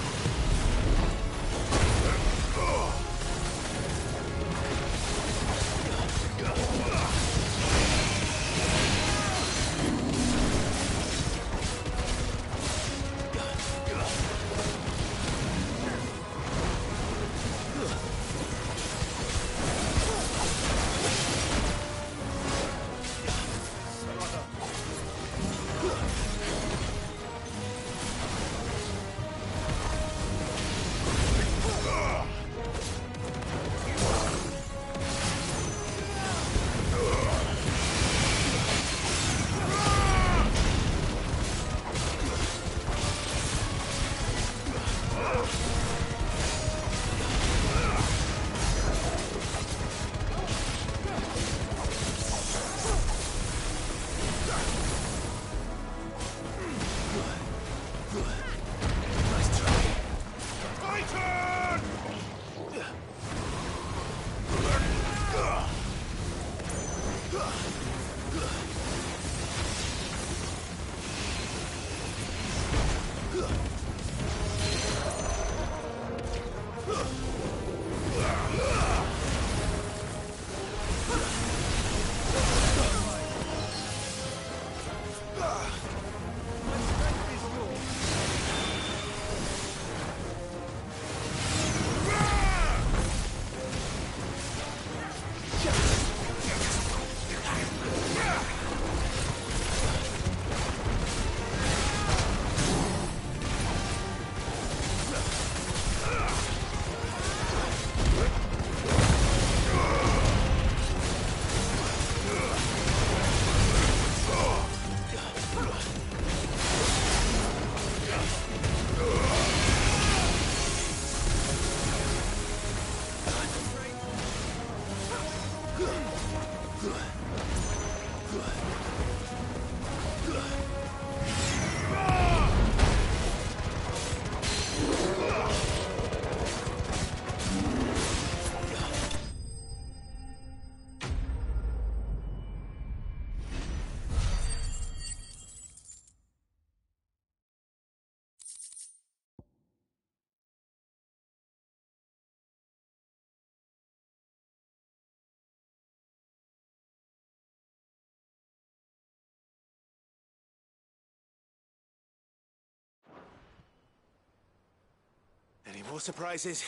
Any more surprises?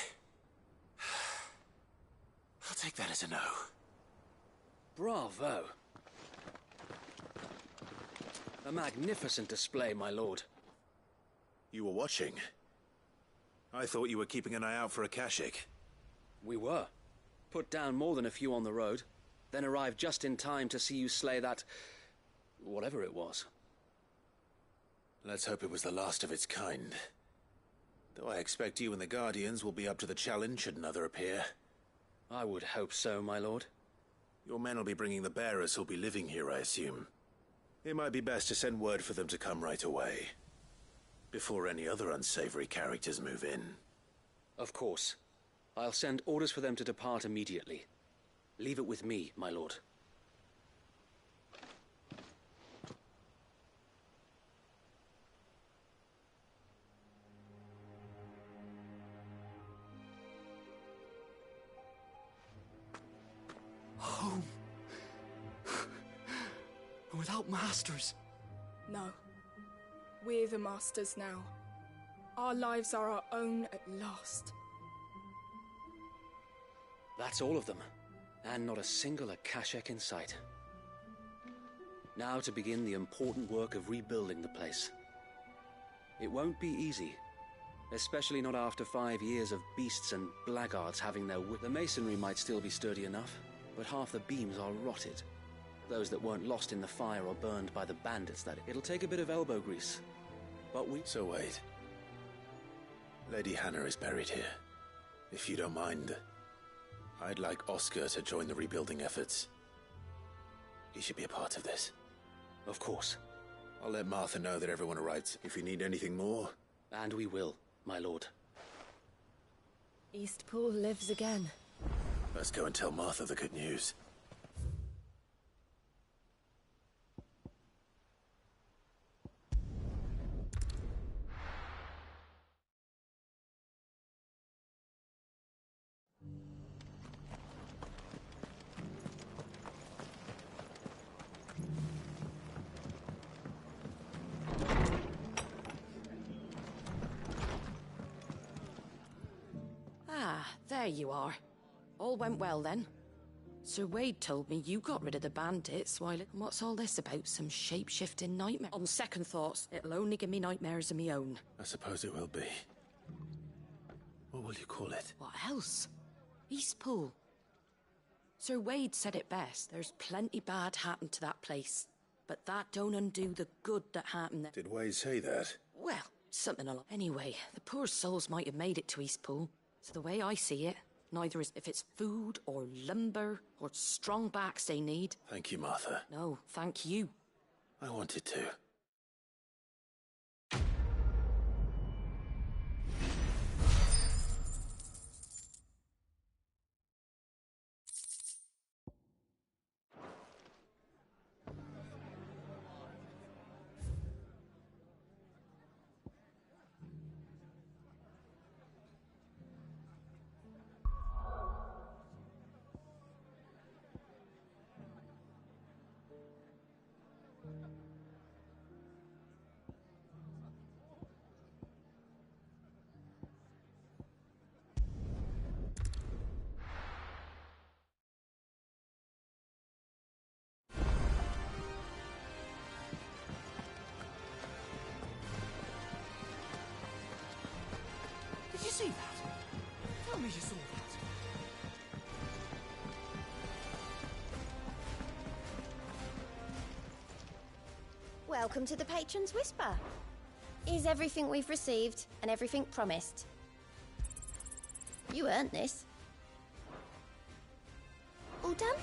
I'll take that as a no. Bravo. A magnificent display, my lord. You were watching? I thought you were keeping an eye out for a Kashik. We were. Put down more than a few on the road, then arrived just in time to see you slay that... whatever it was. Let's hope it was the last of its kind. Though I expect you and the Guardians will be up to the challenge should another appear. I would hope so, my lord. Your men will be bringing the bearers who'll be living here, I assume. It might be best to send word for them to come right away, before any other unsavory characters move in. Of course. I'll send orders for them to depart immediately. Leave it with me, my lord. Home. Without masters. No. We're the masters now. Our lives are our own at last. That's all of them. And not a single Akashek in sight. Now to begin the important work of rebuilding the place. It won't be easy. Especially not after 5 years of beasts and blackguards having their The masonry might still be sturdy enough, but half the beams are rotted. Those that weren't lost in the fire or burned by the bandits, that it'll take a bit of elbow grease. But we... So wait. Lady Hannah is buried here. If you don't mind, I'd like Oscar to join the rebuilding efforts. He should be a part of this. Of course. I'll let Martha know that everyone arrives. If you need anything more... And we will, my lord. Eastpool lives again. Let's go and tell Martha the good news. There you are. All went well then. Sir Wade told me you got rid of the bandits while... What's all this about? Some shape-shifting nightmare? On second thoughts, it'll only give me nightmares of me own. I suppose it will be. What will you call it? What else? Eastpool. Sir Wade said it best. There's plenty bad happened to that place. But that don't undo the good that happened there. Did Wade say that? Well, something along... Anyway, the poor souls might have made it to Eastpool. So the way I see it, neither is if it's food or lumber or strong backs they need. Thank you, Martha. No, thank you. I wanted to. Did you see that? Tell me you saw that. Welcome to the Patron's Whisper. Here's everything we've received and everything promised. You earned this. All done?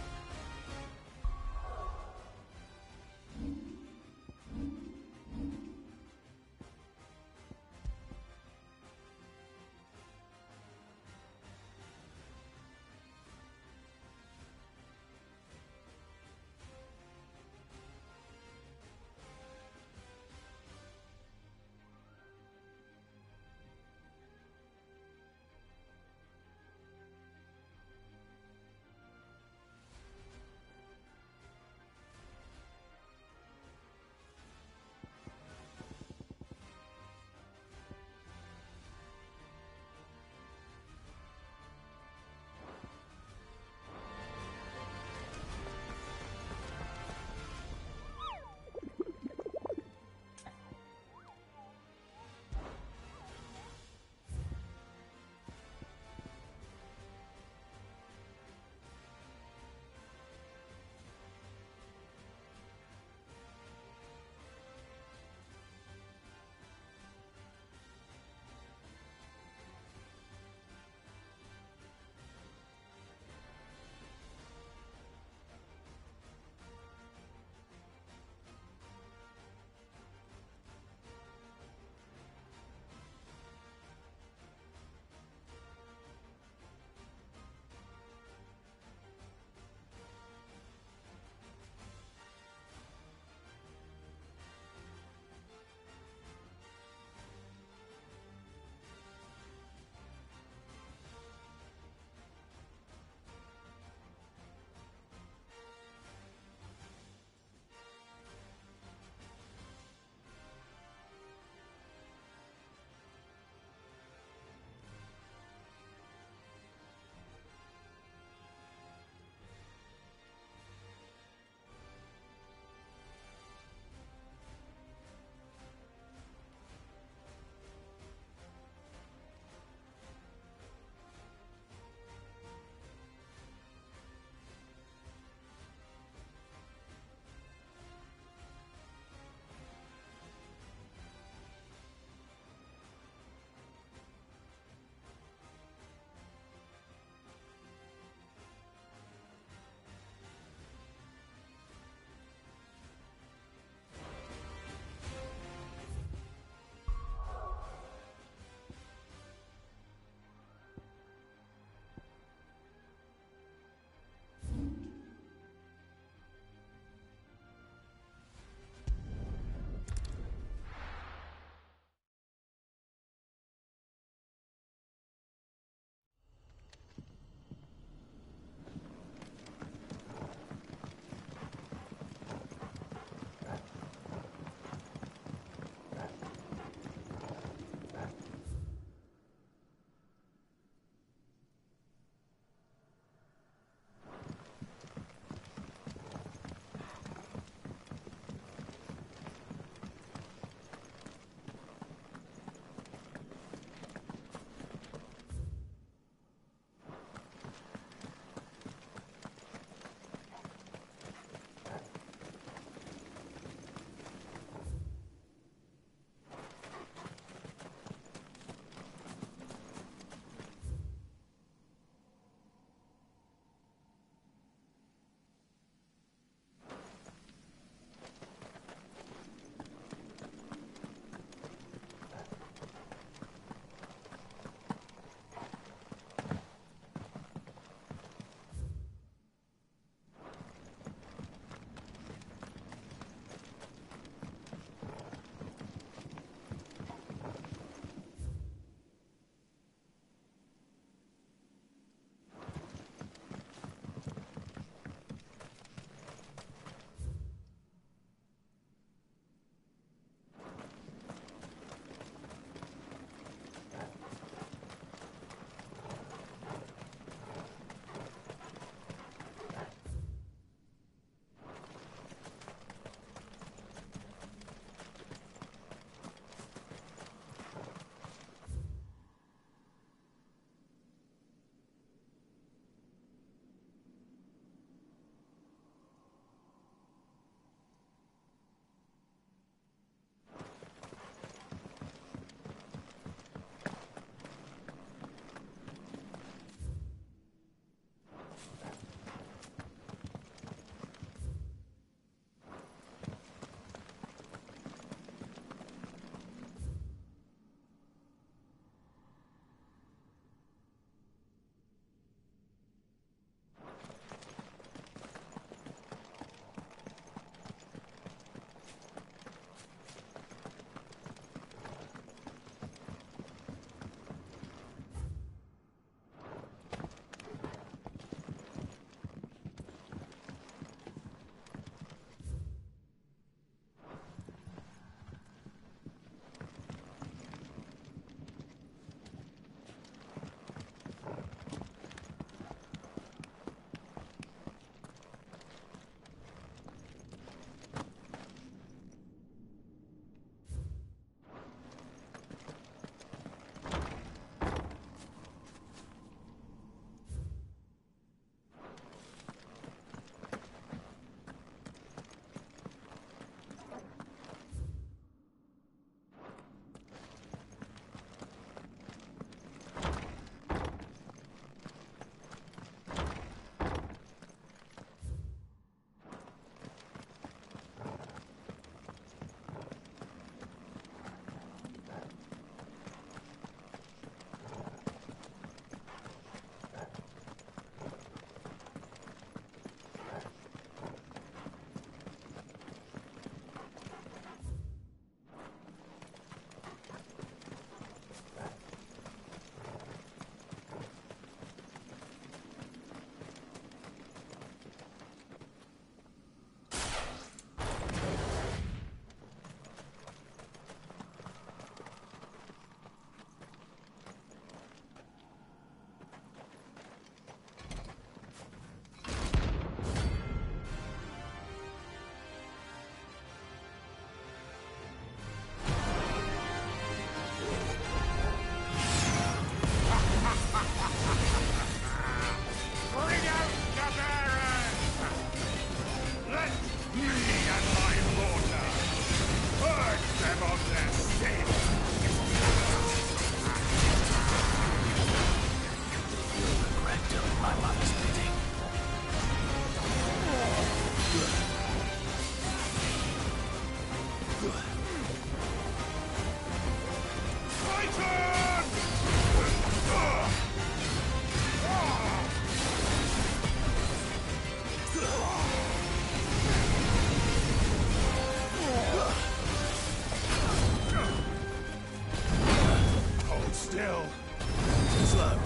Still. Too slow.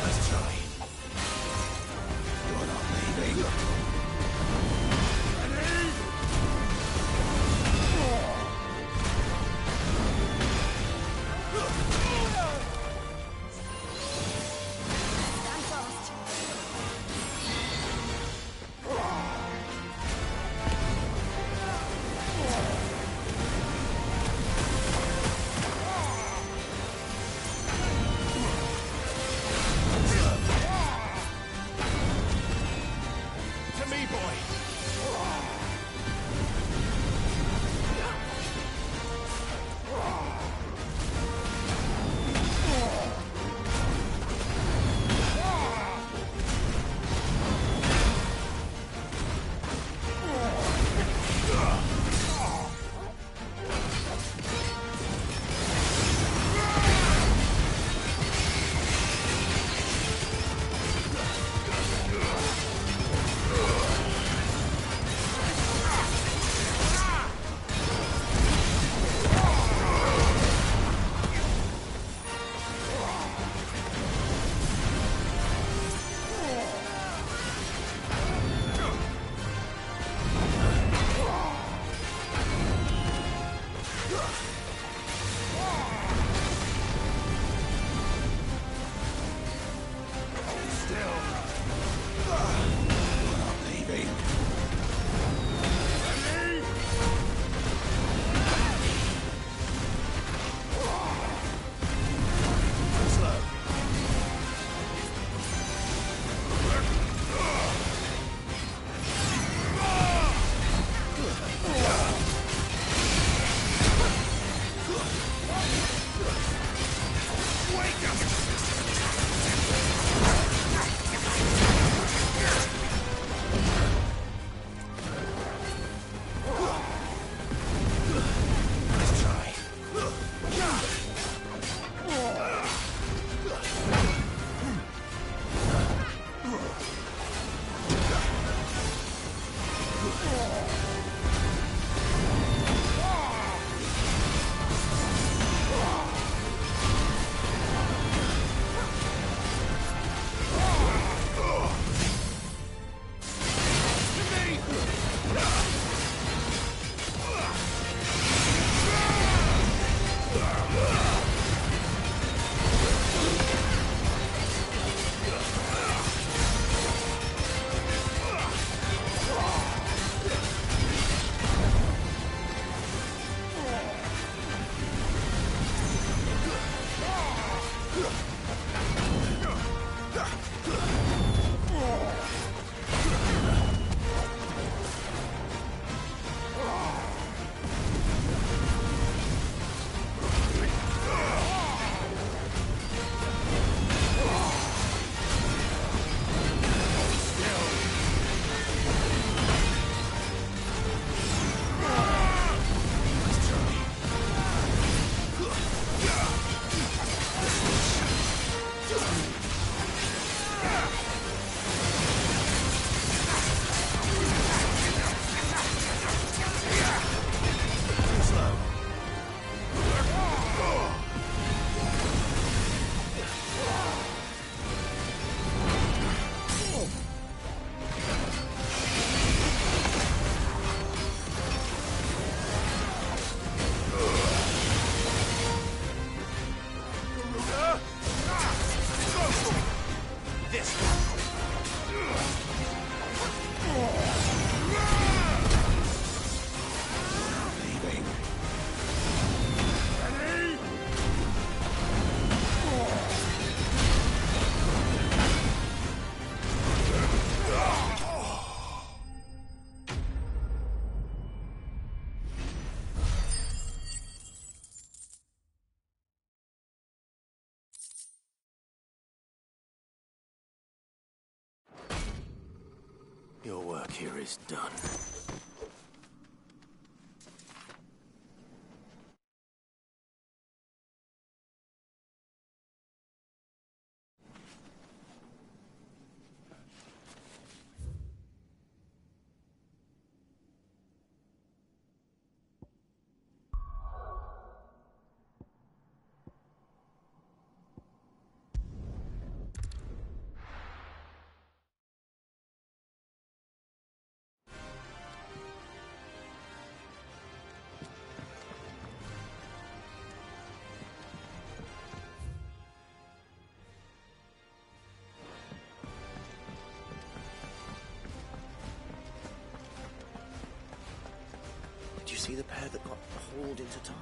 Let's try. You're not leaving. Stand fast. To me, boy. Your work here is done. he the pair that got hauled into tires?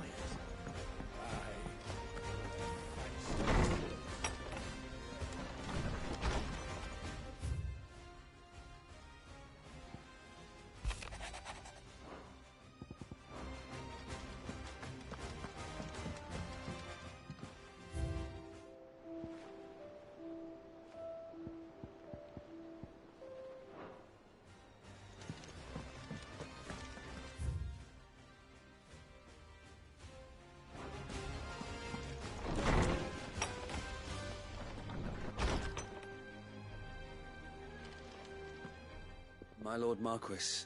My Lord Marquis,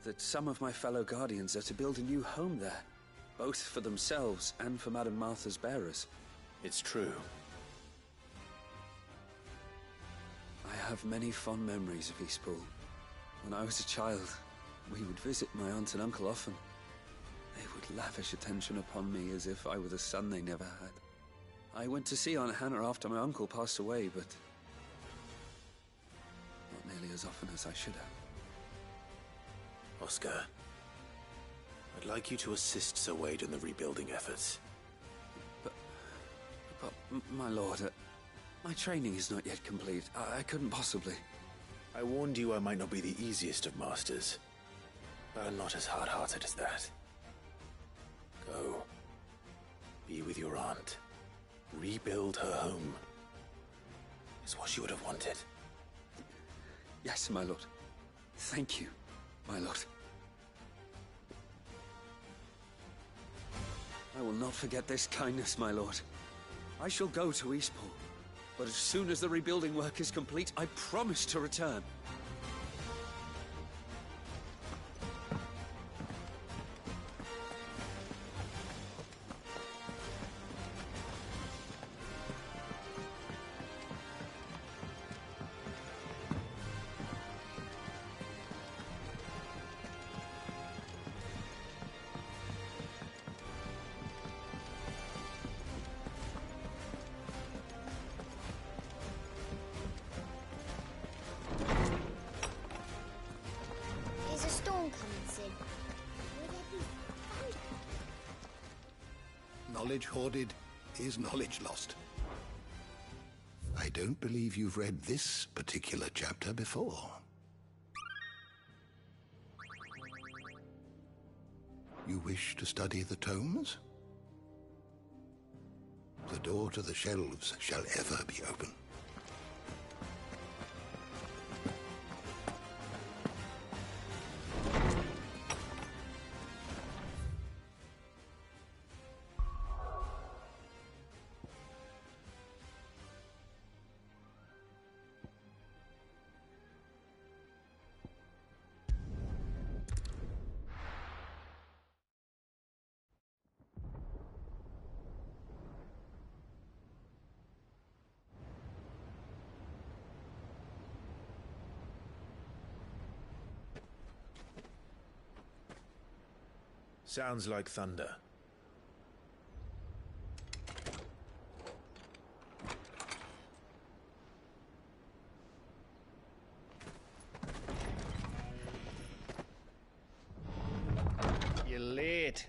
that some of my fellow Guardians are to build a new home there, both for themselves and for Madame Martha's bearers. It's true. I have many fond memories of Eastpool. When I was a child, we would visit my aunt and uncle often. They would lavish attention upon me as if I were the son they never had. I went to see Aunt Hannah after my uncle passed away, but not nearly as often as I should have. Oscar, I'd like you to assist Sir Wade in the rebuilding efforts. But my lord, my training is not yet complete. I couldn't possibly. I warned you I might not be the easiest of masters, but I'm not as hard-hearted as that. Go. Be with your aunt. Rebuild her home. Is what she would have wanted. Yes, my lord. Thank you, my lord. I will not forget this kindness, my lord. I shall go to Eastpool, but as soon as the rebuilding work is complete, I promise to return. Is a storm coming soon? Will there be thunder? Knowledge hoarded is knowledge lost. I don't believe you've read this particular chapter before. You wish to study the tomes? The door to the shelves shall ever be open. Sounds like thunder. You're late.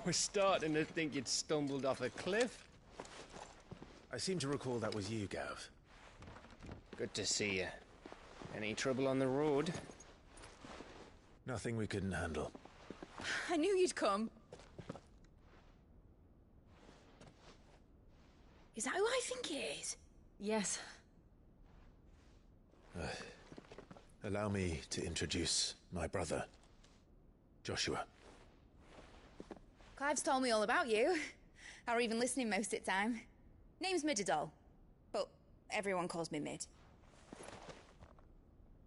We're starting to think you'd stumbled off a cliff. I seem to recall that was you, Gav. Good to see you. Any trouble on the road? Nothing we couldn't handle. I knew you'd come. Is that who I think it is? Yes. Allow me to introduce my brother, Joshua. Clive's told me all about you. Or even listening most of the time. Name's Midadol, but everyone calls me Mid.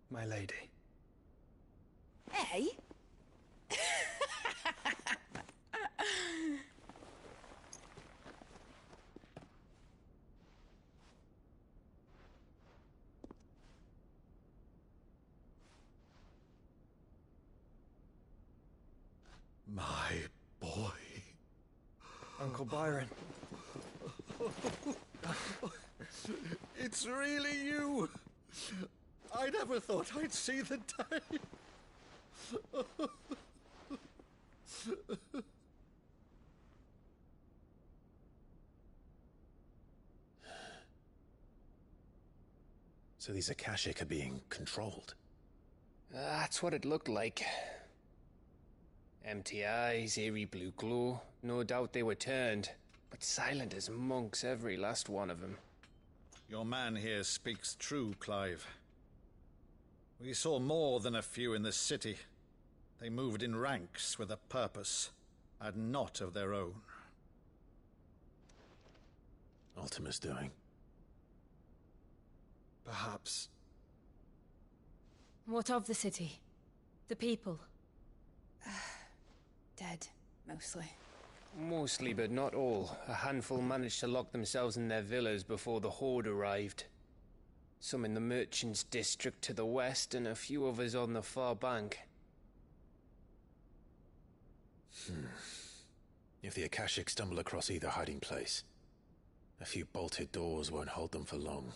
My lady. Hey? My boy. Uncle Byron. It's really you. I never thought I'd see the day. So these Akashic are being controlled? That's what it looked like. Empty eyes, eerie blue glow. No doubt they were turned, but silent as monks, every last one of them. Your man here speaks true, Clive. We saw more than a few in the city. They moved in ranks with a purpose, and not of their own. Ultima's doing. Perhaps. What of the city? The people? Dead, mostly. Mostly, but not all. A handful managed to lock themselves in their villas before the Horde arrived. Some in the Merchants' District to the west, and a few others on the far bank. If the Akashic stumble across either hiding place, a few bolted doors won't hold them for long.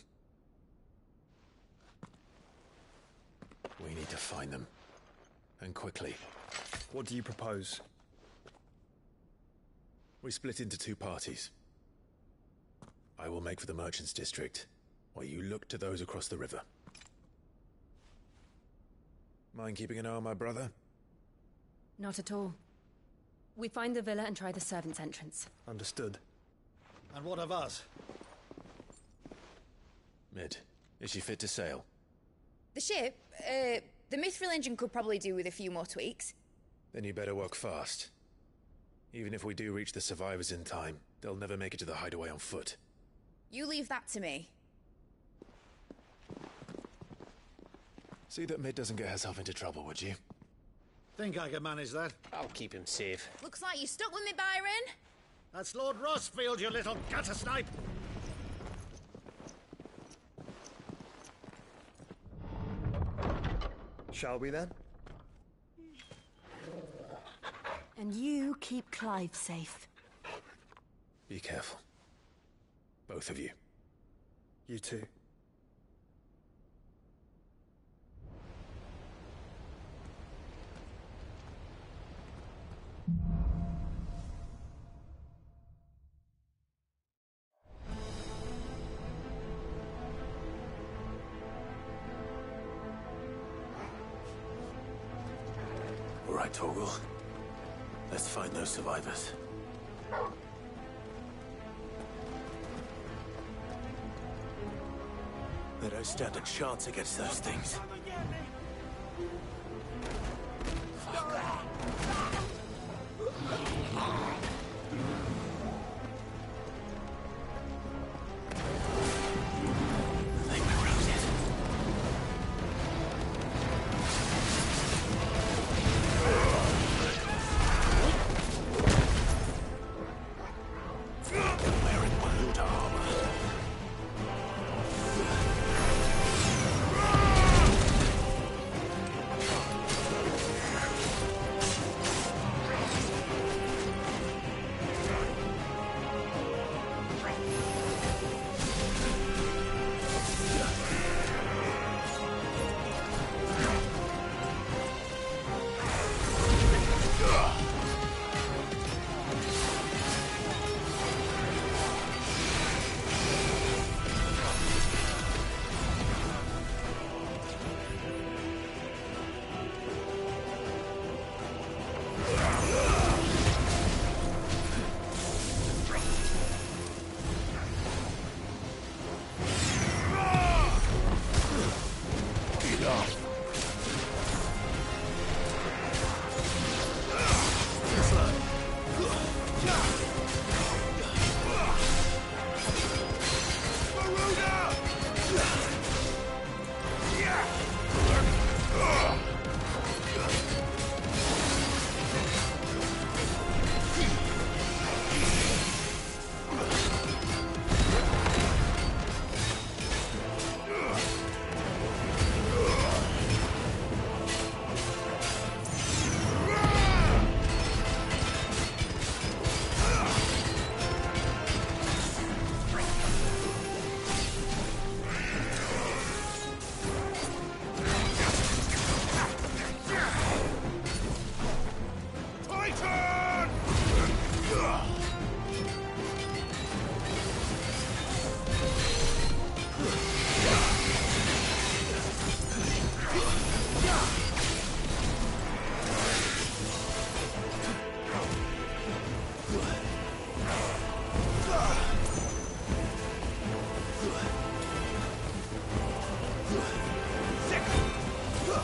We need to find them. And quickly. What do you propose? We split into two parties. I will make for the Merchants' District, while you look to those across the river. Mind keeping an eye on my brother? Not at all. We find the villa and try the servants' entrance. Understood. And what of us? Mid, is she fit to sail? The ship, the Mithril engine could probably do with a few more tweaks. Then you better work fast. Even if we do reach the survivors in time, they'll never make it to the hideaway on foot. You leave that to me. See that Mid doesn't get herself into trouble, would you? Think I can manage that? I'll keep him safe. Looks like you stuck with me, Byron. That's Lord Rossfield, you little gutter snipe! Shall we then? And you keep Clive safe. Be careful. Both of you. You too. All right, Torgal. Let's find those survivors. They don't stand a chance against those things.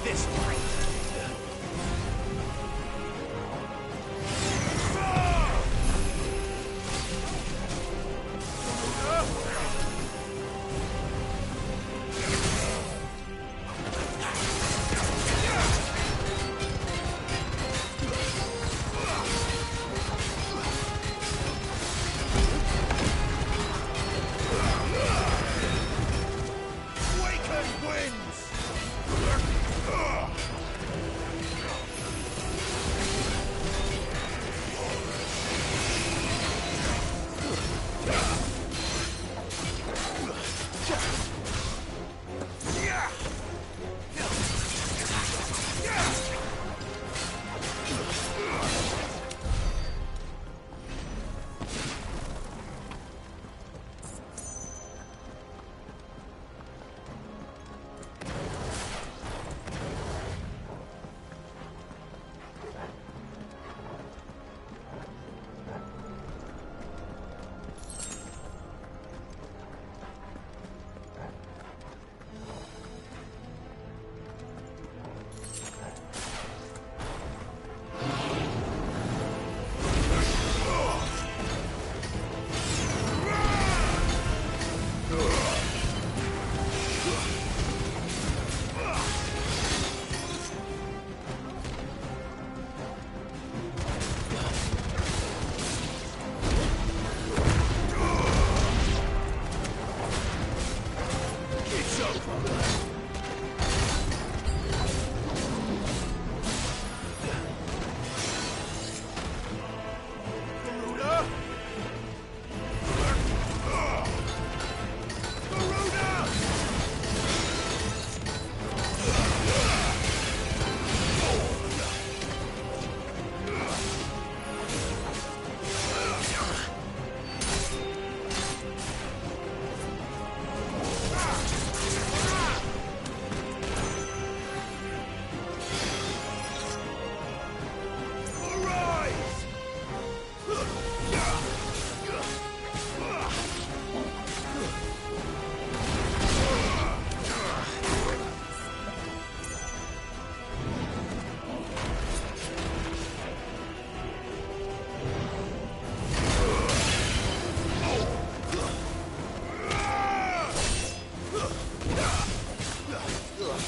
this way.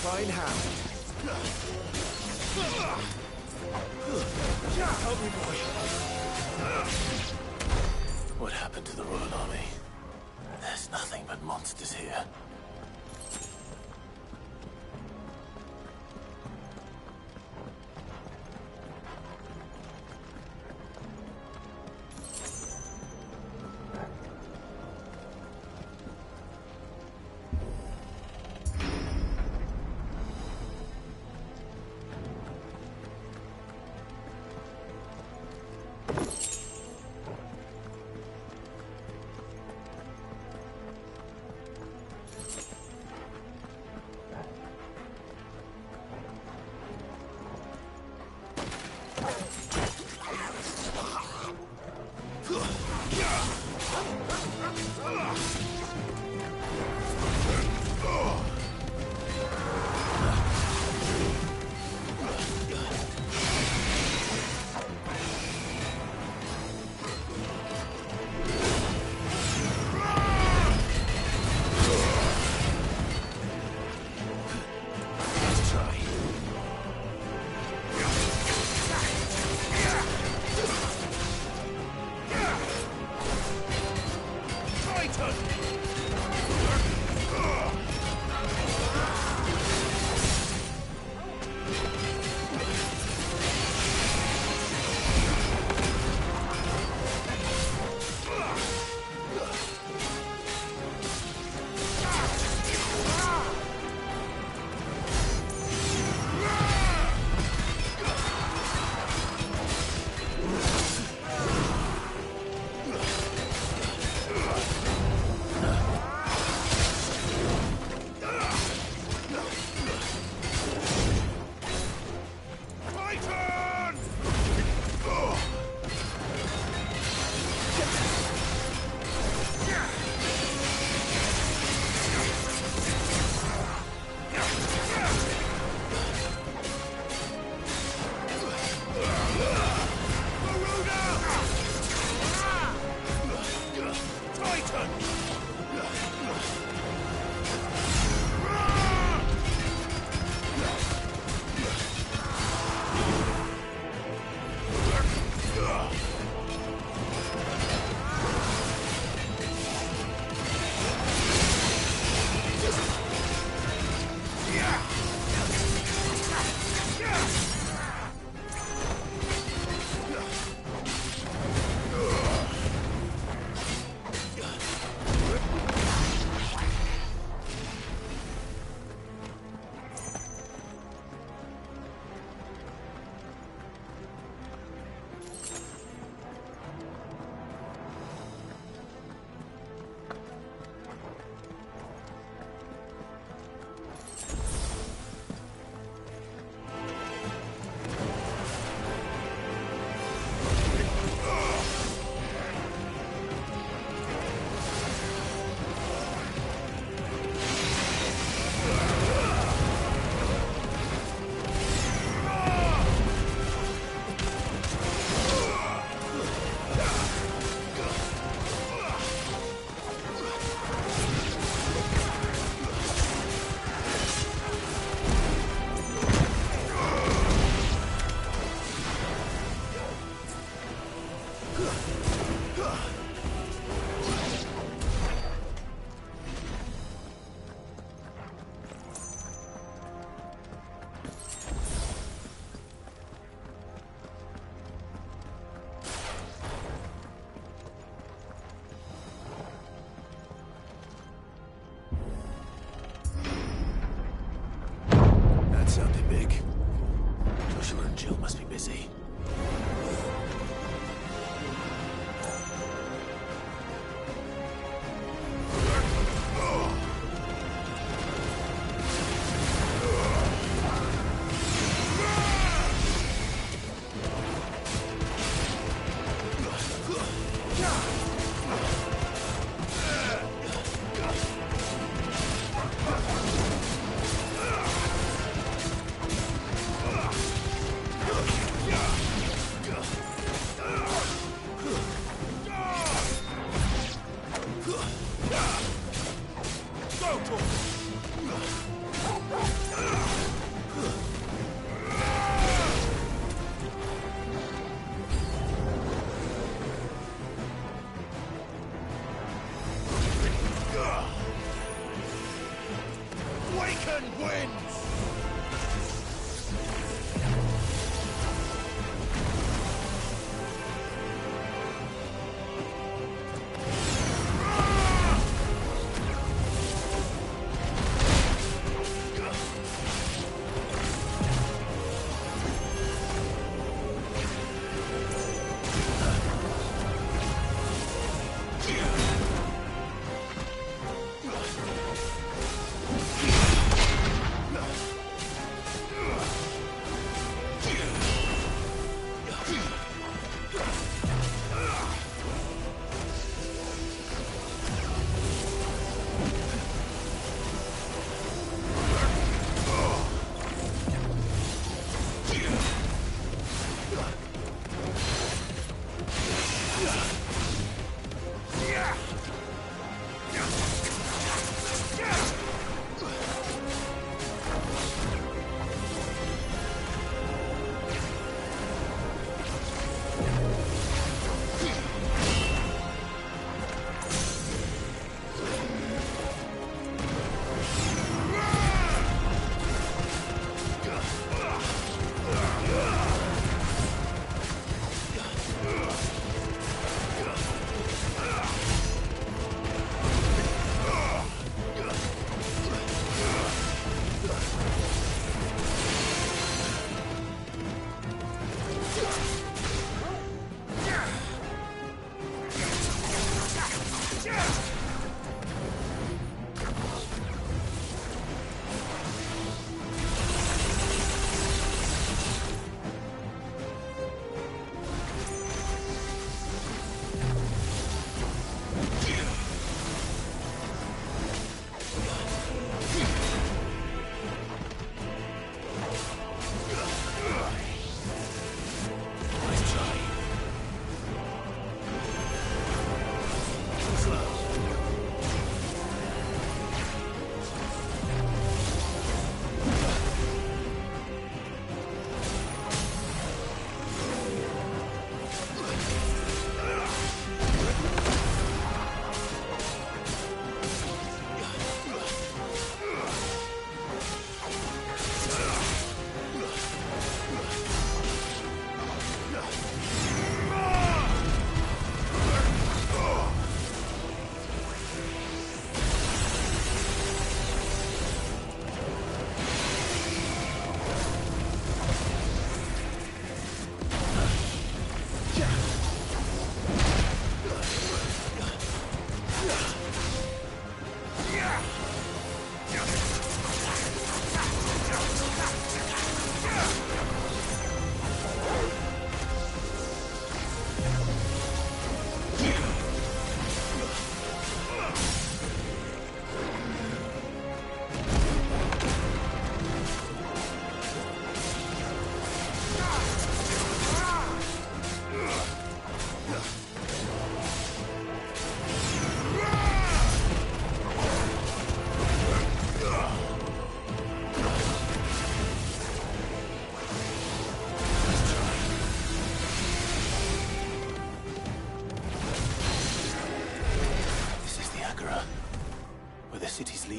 Fine hand. Help me, boy. What happened to the Royal Army? There's nothing but monsters here. Ursula and Jill must be busy.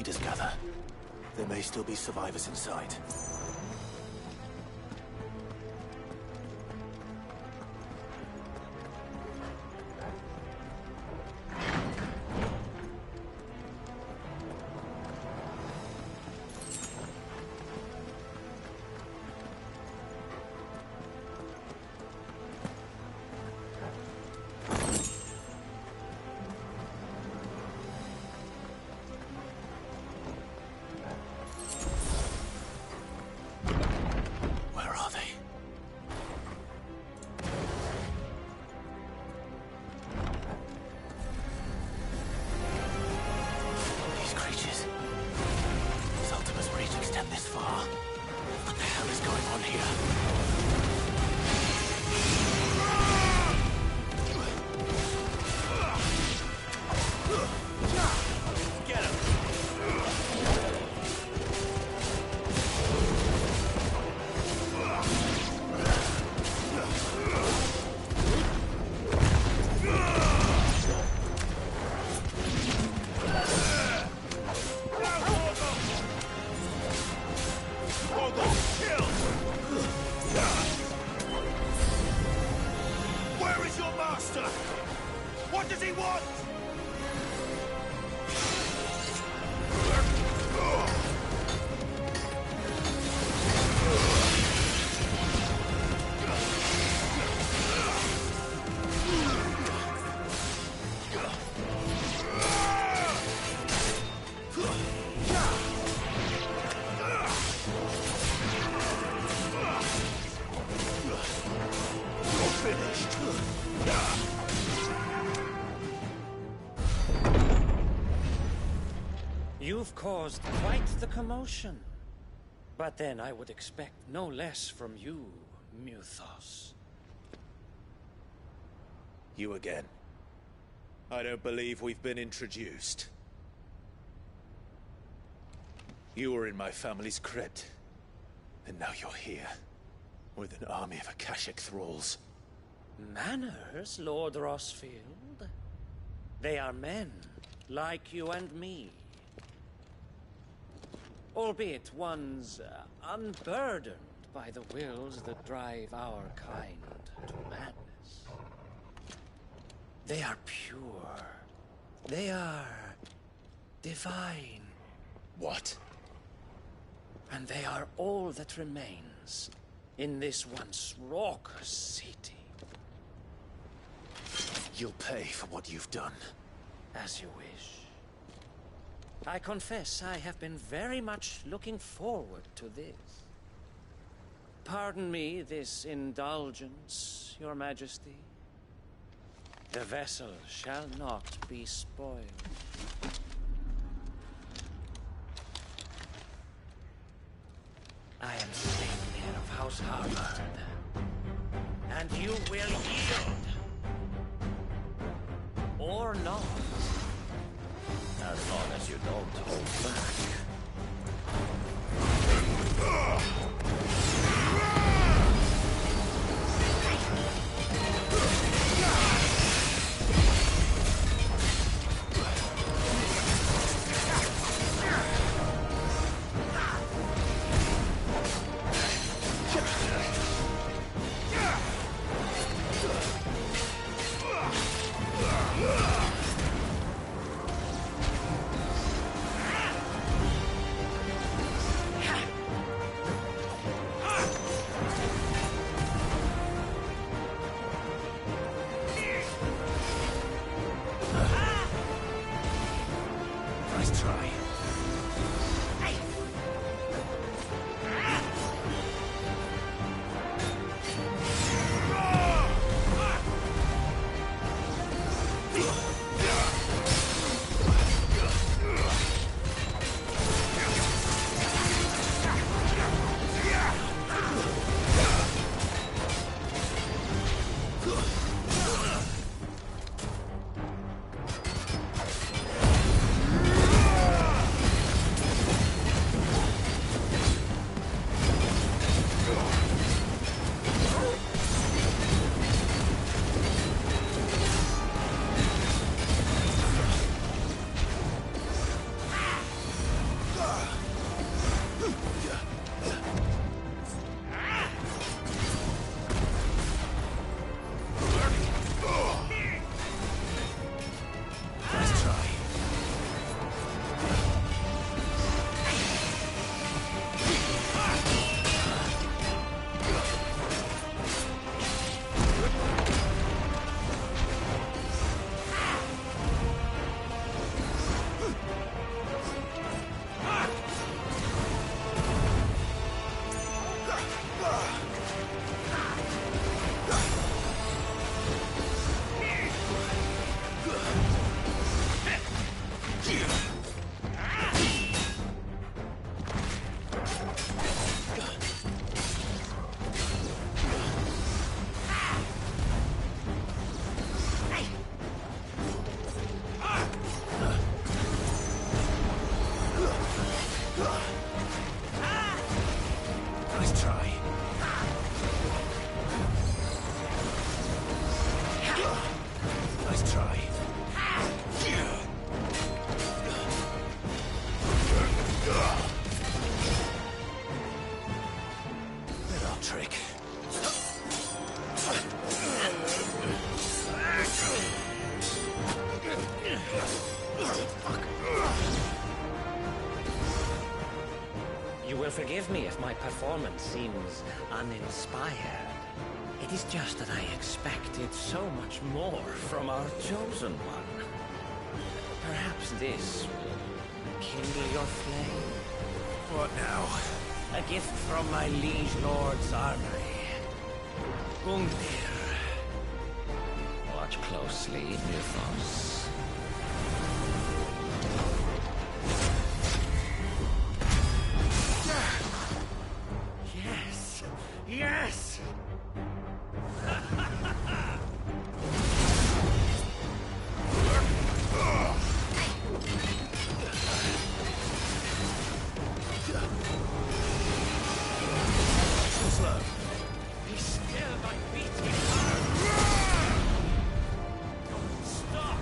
leaders gather, there may still be survivors inside. far. What the hell is going on here? Get him! Where is your master? What does he want? You've caused quite the commotion. But then I would expect no less from you, Muthos. You again. I don't believe we've been introduced. You were in my family's crypt. And now you're here. With an army of Akashic thralls. Manners, Lord Rosfield? They are men, like you and me. Albeit ones unburdened by the wills that drive our kind to madness. They are pure. They are divine. What? And they are all that remains in this once raucous city. You'll pay for what you've done. As you wish. I confess I have been very much looking forward to this. Pardon me this indulgence, Your Majesty. The vessel shall not be spoiled. I am Sleipnir of House Harvard, and you will yield. Or not. As long as you don't hold back. trick. You will forgive me if my performance seems uninspired. It is just that I expected so much more from our chosen one. Perhaps this will kindle your flame. What now? A gift from my liege lord's armory. Gungnir. Watch closely, Nithos. Yes! Yes! Slow. Be still, my beating heart! Don't stop!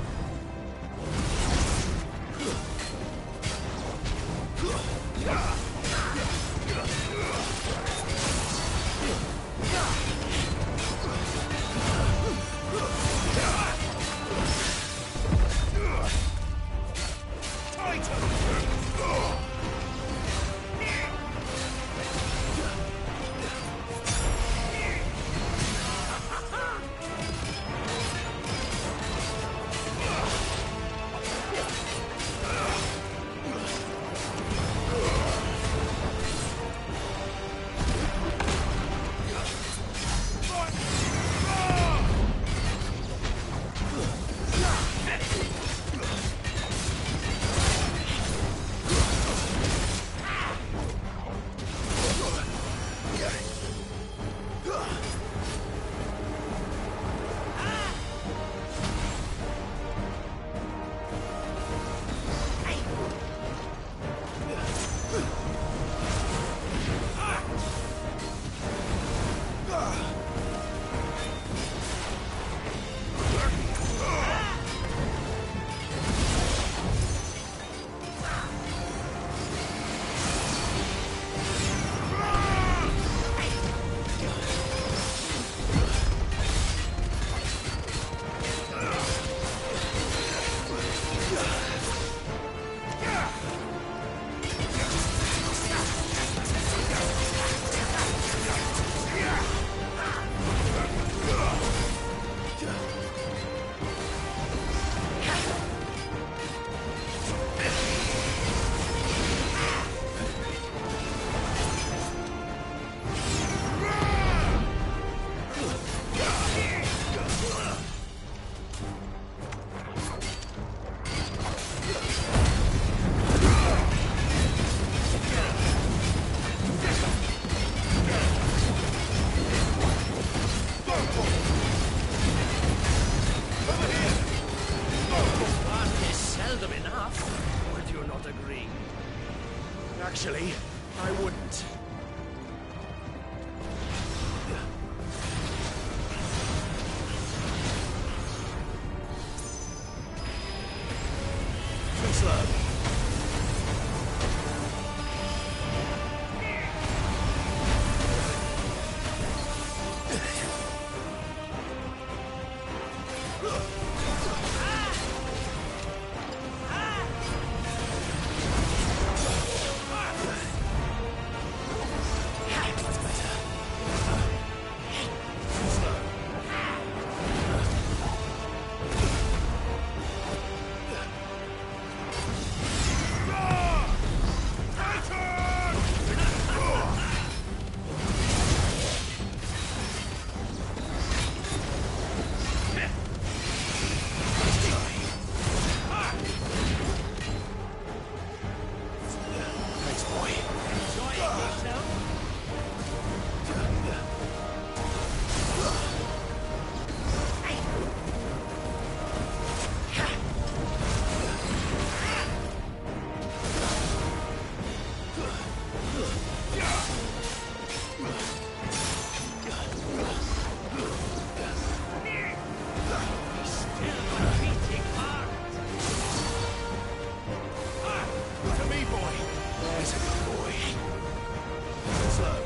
Actually, I wouldn't. Too slow. To me, boy. There's a good boy. Slow.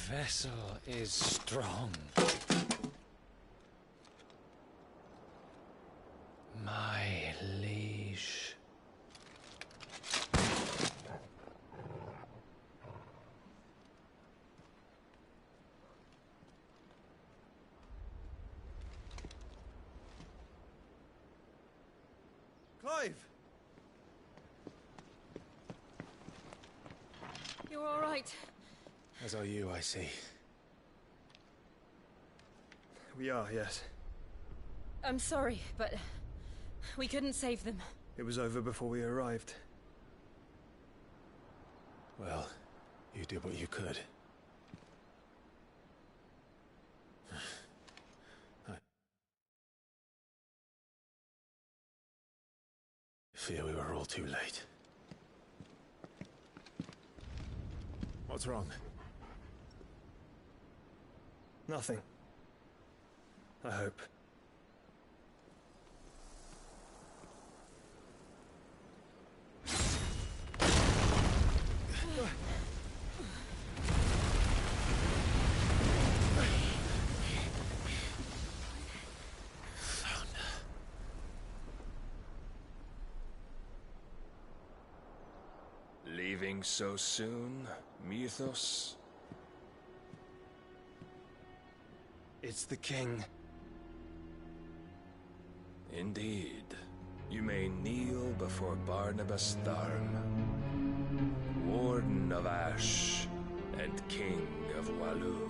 vessel is strong. My liege. Clive! You're all right. As are you, I see. We are, yes. I'm sorry, but we couldn't save them. It was over before we arrived. Well, you did what you could. I fear we were all too late. What's wrong? Nothing. I hope. Leaving so soon, Mythos? It's the king. Indeed. You may kneel before Barnabas Tharm, Warden of Ash and King of Waloed.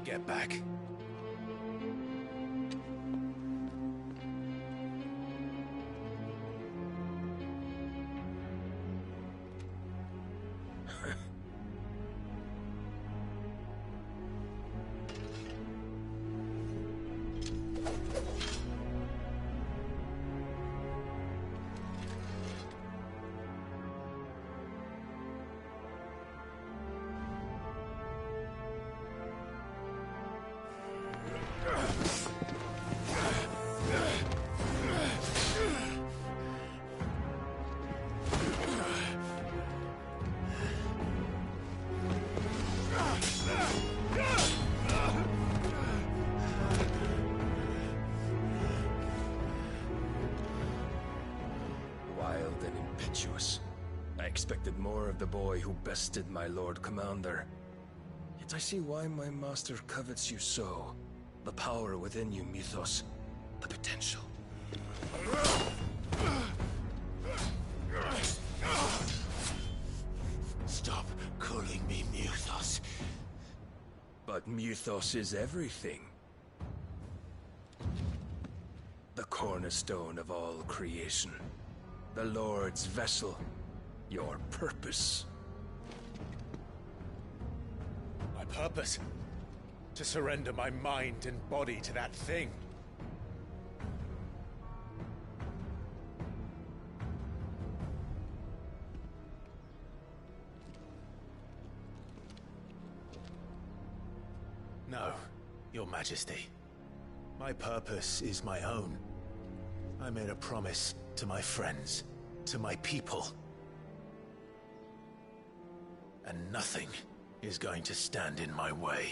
Get back. Wild and impetuous. I expected more of the boy who bested my Lord Commander. Yet I see why my master covets you so. The power within you, Mythos. The potential. Stop calling me Mythos. But Mythos is everything. The cornerstone of all creation. The Lord's vessel. Your purpose. My purpose? To surrender my mind and body to that thing. No, Your Majesty. My purpose is my own. I made a promise to my friends, to my people. And nothing is going to stand in my way.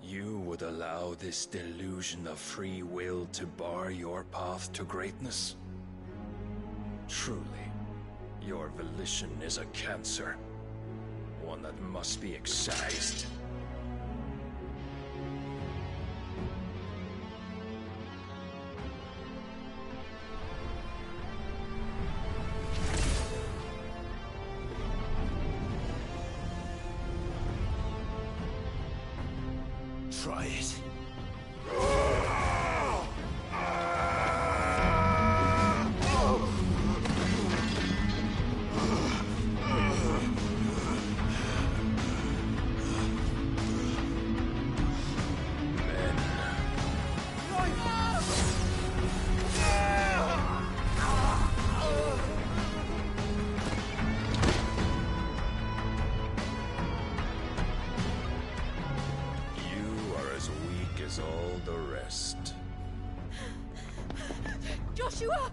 You would allow this delusion of free will to bar your path to greatness? Truly, your volition is a cancer. One that must be excised. Try it. All the rest. Joshua!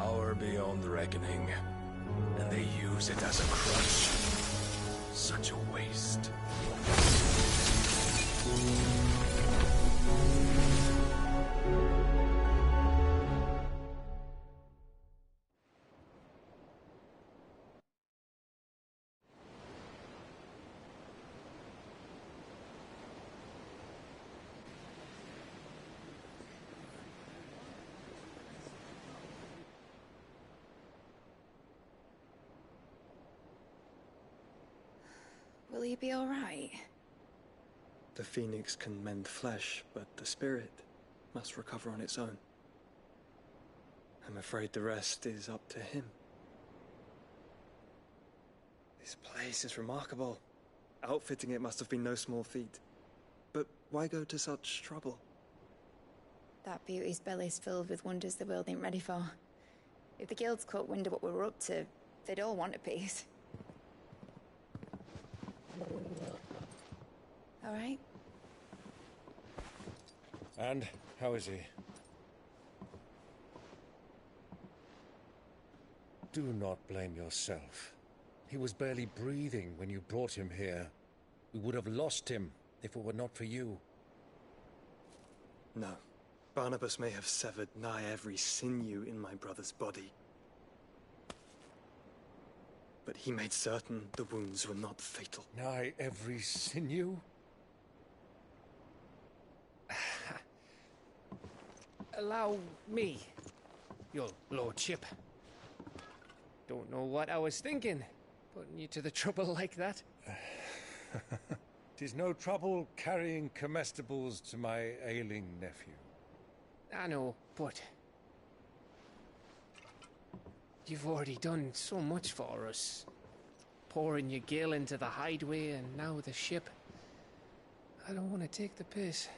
Power beyond reckoning, and they use it as a crutch. Such a waste. Will you be alright? The phoenix can mend flesh, but the spirit must recover on its own. I'm afraid the rest is up to him. This place is remarkable. Outfitting it must have been no small feat. But why go to such trouble? That beauty's belly's filled with wonders the world ain't ready for. If the guilds caught wind of what we were up to, they'd all want a piece. All right? And how is he? Do not blame yourself. He was barely breathing when you brought him here. We would have lost him if it were not for you. No. Barnabas may have severed nigh every sinew in my brother's body. But he made certain the wounds were not fatal. Nigh every sinew? Allow me, your lordship. Don't know what I was thinking, putting you to the trouble like that. 'Tis no trouble carrying comestibles to my ailing nephew. I know, but you've already done so much for us. Pouring your gil into the hideaway and now the ship. I don't want to take the piss.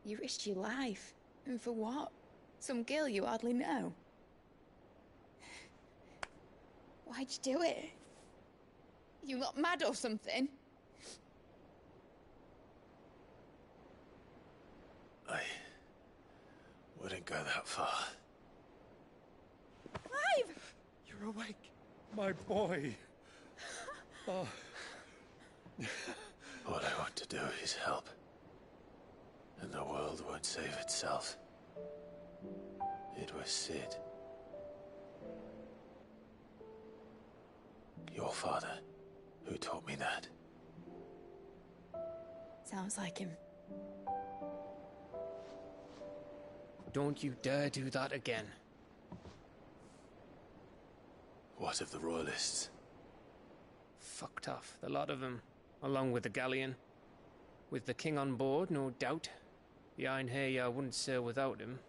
You risked your life. And for what? Some girl you hardly know. Why'd you do it? You not mad or something? I wouldn't go that far. Clive! You're awake, my boy. Oh. All I want to do is help. And the world won't save itself. It was Sid. Your father, who taught me that. Sounds like him. Don't you dare do that again. What of the Royalists? Fucked off, the lot of them, along with the galleon. With the king on board, no doubt. The Iron Hair wouldn't sail without him.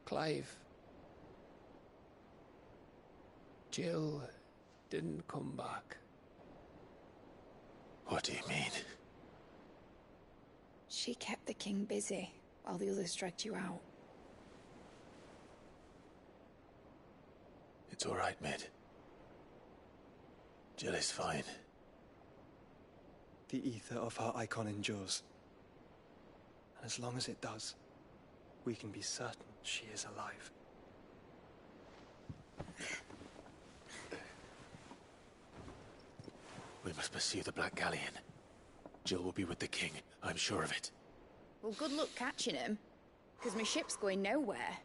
Clive. Jill didn't come back. What do you mean? She kept the king busy while the others dragged you out. It's all right, Mid. Jill is fine. The ether of her icon endures. And as long as it does, we can be certain she is alive. We must pursue the Black Galleon. Jill will be with the king, I'm sure of it. Well, good luck catching him, because my ship's going nowhere.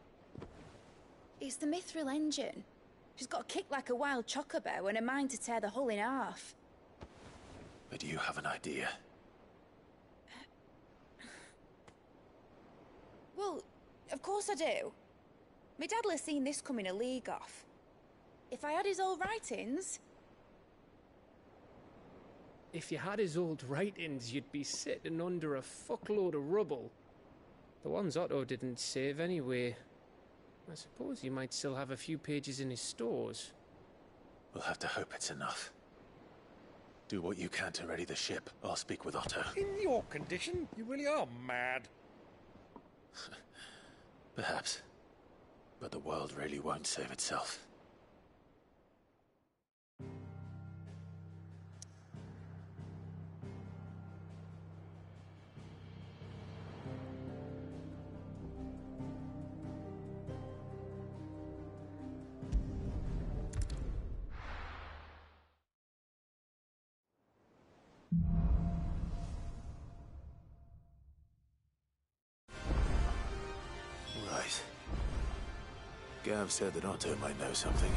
It's the Mithril engine. She's got a kick like a wild chocobo and a mind to tear the hull in half. But do you have an idea? Well, of course I do. My dad'll have seen this coming a league off. If I had his old writings... If you had his old writings, you'd be sitting under a fuckload of rubble. The ones Otto didn't save anyway. I suppose he might still have a few pages in his stores. We'll have to hope it's enough. Do what you can to ready the ship. I'll speak with Otto. In your condition, you really are mad. Perhaps. But the world really won't save itself. Gav said that Otto might know something.